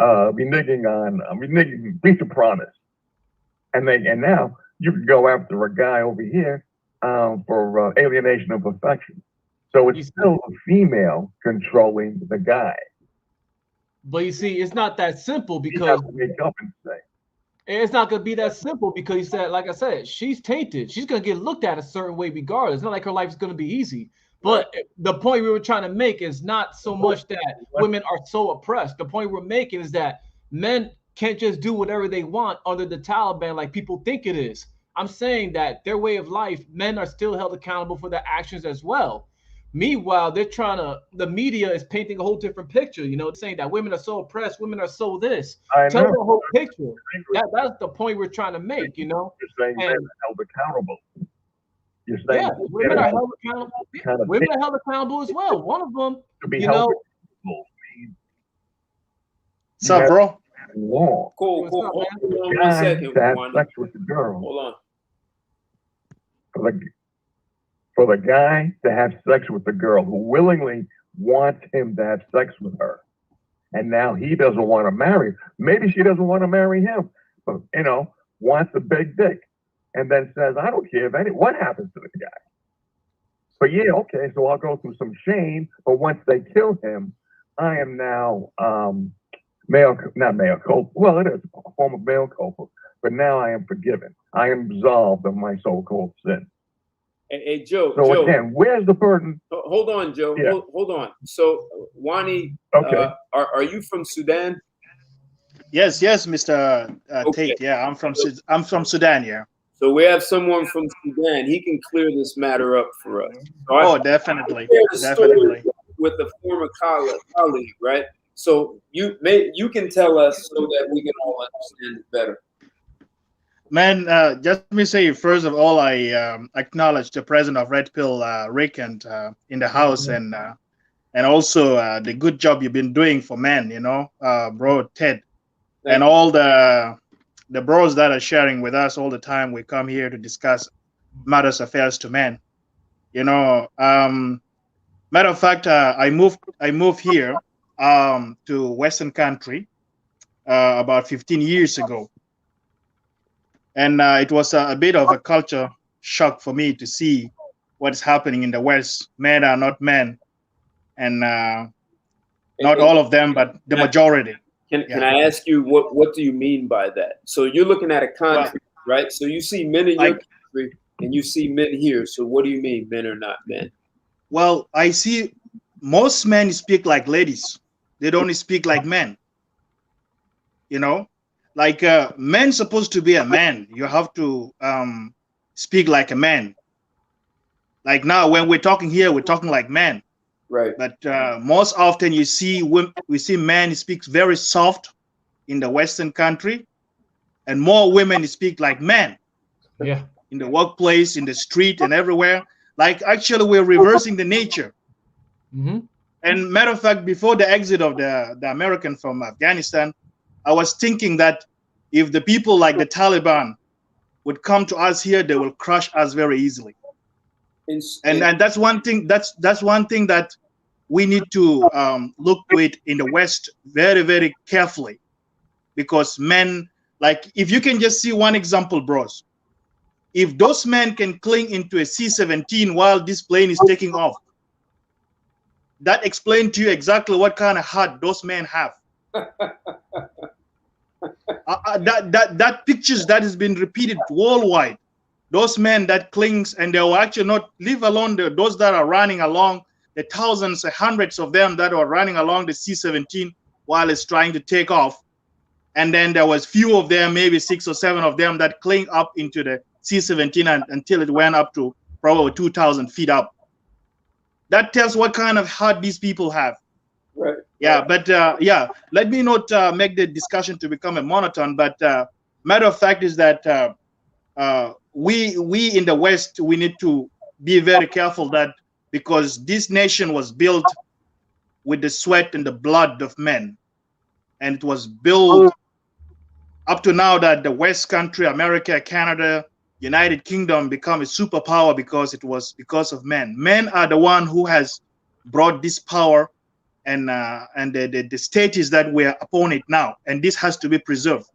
reneging, breach of promise. And now you can go after a guy over here for alienation of affection. So it's still a female controlling the guy. But you see, it's not that simple because wake up and say. It's not going to be that simple because you said, like I said, she's tainted. She's going to get looked at a certain way regardless. It's not like her life is going to be easy. But the point we were trying to make is not so much that women are so oppressed. The point we're making is that men can't just do whatever they want under the Taliban like people think it is. I'm saying that their way of life, men are still held accountable for their actions as well. Meanwhile, the media is painting a whole different picture, saying that women are so oppressed, women are so this. I Tell know. the whole picture. That's the point we're trying to make, You're saying men And are held accountable. You're yeah, saying women are held accountable. kind of Women are held accountable as well. One of them, to be you held know, accountable. What's up, bro? Law. Cool, What's cool. up, man? Hold on Guy 1 second, to have Wanda. sex with the girl. Hold on. For the guy to have sex with the girl who willingly wants him to have sex with her, and now he doesn't want to marry. Maybe she doesn't want to marry him, but wants a big dick, and then says, "I don't care if what happens to the guy." But yeah, okay, so I'll go through some shame. But once they kill him, I am now not male culpa. Well, it is a form of male culpa, but now I am forgiven. I am absolved of my so-called sin. Hey, Joe. So Joe, again, where's the burden? hold on, Joe. Yeah. Hold on. So, Wani, Okay. are you from Sudan? Yes, Mr. Okay. Tate. Yeah, I'm from Sudan. Yeah. So we have someone from Sudan. He can clear this matter up for us. So Oh, definitely, shared a story definitely. with a former colleague, right? So you can tell us so that we can all understand it better. Man, just let me say, first of all, I acknowledge the presence of Red Pill Rick and in the house, and also the good job you've been doing for men, bro, Ted, and all the bros that are sharing with us all the time. We come here to discuss matters affairs to men. Matter of fact, I moved here to Western country about 15 years ago. And it was a bit of a culture shock for me to see what is happening in the West. Men are not men, and not all of them, but the majority. Can I ask you what do you mean by that? So you're looking at a country, right? So you see men in your country and you see men here. So what do you mean, men are not men? Well, I see most men speak like ladies. They don't speak like men. Like men's supposed to be a man. You have to speak like a man. Like now, when we're talking here, we're talking like men. Right. But most often we see men speak very soft in the Western country, and more women speak like men. Yeah. In the workplace, in the street, and everywhere. Like actually, we're reversing the nature. Mm-hmm. And matter of fact, before the exit of the American from Afghanistan, I was thinking that if the people like the Taliban would come to us here, they will crush us very easily. And that's one thing. That's one thing that we need to look with in the West very, very carefully, because men, like, if you can just see one example, bros. If those men can cling into a C-17 while this plane is taking off, that explains to you exactly what kind of heart those men have. That pictures that has been repeated worldwide. Those men that clings, and they will actually not leave alone those that are running along, the thousands, hundreds of them that are running along the C-17 while it's trying to take off. And then there was few of them, maybe 6 or 7 of them, that cling up into the C-17 until it went up to probably 2,000 feet up. That tells what kind of heart these people have. Right. Yeah, but let me not make the discussion to become a monotone. But matter of fact is that we in the West, we need to be very careful that, because this nation was built with the sweat and the blood of men, and it was built up to now that the West country, America, Canada, United Kingdom become a superpower because it was because of men. Men are the one who has brought this power and the status that we're upon it now, and this has to be preserved.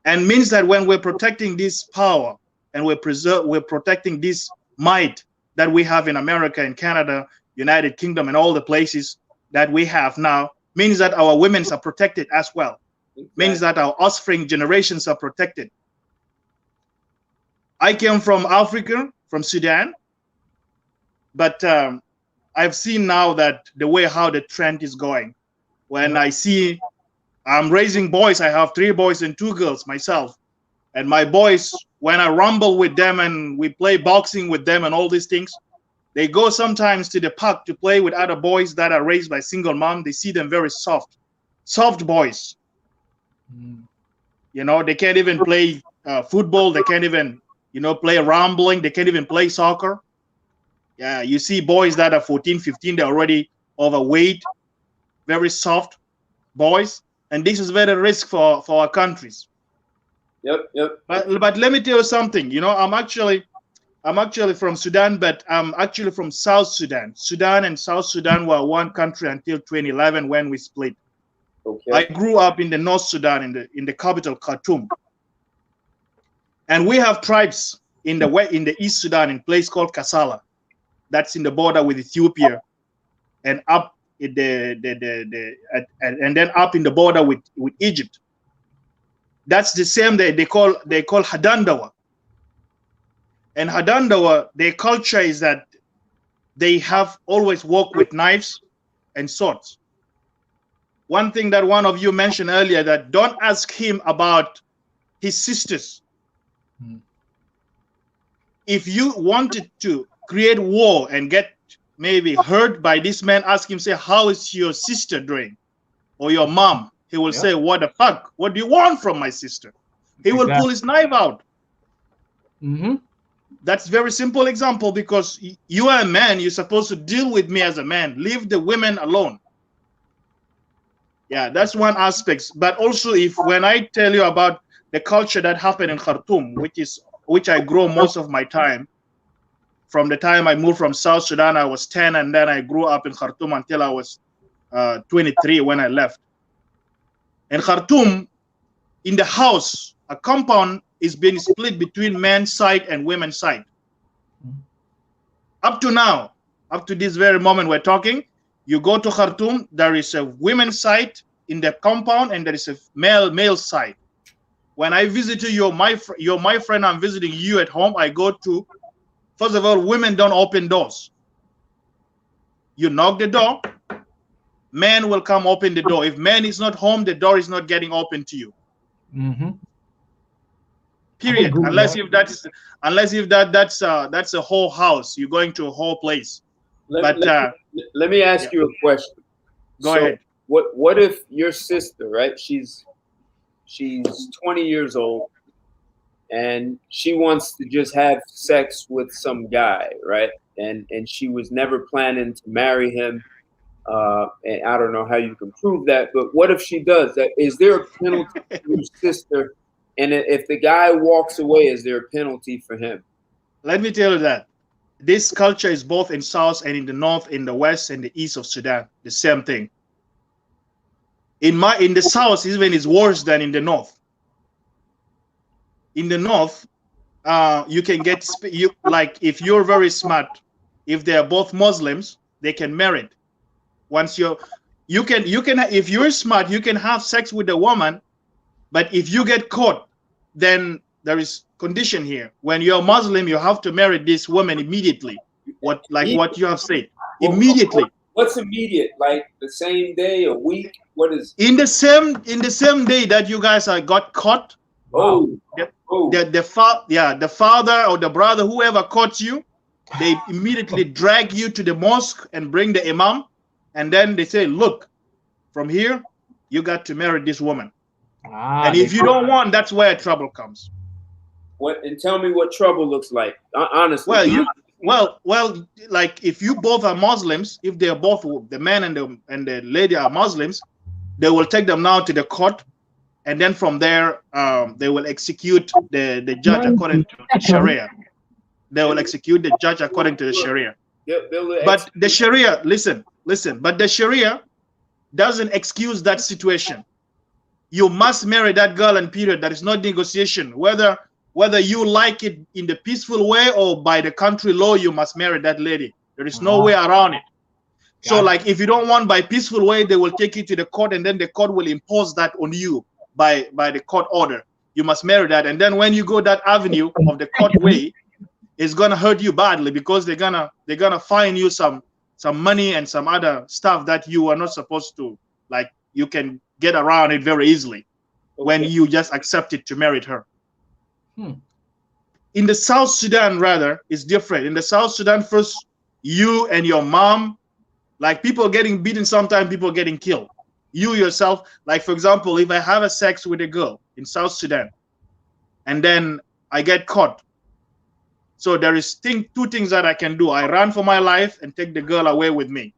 And means that when we're protecting this power and we're protecting this might that we have in America and Canada, United Kingdom, and all the places that we have now, means that our women are protected as well. Exactly. Means that our offspring generations are protected. I came from Africa, from Sudan, but I've seen now that the way how the trend is going. When I see, I'm raising boys, I have 3 boys and 2 girls myself. And my boys, when I rumble with them and we play boxing with them and all these things, They go sometimes to the park to play with other boys that are raised by single mom. They see them very soft boys. You know, they can't even play football. They can't even, you know, play rambling. They can't even play soccer. Yeah, you see boys that are 14, 15, they're already overweight, very soft boys. And this is very risk for our countries. Yep. But let me tell you something. You know, I'm actually from Sudan, but I'm actually from South Sudan. Sudan and South Sudan were one country until 2011 when we split. Okay. I grew up in the North Sudan, in the capital Khartoum, and we have tribes in the East Sudan, in a place called Kassala, that's in the border with Ethiopia, and up in and then up in the border with Egypt. That's the same they call Hadandawa. And Hadandawa, their culture is that they have always walked with knives and swords. One thing that one of you mentioned earlier, that don't ask him about his sisters. If you wanted to create war and get maybe hurt by this man, ask him, say, how is your sister doing? Or your mom? He will say, what the fuck? What do you want from my sister? He will pull his knife out. That's very simple example, because you are a man. You're supposed to deal with me as a man. Leave the women alone. Yeah, that's one aspect. But also, when I tell you about the culture that happened in Khartoum, which I grow most of my time, from the time I moved from South Sudan, I was 10, and then I grew up in Khartoum until I was 23 when I left. In Khartoum, in the house, a compound is being split between men's side and women's side. Up to now, up to this very moment we're talking, you go to Khartoum, there is a women's side in the compound and there is a male side. When I visit you, you're my friend, I'm visiting you at home, I go to, first of all, women don't open doors. You knock the door, man will come open the door. If man is not home, the door is not getting open to you. Period. Unless if that's a whole house, you're going to a whole place. Let me ask you a question. Go ahead. What if your sister, right? She's 20 years old and she wants to just have sex with some guy, right? And she was never planning to marry him. And I don't know how you can prove that, but what if she does that? Is there a penalty for your sister? And if the guy walks away, is there a penalty for him? Let me tell you that this culture is both in South and in the North, in the West and the East of Sudan. The same thing. In the South, even is worse than in the North. In the North, you can get like if you're very smart, if they are both Muslims, they can marry. Once you can if you're smart, you can have sex with a woman. But if you get caught, then there is condition here. When you're Muslim, you have to marry this woman immediately. What you have said. Immediately. What's immediate? Like the same day, a week? What is in the same day that you guys got caught? The father or the brother, whoever caught you, they immediately drag you to the mosque and bring the imam, and then they say, look, from here, you got to marry this woman. And if you don't want, that's where trouble comes. And tell me what trouble looks like. Honestly. Well, like if you both are Muslims, if they're both, the man and the lady are Muslims, they will take them now to the court, and then from there, they will execute the judge according to the Sharia. They will execute the judge according to the Sharia. But the Sharia, listen, but the Sharia doesn't excuse that situation. You must marry that girl, and period. There is no negotiation. Whether you like it in the peaceful way or by the country law, you must marry that lady. There is no way around it. So like if you don't want by peaceful way, they will take you to the court, and then the court will impose that on you by the court order. You must marry that. And then when you go that avenue of the court way, it's gonna hurt you badly, because they're gonna fine you some money and some other stuff that you are not supposed to, like you can get around it very easily when you just accepted to marry her. In the South Sudan, rather, it's different. In the South Sudan, first you and your mom, like people getting beaten, sometimes people getting killed. You yourself, like for example, if I have a sex with a girl in South Sudan, and then I get caught. So there is two things that I can do. I run for my life and take the girl away with me.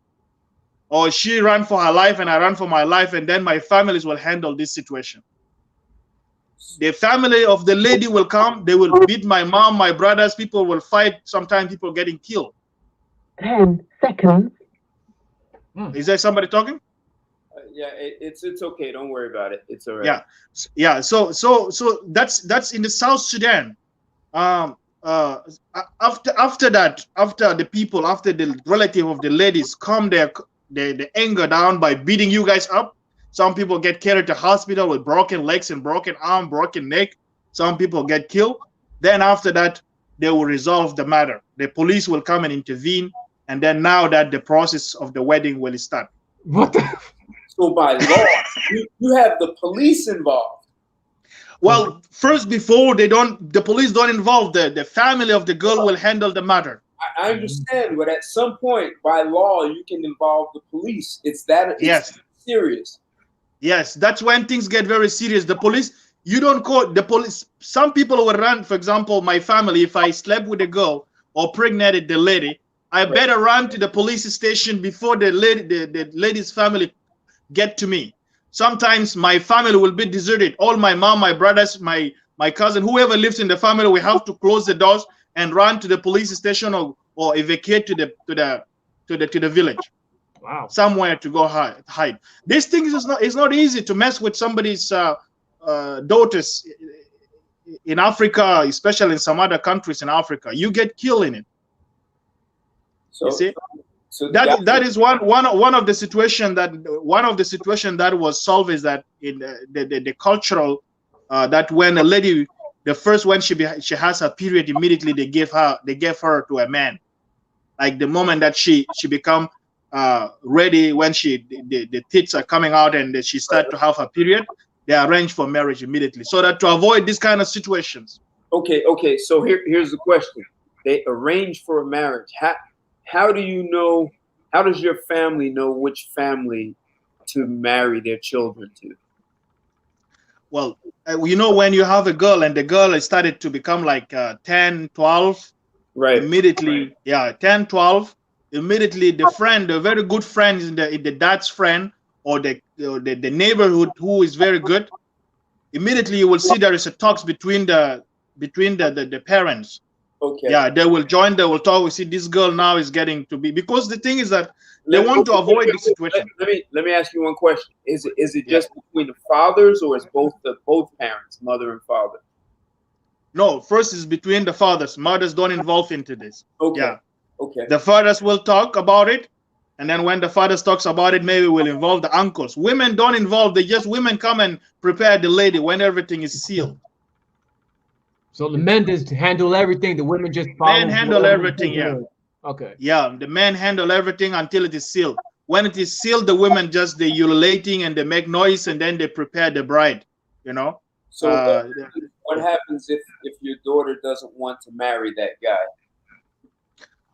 Or she ran for her life and I run for my life, and then my families will handle this situation. The family of the lady will come, they will beat my mom, my brothers, people will fight, sometimes people getting killed. 10 seconds. Is there somebody talking? Yeah, it's okay. Don't worry about it. It's all right. Yeah, yeah. So that's in the South Sudan. After that, after the relative of the ladies calm their anger down by beating you guys up, some people get carried to hospital with broken legs and broken arm, broken neck. Some people get killed. Then after that, they will resolve the matter. The police will come and intervene, and then now that the process of the wedding will start. What the? So by law, you have the police involved. Well, first, before the police don't involve the family of the girl will handle the matter. I understand, but at some point, by law, you can involve the police. It's yes, serious. Yes, that's when things get very serious. The police, you don't call the police. Some people will run. For example, my family, if I slept with a girl or pregnant the lady, I better run to the police station before the lady's family get to me. Sometimes my family will be deserted. All my mom, my brothers, my cousin, whoever lives in the family, we have to close the doors and run to the police station or evacuate to the village. Wow. Somewhere to go hide. This thing is not easy to mess with somebody's daughters in Africa, especially in some other countries in Africa. You get killed in it. So, you see? So that is one of the situation that was solved is that in the cultural that when a lady when she has her period, immediately they gave her to a man. Like the moment that she become ready, when the tits are coming out and she start to have her period, they arrange for marriage immediately, so that to avoid this kind of situations. Okay. So here's the question: they arrange for a marriage. How do you know? How does your family know which family to marry their children to? Well, when you have a girl and the girl has started to become like 10, 12, right? Immediately, yeah, 10, 12. Immediately, the very good friend in the dad's friend or the neighborhood who is very good. Immediately, you will see there is a talks between the parents. Okay. Yeah, they will join. They will talk. We see this girl now is getting to be, because the thing is that they want to avoid the situation. Let me ask you one question. Is it just between the fathers, or is both parents, mother and father? No, first is between the fathers. Mothers don't involve into this. Okay. Yeah. Okay. The fathers will talk about it, and then when the fathers talks about it, maybe we'll involve the uncles. Women don't involve. Women come and prepare the lady when everything is sealed. So the men just handle everything. The women just follow. Men handle everything. Yeah. Okay. Yeah, the men handle everything until it is sealed. When it is sealed, the women just they ululating and they make noise, and then they prepare the bride. So what happens if your daughter doesn't want to marry that guy?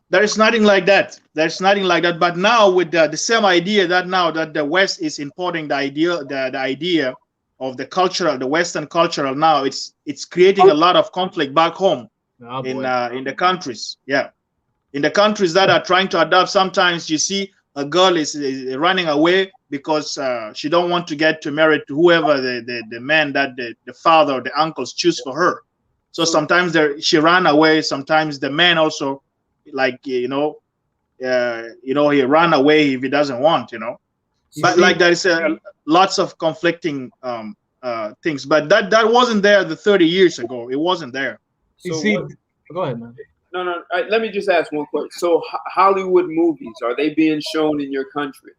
There is nothing like that. There's nothing like that. But now with the same idea that now that the West is importing the idea of the cultural, the Western cultural, now it's creating a lot of conflict back home in the countries. Yeah, in the countries that are trying to adopt, sometimes you see a girl is running away because she don't want to get to marry to whoever the man that the father or the uncles choose for her. So sometimes she ran away. Sometimes the man also, like he ran away if he doesn't want. But like there is lots of conflicting things. But that wasn't there 30 years ago. It wasn't there. Go ahead, man. No. Let me just ask one question. So Hollywood movies, are they being shown in your country?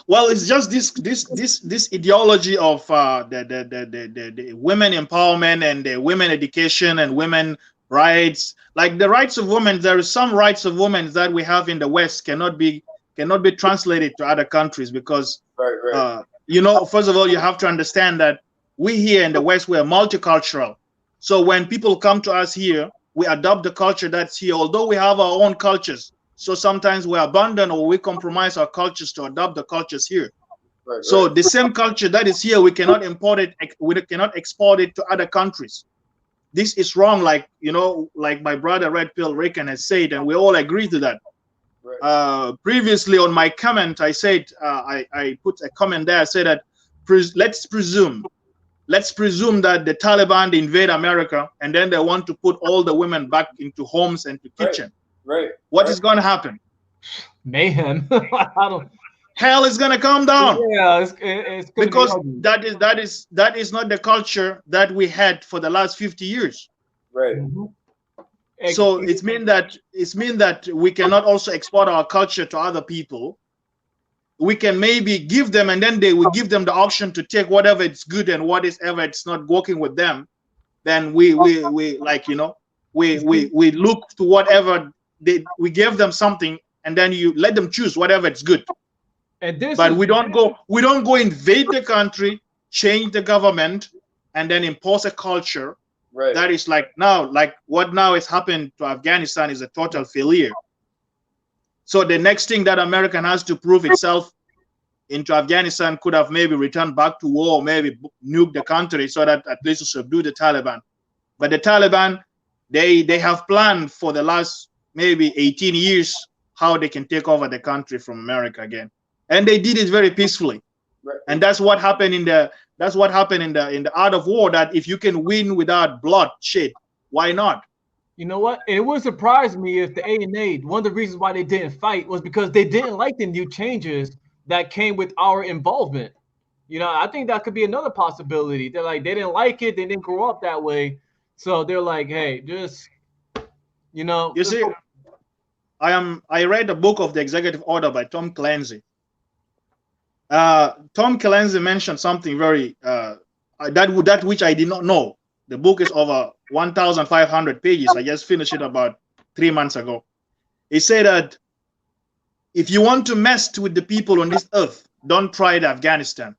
Well, it's just this ideology of the women empowerment and the women education and women rights. Like the rights of women, there is some rights of women that we have in the West cannot be translated to other countries because right. First of all, you have to understand that we here in the West, we are multicultural. So when people come to us here, we adopt the culture that's here, although we have our own cultures. So sometimes we abandon or we compromise our cultures to adopt the cultures here. Right, So right. the same culture that is here, we cannot import it, we cannot export it to other countries. This is wrong, like, you know, like my brother Red Pill Reagan has said, and we all agree to that. Right. Previously on my comment, I said, I put a comment there, I said that let's presume that the Taliban invade America and then they want to put all the women back into homes and to kitchen. Right. What is going to happen? Mayhem. I don't. Hell is going to come down. Yeah, it's gonna Because be ugly. that is not the culture that we had for the last 50 years. Right. So it's mean that we cannot also export our culture to other people. We can maybe give them, and then they will give them the option to take whatever it's good and whatever it's not working with them. Then we like, you know, we look to whatever we give them something, and then you let them choose whatever it's good. And this But we don't go invade the country, change the government, and then impose a culture. Right. That is like what now is happened to Afghanistan is a total failure. So the next thing that American has to prove itself into Afghanistan could have maybe returned back to war, maybe nuke the country so that at least to subdue the Taliban. But the Taliban, they have planned for the last maybe 18 years how they can take over the country from America again, and they did it very peacefully. Right. And that's what happened in the art of war. That if you can win without bloodshed, why not? You know what? It would surprise me if the A&A, one of the reasons why they didn't fight was because they didn't like the new changes that came with our involvement. You know, I think that could be another possibility. They're like, they didn't like it, they didn't grow up that way, so they're like, hey, just, you know. You see, I read the book of the Executive Order by Tom Clancy. Tom Clancy mentioned something very that which I did not know. The book is over 1,500 pages. I just finished it about 3 months ago. He said that if you want to mess with the people on this earth, don't try it Afghanistan.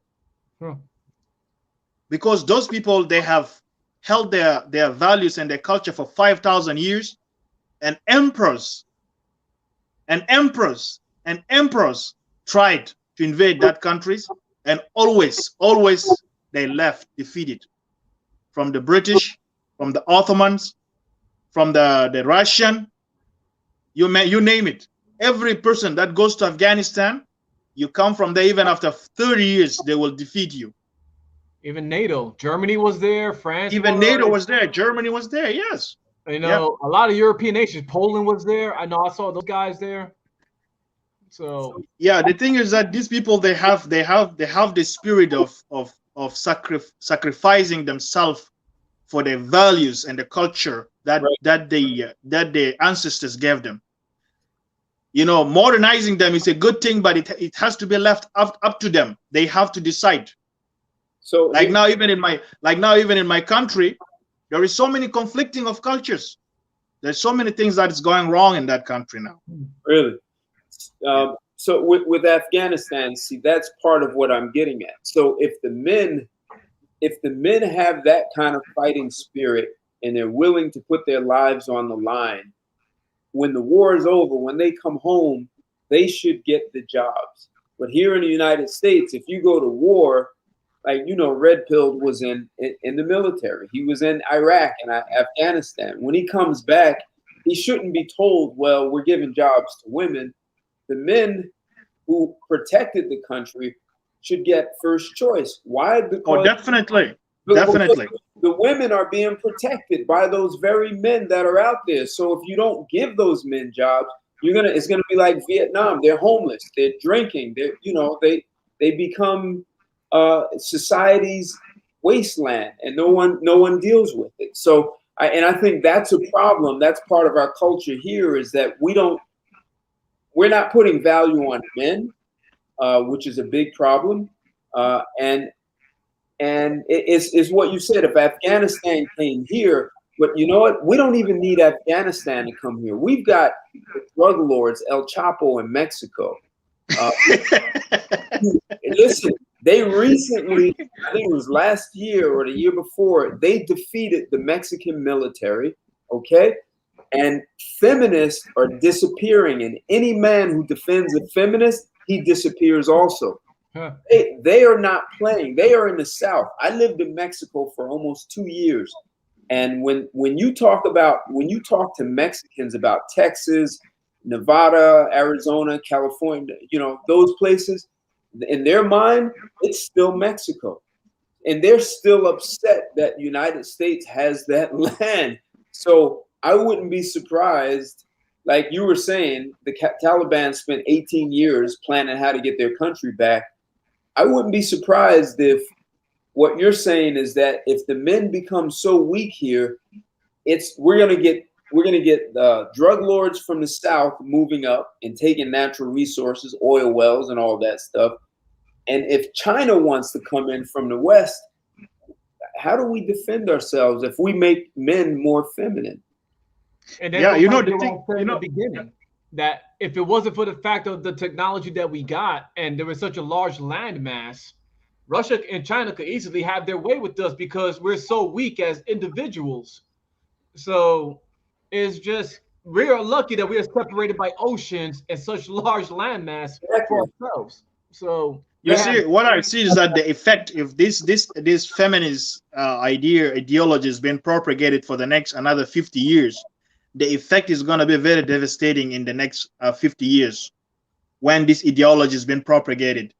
Because those people, they have held their values and their culture for 5,000 years, and emperors tried to invade that countries, and always they left defeated. From the British, from the Ottomans, from the Russian, you name it. Every person that goes to Afghanistan, you come from there, even after 30 years, they will defeat you. Even NATO, Germany was there, France. Even NATO was there, Germany was there, yes. You know, a lot of European nations, Poland was there. I know I saw those guys there. So yeah, the thing is that these people, they have the spirit of sacrificing themselves for their values and the culture that their ancestors gave them. You know, modernizing them is a good thing, but it has to be left up to them. They have to decide. So like now, even in my country, there is so many conflicting of cultures. There's so many things that is going wrong in that country now. Really? So with Afghanistan, see, that's part of what I'm getting at. So if the men have that kind of fighting spirit and they're willing to put their lives on the line, when the war is over, when they come home, they should get the jobs. But here in the United States, if you go to war, like, you know, Red Pill was in the military. He was in Iraq and Afghanistan. When he comes back, he shouldn't be told, well, we're giving jobs to women. The men who protected the country should get first choice. Why? Because definitely. The women are being protected by those very men that are out there. So if you don't give those men jobs, it's gonna be like Vietnam. They're homeless. They're drinking. They become society's wasteland, and no one deals with it. So I think that's a problem. That's part of our culture here, is that we're not putting value on men, which is a big problem. And it's what you said. If Afghanistan came here, but you know what? We don't even need Afghanistan to come here. We've got the drug lords, El Chapo in Mexico. Listen, they recently, I think it was last year or the year before, they defeated the Mexican military. Okay? And feminists are disappearing, and any man who defends a feminist, he disappears also. Huh. They are not playing. They are in the South. I lived in Mexico for almost 2 years. And when you talk to Mexicans about Texas, Nevada, Arizona, California, those places, in their mind, it's still Mexico. And they're still upset that the United States has that land. So I wouldn't be surprised, like you were saying, the Taliban spent 18 years planning how to get their country back. I wouldn't be surprised if what you're saying is that if the men become so weak here, we're gonna get drug lords from the South moving up and taking natural resources, oil wells, and all that stuff. And if China wants to come in from the West, how do we defend ourselves if we make men more feminine? And then Yeah, the thing, in the beginning, that if it wasn't for the fact of the technology that we got, and there was such a large land mass, Russia and China could easily have their way with us because we're so weak as individuals. So it's just we are lucky that we are separated by oceans and such large land mass for ourselves. So you see, what I see is that the effect, if this feminist ideology has been propagated for the next another 50 years, the effect is going to be very devastating in the next 50 years when this ideology has been propagated.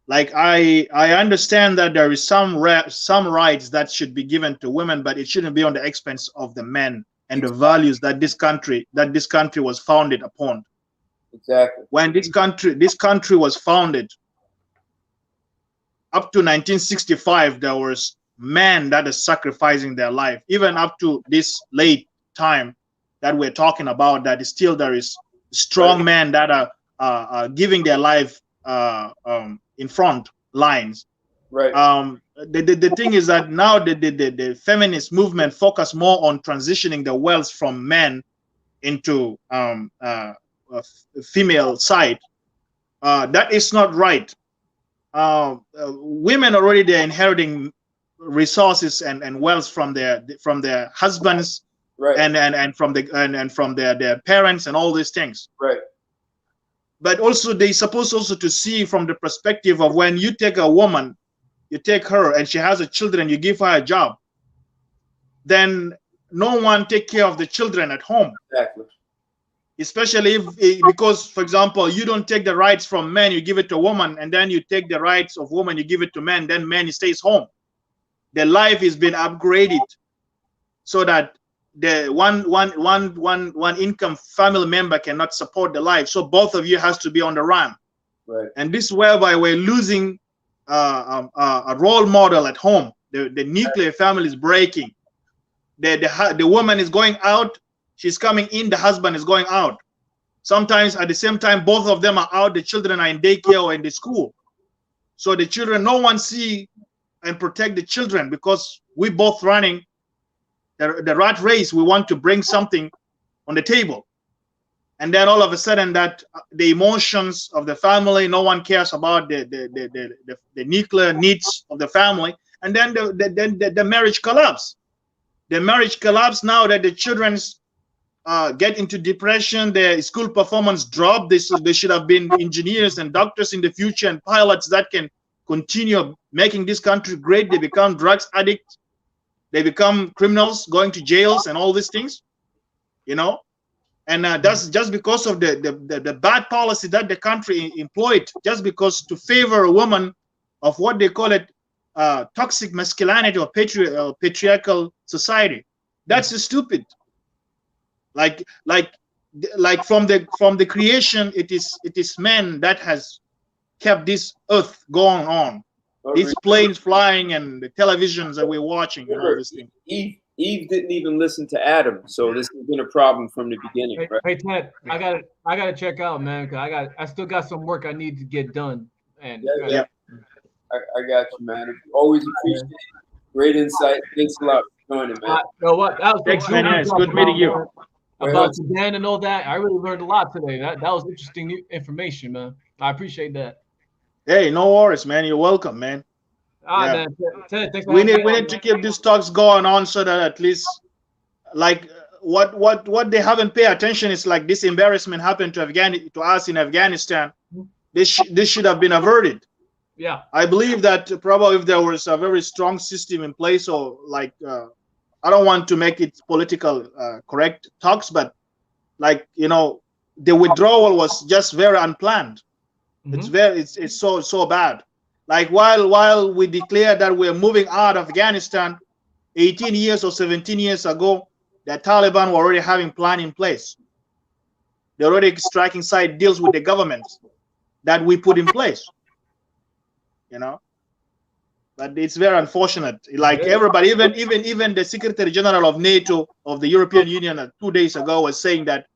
Like I understand that there is some rights that should be given to women, but it shouldn't be on the expense of the men and the values that this country was founded upon. Exactly. When this country was founded, up to 1965, there was men that are sacrificing their life. Even up to this late time that we're talking about, that still there is strong men that are giving their life in front lines. Right. The thing is that now the feminist movement focus more on transitioning the wealth from men into female side. That is not right. Women already, they're inheriting resources and wealth from their husbands, right, and from their parents and all these things. Right. But also they supposed also to see from the perspective of when you take a woman, you take her and she has a children, you give her a job, then no one take care of the children at home. Exactly. Especially because, for example, you don't take the rights from men, you give it to a woman, and then you take the rights of woman, you give it to men, then man stays home. Their life has been upgraded so that the one income family member cannot support the life. So both of you has to be on the run. Right. And this whereby we're losing a role model at home. The nuclear family is breaking. The woman is going out. She's coming in, the husband is going out. Sometimes at the same time, both of them are out, the children are in daycare or in the school. So the children, no one see and protect the children because we both running the rat race. We want to bring something on the table. And then all of a sudden that the emotions of the family, no one cares about the nuclear needs of the family. And then the marriage collapse. The marriage collapse now that the children's get into depression, their school performance drop. They should have been engineers and doctors in the future and pilots that can continue making this country great. They become drugs addicts. They become criminals going to jails and all these things, and that's just because of the bad policy that the country employed, just because to favor a woman of what they call it toxic masculinity or patriarchal society. That's stupid. Like from the creation, it is man that has kept this earth going on. These planes flying and the televisions that we're watching and all this thing. Eve didn't even listen to Adam, so this has been a problem from the beginning. Hey, right? hey Ted, I gotta check out, man. Cause I still got some work I need to get done. And yeah. I got you, man. Always appreciate it. Great insight. Thanks a lot for joining, man. You know what? That was Thanks, man. Yeah, it's good meeting you. About Sudan and all that. I really learned a lot today. That was interesting information, man. I appreciate that. Hey, no worries, man. You're welcome, man. Man. Ted, thanks for we need to keep these talks going on so that at least, like what they haven't paid attention is like this embarrassment happened to us in Afghanistan. This should have been averted. Yeah. I believe that probably if there was a very strong system in place, or like I don't want to make it political correct talks, but like, you know, the withdrawal was just very unplanned. It's so bad. Like while we declare that we're moving out of Afghanistan 18 years or 17 years ago, the Taliban were already having plan in place. They're already striking side deals with the governments that we put in place, you know. But it's very unfortunate. Like everybody, even the Secretary General of NATO, of the European Union, 2 days ago was saying that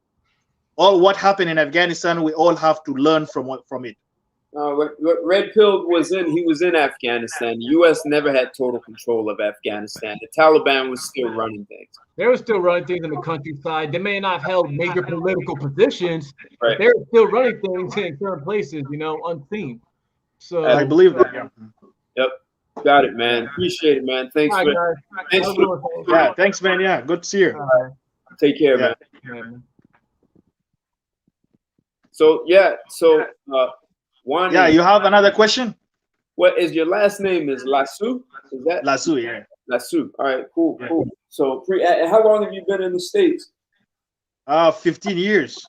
all what happened in Afghanistan, we all have to learn from it. What Red Pill was in, he was in Afghanistan. The U.S. never had total control of Afghanistan. The Taliban was still running things. They were still running things in the countryside. They may not have held major political positions, right, but they were still running things in certain places, you know, unseen. So I believe that. Yeah. Yep. Got it, man. Appreciate it, man. Thanks all right, guys. Yeah, thanks, man. Yeah, good to see you. Take care, Yeah. man. So one. Yeah, you have another question? What is your last name? Is Lassou? Is that Lassou? Yeah. Lassou. All right, cool, cool. So, how long have you been in the States? 15 years.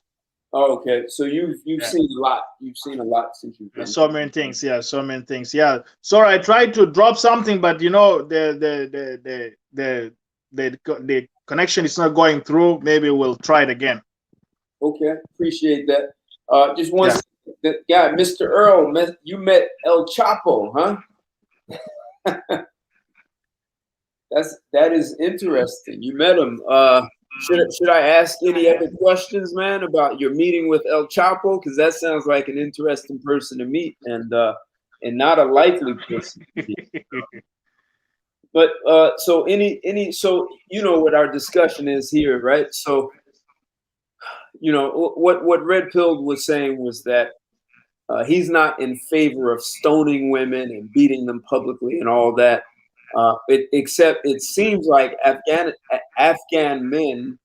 Oh, okay. So you've seen a lot. You've seen a lot since you've been. So many things. Yeah, so many things. Yeah. Sorry, I tried to drop something, but you know the connection is not going through. Maybe we'll try it again. Okay, appreciate that. Just one. Yeah. The guy, Mr. Earl, you met El Chapo, huh? that is interesting. You met him. Should I ask any other questions, man, about your meeting with El Chapo? Because that sounds like an interesting person to meet, and not a likely person to meet. But so so you know what our discussion is here, right? So you know what Red Pill was saying was that he's not in favor of stoning women and beating them publicly and all that. Except it seems like Afghan men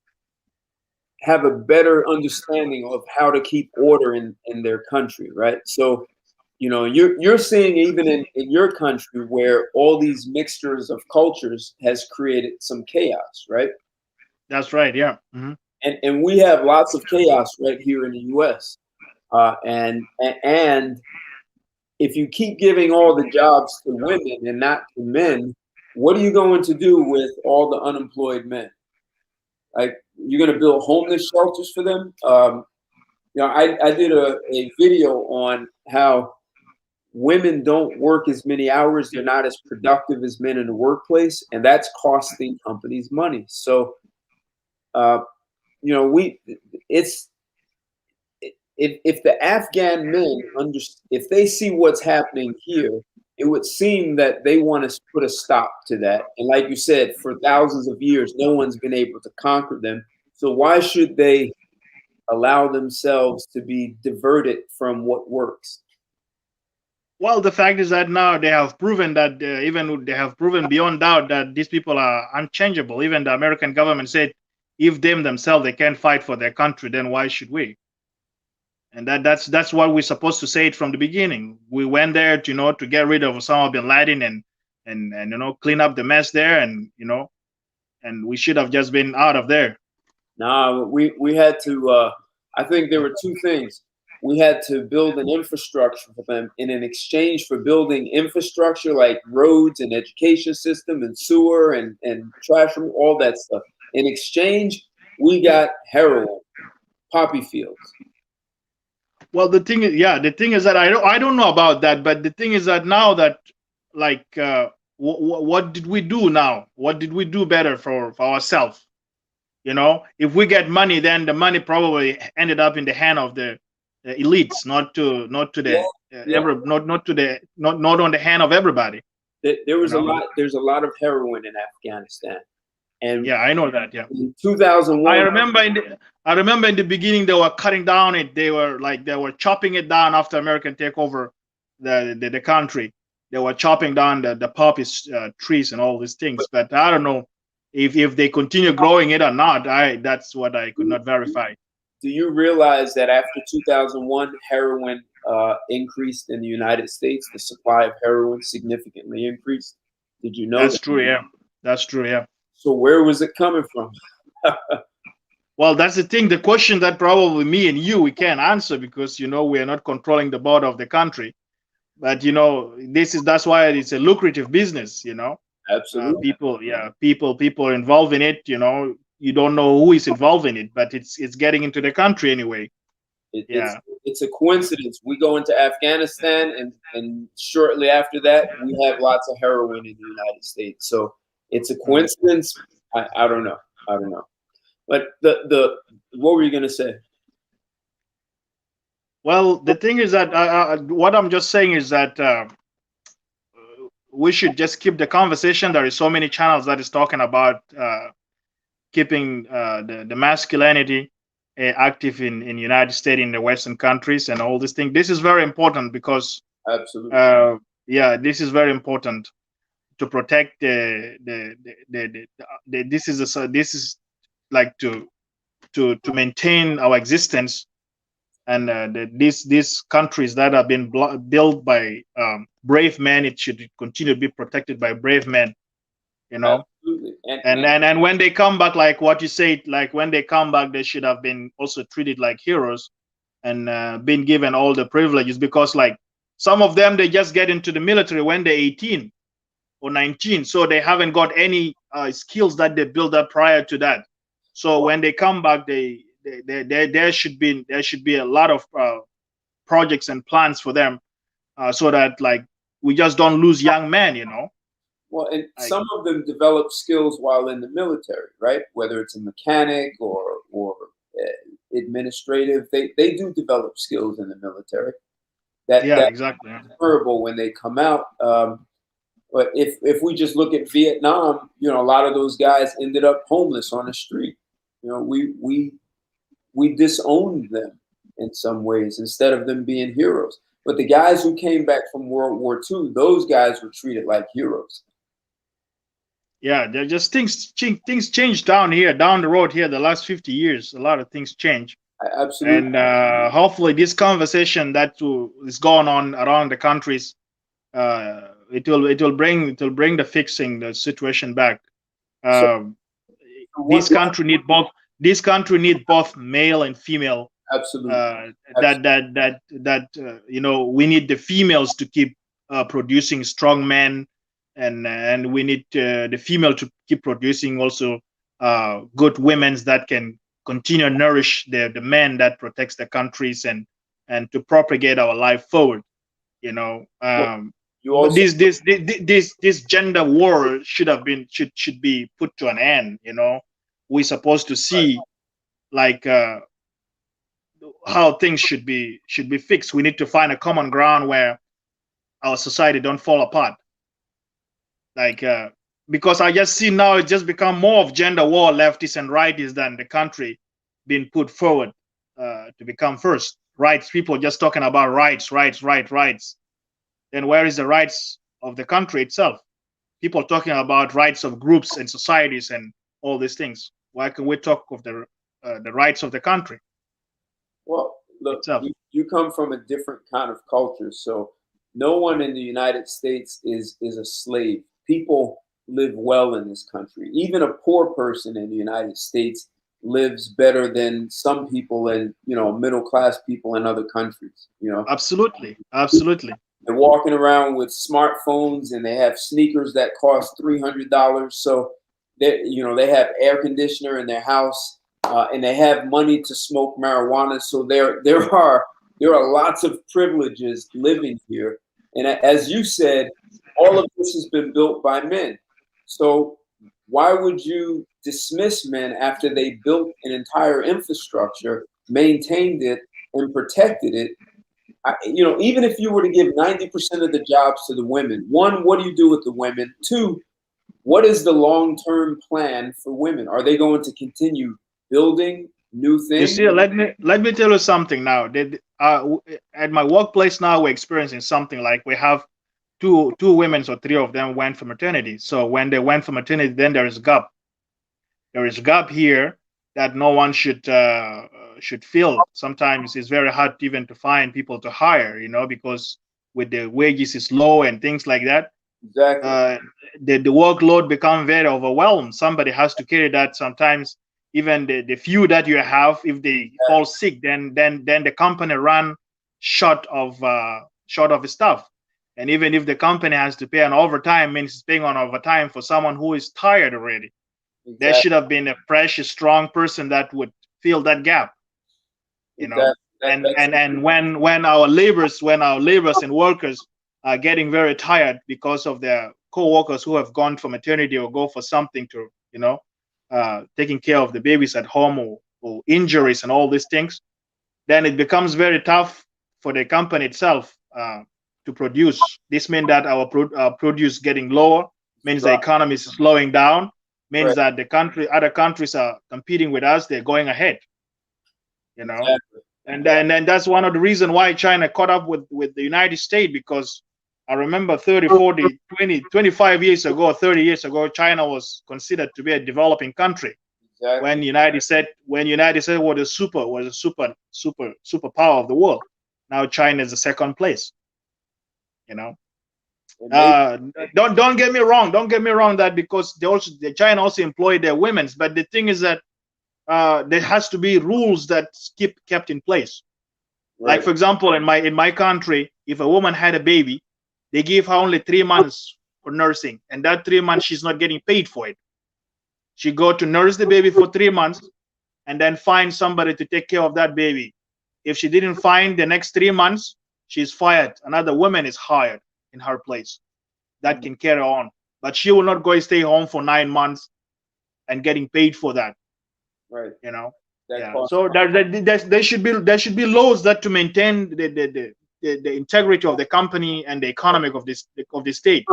have a better understanding of how to keep order in their country, right? So, you know, you're seeing even in your country where all these mixtures of cultures has created some chaos, right? That's right, yeah. Mm-hmm. And we have lots of chaos right here in the U.S. And if you keep giving all the jobs to women and not to men, what are you going to do with all the unemployed men? Like, you're going to build homeless shelters for them? You know, I did a video on how women don't work as many hours. They're not as productive as men in the workplace, and that's costing companies money. So, you know, if the Afghan men if they see what's happening here, it would seem that they want to put a stop to that. And like you said, for thousands of years, no one's been able to conquer them. So why should they allow themselves to be diverted from what works? Well, the fact is that now they have proven that they have proven beyond doubt that these people are unchangeable. Even the American government said, if themselves they can't fight for their country, then why should we? And that's what we're supposed to say it from the beginning. We went there to, you know, to get rid of Osama bin Laden and you know, clean up the mess there, and you know, and we should have just been out of there. No, we had to. I think there were two things. We had to build an infrastructure for them, and in exchange for building infrastructure like roads and education system and sewer and trash room, all that stuff. In exchange, we got heroin, poppy fields. Well, the thing is that I don't know about that, but the thing is that now that, like, what did we do now? What did we do better for ourselves? You know, if we get money, then the money probably ended up in the hand of the elites, not on the hand of everybody. There was there's a lot of heroin in Afghanistan. And yeah, I know that. Yeah, in 2001, I remember in the beginning they were cutting down it. They were chopping it down after American take over the country. They were chopping down the poppy trees and all these things. But I don't know. If they continue growing it or not, that's what I could not verify. Do you realize that after 2001, heroin increased in the United States? The supply of heroin significantly increased. Did you know That's that? true. Yeah, that's true. Yeah. So where was it coming from? Well, that's the thing. The question that probably me and you we can't answer because we are not controlling the border of the country. But that's why it's a lucrative business. Absolutely. People are involved in it. You don't know who is involved in it, but it's getting into the country anyway. It's a coincidence. We go into Afghanistan, and shortly after that, we have lots of heroin in the United States. So it's a coincidence. I don't know. I don't know. But what were you going to say? Well, the thing is that what I'm just saying is that we should just keep the conversation. There is so many channels that is talking about keeping the masculinity active in United States, in the Western countries, and all these things. This is very important because absolutely, this is very important to protect this is like to maintain our existence, and these countries that have been built by brave men, it should continue to be protected by brave men. Absolutely. And when they come back, like what you said, like when they come back, they should have been also treated like heroes and been given all the privileges, because like some of them, they just get into the military when they're 18 or 19, so they haven't got any skills that they built up prior to that. So when they come back, there should be a lot of projects and plans for them, so that like we just don't lose young men, Well, and some of them develop skills while in the military, right? Whether it's a mechanic or administrative, they do develop skills in the military. That's exactly transferable when they come out. But if we just look at Vietnam, a lot of those guys ended up homeless on the street. We disowned them in some ways instead of them being heroes. But the guys who came back from World War II, those guys were treated like heroes. Yeah, they're just things changed down the road here. The last 50 years, a lot of things change. Absolutely. And hopefully, this conversation that is going on around the countries, it will bring the fixing the situation back. This country need both male and female. Absolutely. We need the females to keep producing strong men, and we need the female to keep producing also good women that can continue to nourish the men that protects the countries and to propagate our life forward. This gender war should be put to an end. We're supposed to see like how things should be fixed. We need to find a common ground where our society don't fall apart. Like because I just see now it just become more of gender war, leftists and rightists, than the country being put forward to become first. Rights, people just talking about rights. Then where is the rights of the country itself? People talking about rights of groups and societies and all these things. Why can we talk of the rights of the country? Well, look, you come from a different kind of culture, so no one in the United States is a slave. People live well in this country. Even a poor person in the United States lives better than some people in, middle class people in other countries. Absolutely. They're walking around with smartphones and they have sneakers that cost $300. So they have air conditioner in their house and they have money to smoke marijuana. So there are lots of privileges living here. And as you said, all of this has been built by men. So why would you dismiss men after they built an entire infrastructure, maintained it, and protected it? Even if you were to give 90% of the jobs to the women, one, what do you do with the women? Two, what is the long-term plan for women? Are they going to continue building new things? You see, let me tell you something now. At my workplace now, we're experiencing something like we have two women or three of them went for maternity. So when they went for maternity, then there is a gap. there is a gap here that no one should fill. Sometimes it's very hard even to find people to hire, you know, because with the wages is low and things like that. Exactly. The workload become very overwhelmed. Somebody has to carry that. Sometimes even the few that you have, if they fall sick, then the company run short of stuff. And even if the company has to pay an overtime, means it's paying on overtime for someone who is tired already. Exactly. There should have been a fresh, strong person that would fill that gap, you know. And when our laborers and workers are getting very tired because of their co-workers who have gone for maternity or go for something to, you know, taking care of the babies at home, or injuries and all these things, then it becomes very tough for the company itself to produce. This means that our produce getting lower, means the economy is slowing down, means that other countries are competing with us, they're going ahead, you know. Exactly. And that's one of the reasons why China caught up with the United States, because I remember 30, 40, 20, 25 years ago, 30 years ago, China was considered to be a developing country. Exactly. When United States was a superpower of the world. Now China is the second place. You know. Don't get me wrong. Don't get me wrong that because China also employ their women's, but the thing is that there has to be rules that kept in place. Right. Like for example, in my country, if a woman had a baby, they give her only 3 months for nursing, and that 3 months she's not getting paid for it. She go to nurse the baby for 3 months, and then find somebody to take care of that baby. If she didn't find the next 3 months, she's fired. Another woman is hired in her place that can carry on, but she will not go and stay home for 9 months and getting paid for that. Right. You know. Yeah. So there should be laws that to maintain the integrity of the company and the economic of the state.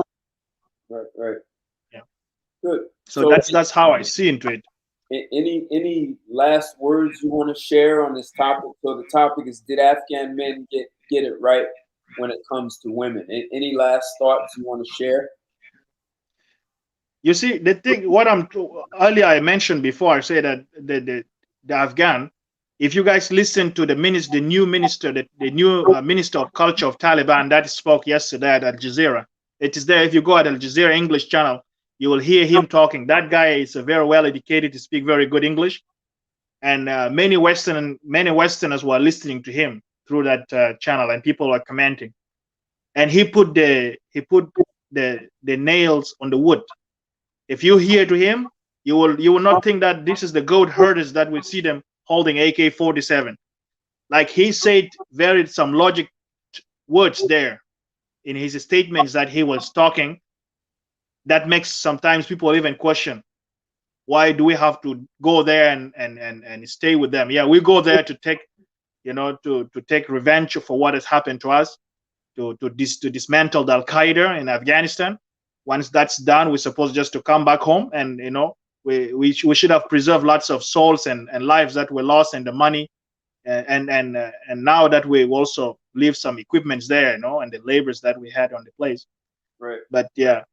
Right. Yeah. Good. So that's how I see into it. Any last words you want to share on this topic? So the topic is, did Afghan men get it right when it comes to women? Any last thoughts you want to share? You see, the thing, earlier I mentioned before, I said that the Afghan, if you guys listen to the new minister of culture of Taliban that spoke yesterday at Al Jazeera, it is there. If you go at Al Jazeera English channel, you will hear him talking. That guy is a very well educated, to speak very good English, and many Westerners were listening to him through that channel, and people were commenting. And he put the nails on the wood. If you hear to him, you will not think that this is the goat herders that we see them holding AK-47. Like he said, some logic words there in his statements that he was talking. That makes sometimes people even question, why do we have to go there and stay with them? Yeah, we go there to take, to take revenge for what has happened to us, to dismantle the Al-Qaeda in Afghanistan. Once that's done, we're supposed just to come back home, and we should have preserved lots of souls and lives that were lost, and the money, and now that we also leave some equipments there, and the labors that we had on the place. Right. But yeah,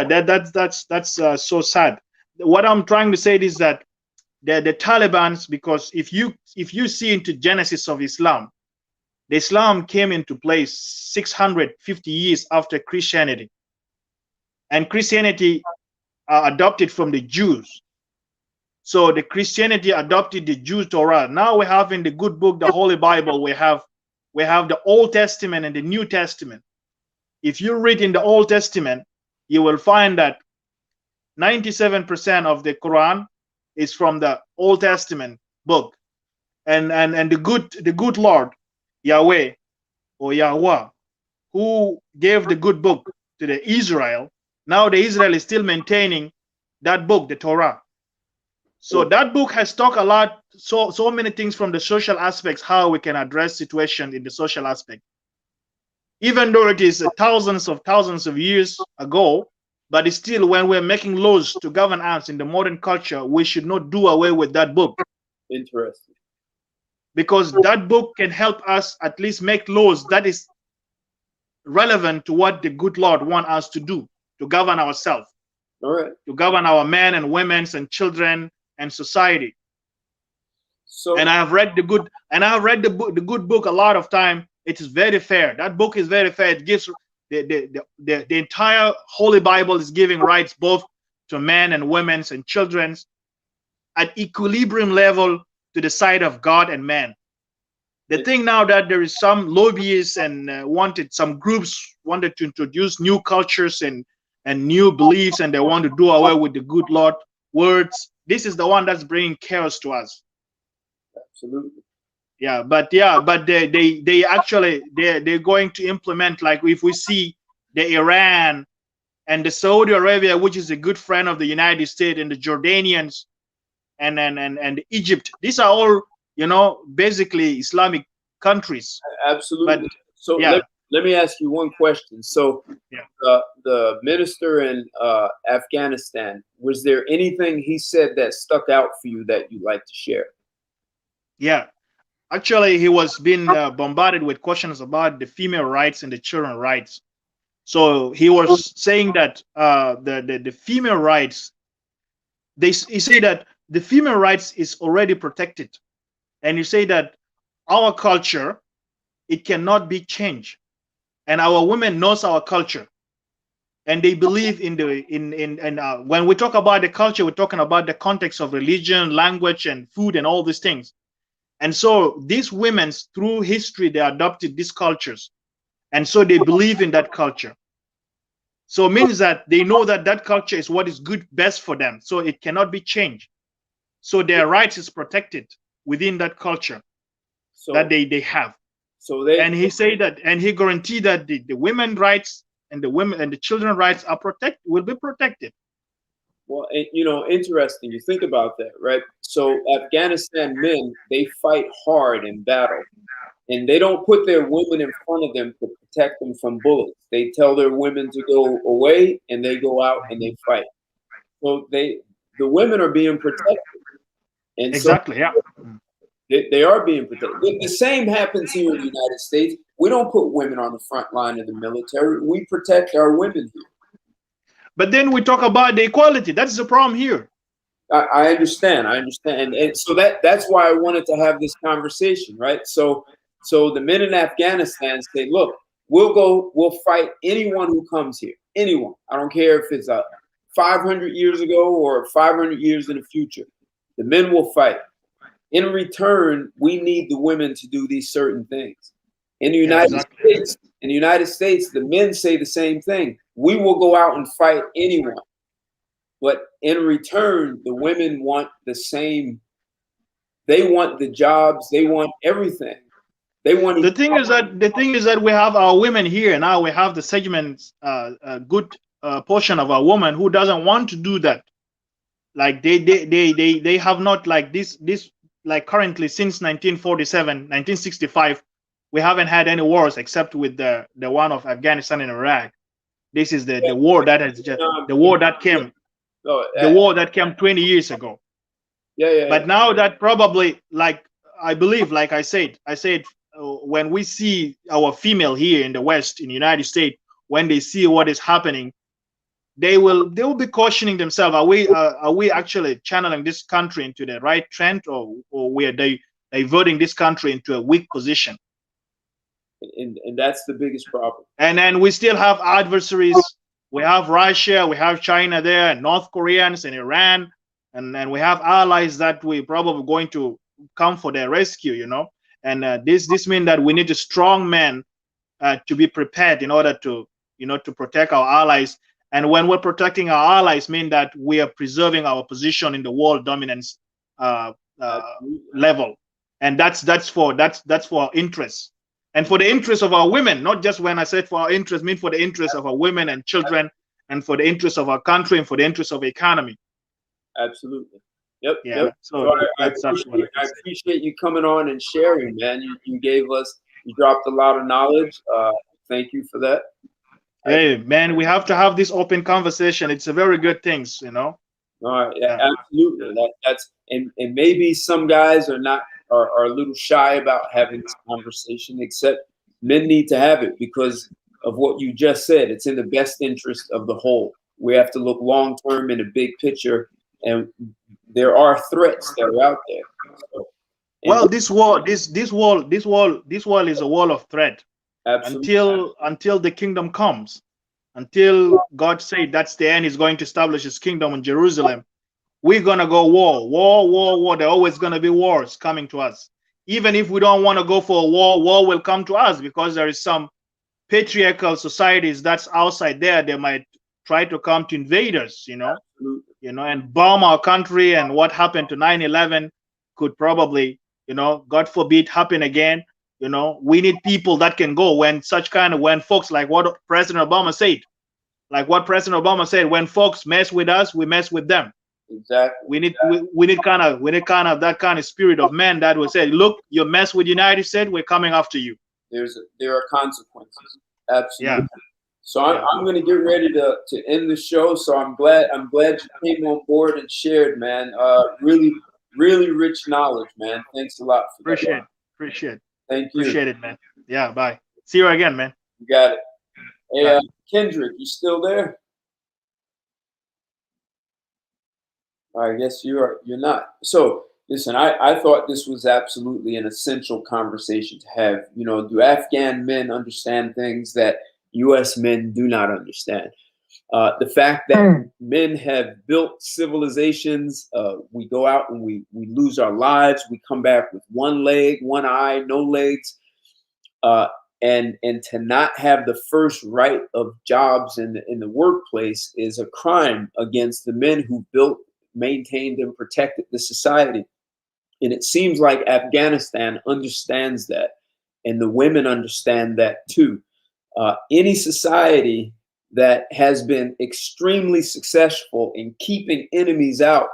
that's so sad. What I'm trying to say is that the Taliban's, because if you see into Genesis of Islam, the Islam came into place 650 years after Christianity. And Christianity adopted from the Jews. So the Christianity adopted the Jews Torah. Now we have in the good book, the Holy Bible, we have the Old Testament and the New Testament. If you read in the Old Testament, you will find that 97% of the Quran is from the Old Testament book. And the good Lord, Yahweh or Yahweh, who gave the good book to the Israel, now the Israel is still maintaining that book, the Torah. So that book has talked a lot, so many things from the social aspects, how we can address situation in the social aspect. Even though it is thousands of years ago, but it's still, when we're making laws to govern us in the modern culture, we should not do away with that book. Interesting. Because that book can help us at least make laws that is relevant to what the good Lord wants us to do, to govern ourselves. All right. to govern our men and women and children and society. So, And I have read the good book a lot of time. It is very fair. That book is very fair. It gives the entire Holy Bible is giving rights both to men and women and children at equilibrium level to the side of God and man. The thing now that there is some lobbyists and some groups wanted to introduce new cultures and new beliefs, and they want to do away with the good Lord words. This is the one that's bringing chaos to us. absolutely. But they actually they're going to implement, like if we see the Iran and the Saudi Arabia, which is a good friend of the United States, and the Jordanians and Egypt. These are all, you know, basically Islamic countries. Absolutely. But, so yeah. let me ask you one question. So Yeah. the minister in Afghanistan, was there anything he said that stuck out for you that you'd like to share? Yeah. Actually, he was being bombarded with questions about the female rights and the children rights. So he was saying that the female rights, he say that the female rights is already protected, and you say that our culture, it cannot be changed, and our women knows our culture, and they believe in the when we talk about the culture, we're talking about the context of religion, language, and food, and all these things. And so these women, through history, they adopted these cultures, and so they believe in that culture. So it means that they know that that culture is what is good, best for them, so it cannot be changed. So their rights is protected within that culture that they have. So they, and he say that, and he guaranteed that the women rights and the women and the children rights are will be protected. Well, you know, interesting. You think about that, right? So Afghanistan men, they fight hard in battle, and they don't put their women in front of them to protect them from bullets. They tell their women to go away, and they go out and they fight. So the women are being protected, and exactly, so they are being protected. The same happens here in the United States. We don't put women on the front line of the military. We protect our women here. But then we talk about the equality. That's the problem here. I understand. And so that's why I wanted to have this conversation, right? So the men in Afghanistan say, look, we'll fight anyone who comes here. Anyone. I don't care if it's 500 years ago or 500 years in the future. The men will fight. In return, we need the women to do these certain things. In the United States, the men say the same thing. We will go out and fight anyone. But in return, the women want the same. They want the jobs. They want everything. They want. The thing is that we have our women here now. We have the segments, a good portion of our women who doesn't want to do that. Like they have not, like this like currently since 1947, 1965, we haven't had any wars except with the one of Afghanistan and Iraq. This is the war that has just the war that came. The war that came 20 years ago. But now that probably, like I believe, like I said, when we see our female here in the West, in the United States, when they see what is happening, they will be questioning themselves: Are we actually channeling this country into the right trend, or we are diverting this country into a weak position? And that's the biggest problem. And then we still have adversaries. We have Russia, we have China there, and North Koreans and Iran, and we have allies that we probably going to come for their rescue, you know. And this means that we need a strong men to be prepared in order to, you know, to protect our allies. And when we're protecting our allies, mean that we are preserving our position in the world dominance level, and that's for our interests. And for the interests of our women, not just when I said for our interests, mean for the interests of our women and children, and for the interests of our country, and for the interests of the economy. Absolutely. Yep. Yeah. Yep. So I appreciate you coming on and sharing, man. You dropped a lot of knowledge. Thank you for that. Hey, man, we have to have this open conversation. It's a very good thing, you know. All right. Yeah. Absolutely. That's and maybe some guys are a little shy about having this conversation, except men need to have it because of what you just said. It's in the best interest of the whole. We have to look long term in the big picture, and there are threats that are out there. So, well, this wall is a wall of threat. absolutely. Until the kingdom comes, until God said that's the end, he's going to establish his kingdom in Jerusalem. We're gonna go war. There are always gonna be wars coming to us. Even if we don't want to go for a war will come to us, because there is some patriarchal societies that's outside there. They might try to come to invade us, and bomb our country. And what happened to 9/11 could probably, God forbid, happen again. We need people that can go when folks, like what President Obama said, when folks mess with us, we mess with them. Exactly. We need kind of that kind of spirit of man that will say, look, you mess with United States, we're coming after you. There are consequences. Absolutely. Yeah. So I'm going to get ready to end the show. So I'm glad you came on board and shared, man. Really, really rich knowledge, man. Thanks a lot for that. Appreciate. Thank you. Appreciate it, man. Yeah. Bye. See you again, man. You got it. Hey, Kendrick, you still there? I guess you're not. So listen, I thought this was absolutely an essential conversation to have. Do Afghan men understand things that U.S. men do not understand? The fact that men have built civilizations, we go out and we lose our lives, we come back with one leg, one eye, no legs, and to not have the first right of jobs in the workplace is a crime against the men who built, maintained, and protected the society. And it seems like Afghanistan understands that, and the women understand that too. Any society that has been extremely successful in keeping enemies out,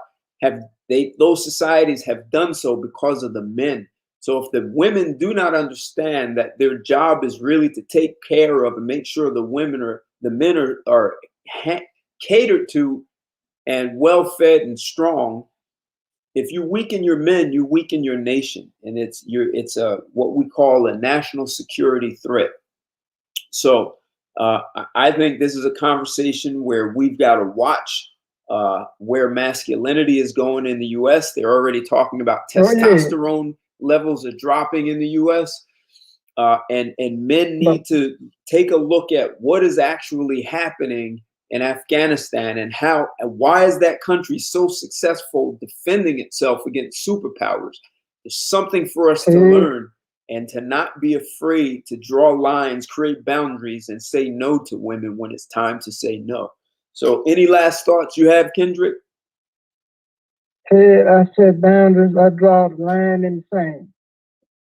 those societies have done so because of the men. So if the women do not understand that their job is really to take care of and make sure the men are catered to and well fed and strong, if you weaken your men, you weaken your nation, and it's what we call a national security threat. So I think this is a conversation where we've got to watch where masculinity is going in the U.S. They're already talking about testosterone levels are dropping in the U.S. And men need to take a look at what is actually happening in Afghanistan and why is that country so successful defending itself against superpowers. There's something for us to learn, and to not be afraid to draw lines, create boundaries, and say no to women when it's time to say no. So any last thoughts you have, Kendrick? I said boundaries, I draw the line in the sand.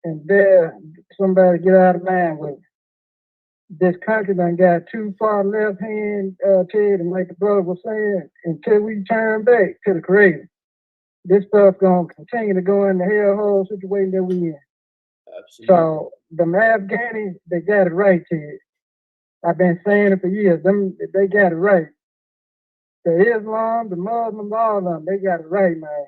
And there, somebody get out of line with it. This country done got too far left hand, Ted, and like the brother was saying, until we turn back to the Creator, this stuff gonna continue to go in the hellhole situation that we in. Absolutely. So the Afghanis, they got it right, Ted. I've been saying it for years. They got it right. The Islam, the Muslims, all of them, they got it right, man.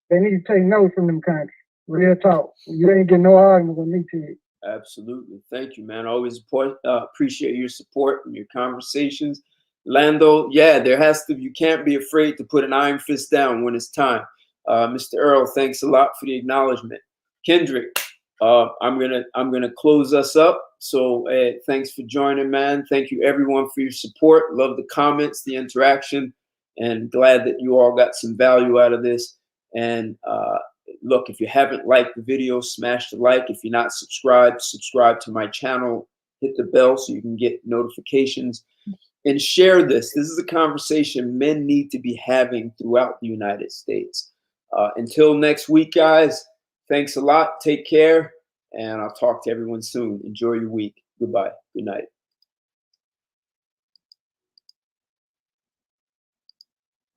They need to take notes from them countries. Real talk. You ain't getting no argument with me, Ted. Absolutely. Thank you, man. Always appreciate your support and your conversations. Lando, you can't be afraid to put an iron fist down when it's time. Mr. Earl, thanks a lot for the acknowledgement. Kendrick, I'm gonna close us up. So thanks for joining, man. Thank you everyone for your support. Love the comments, the interaction, and glad that you all got some value out of this. And look, if you haven't liked the video, smash the like. If you're not subscribed, subscribe to my channel. Hit the bell so you can get notifications. And share this. This is a conversation men need to be having throughout the United States. Until next week, guys, thanks a lot. Take care. And I'll talk to everyone soon. Enjoy your week. Goodbye. Good night.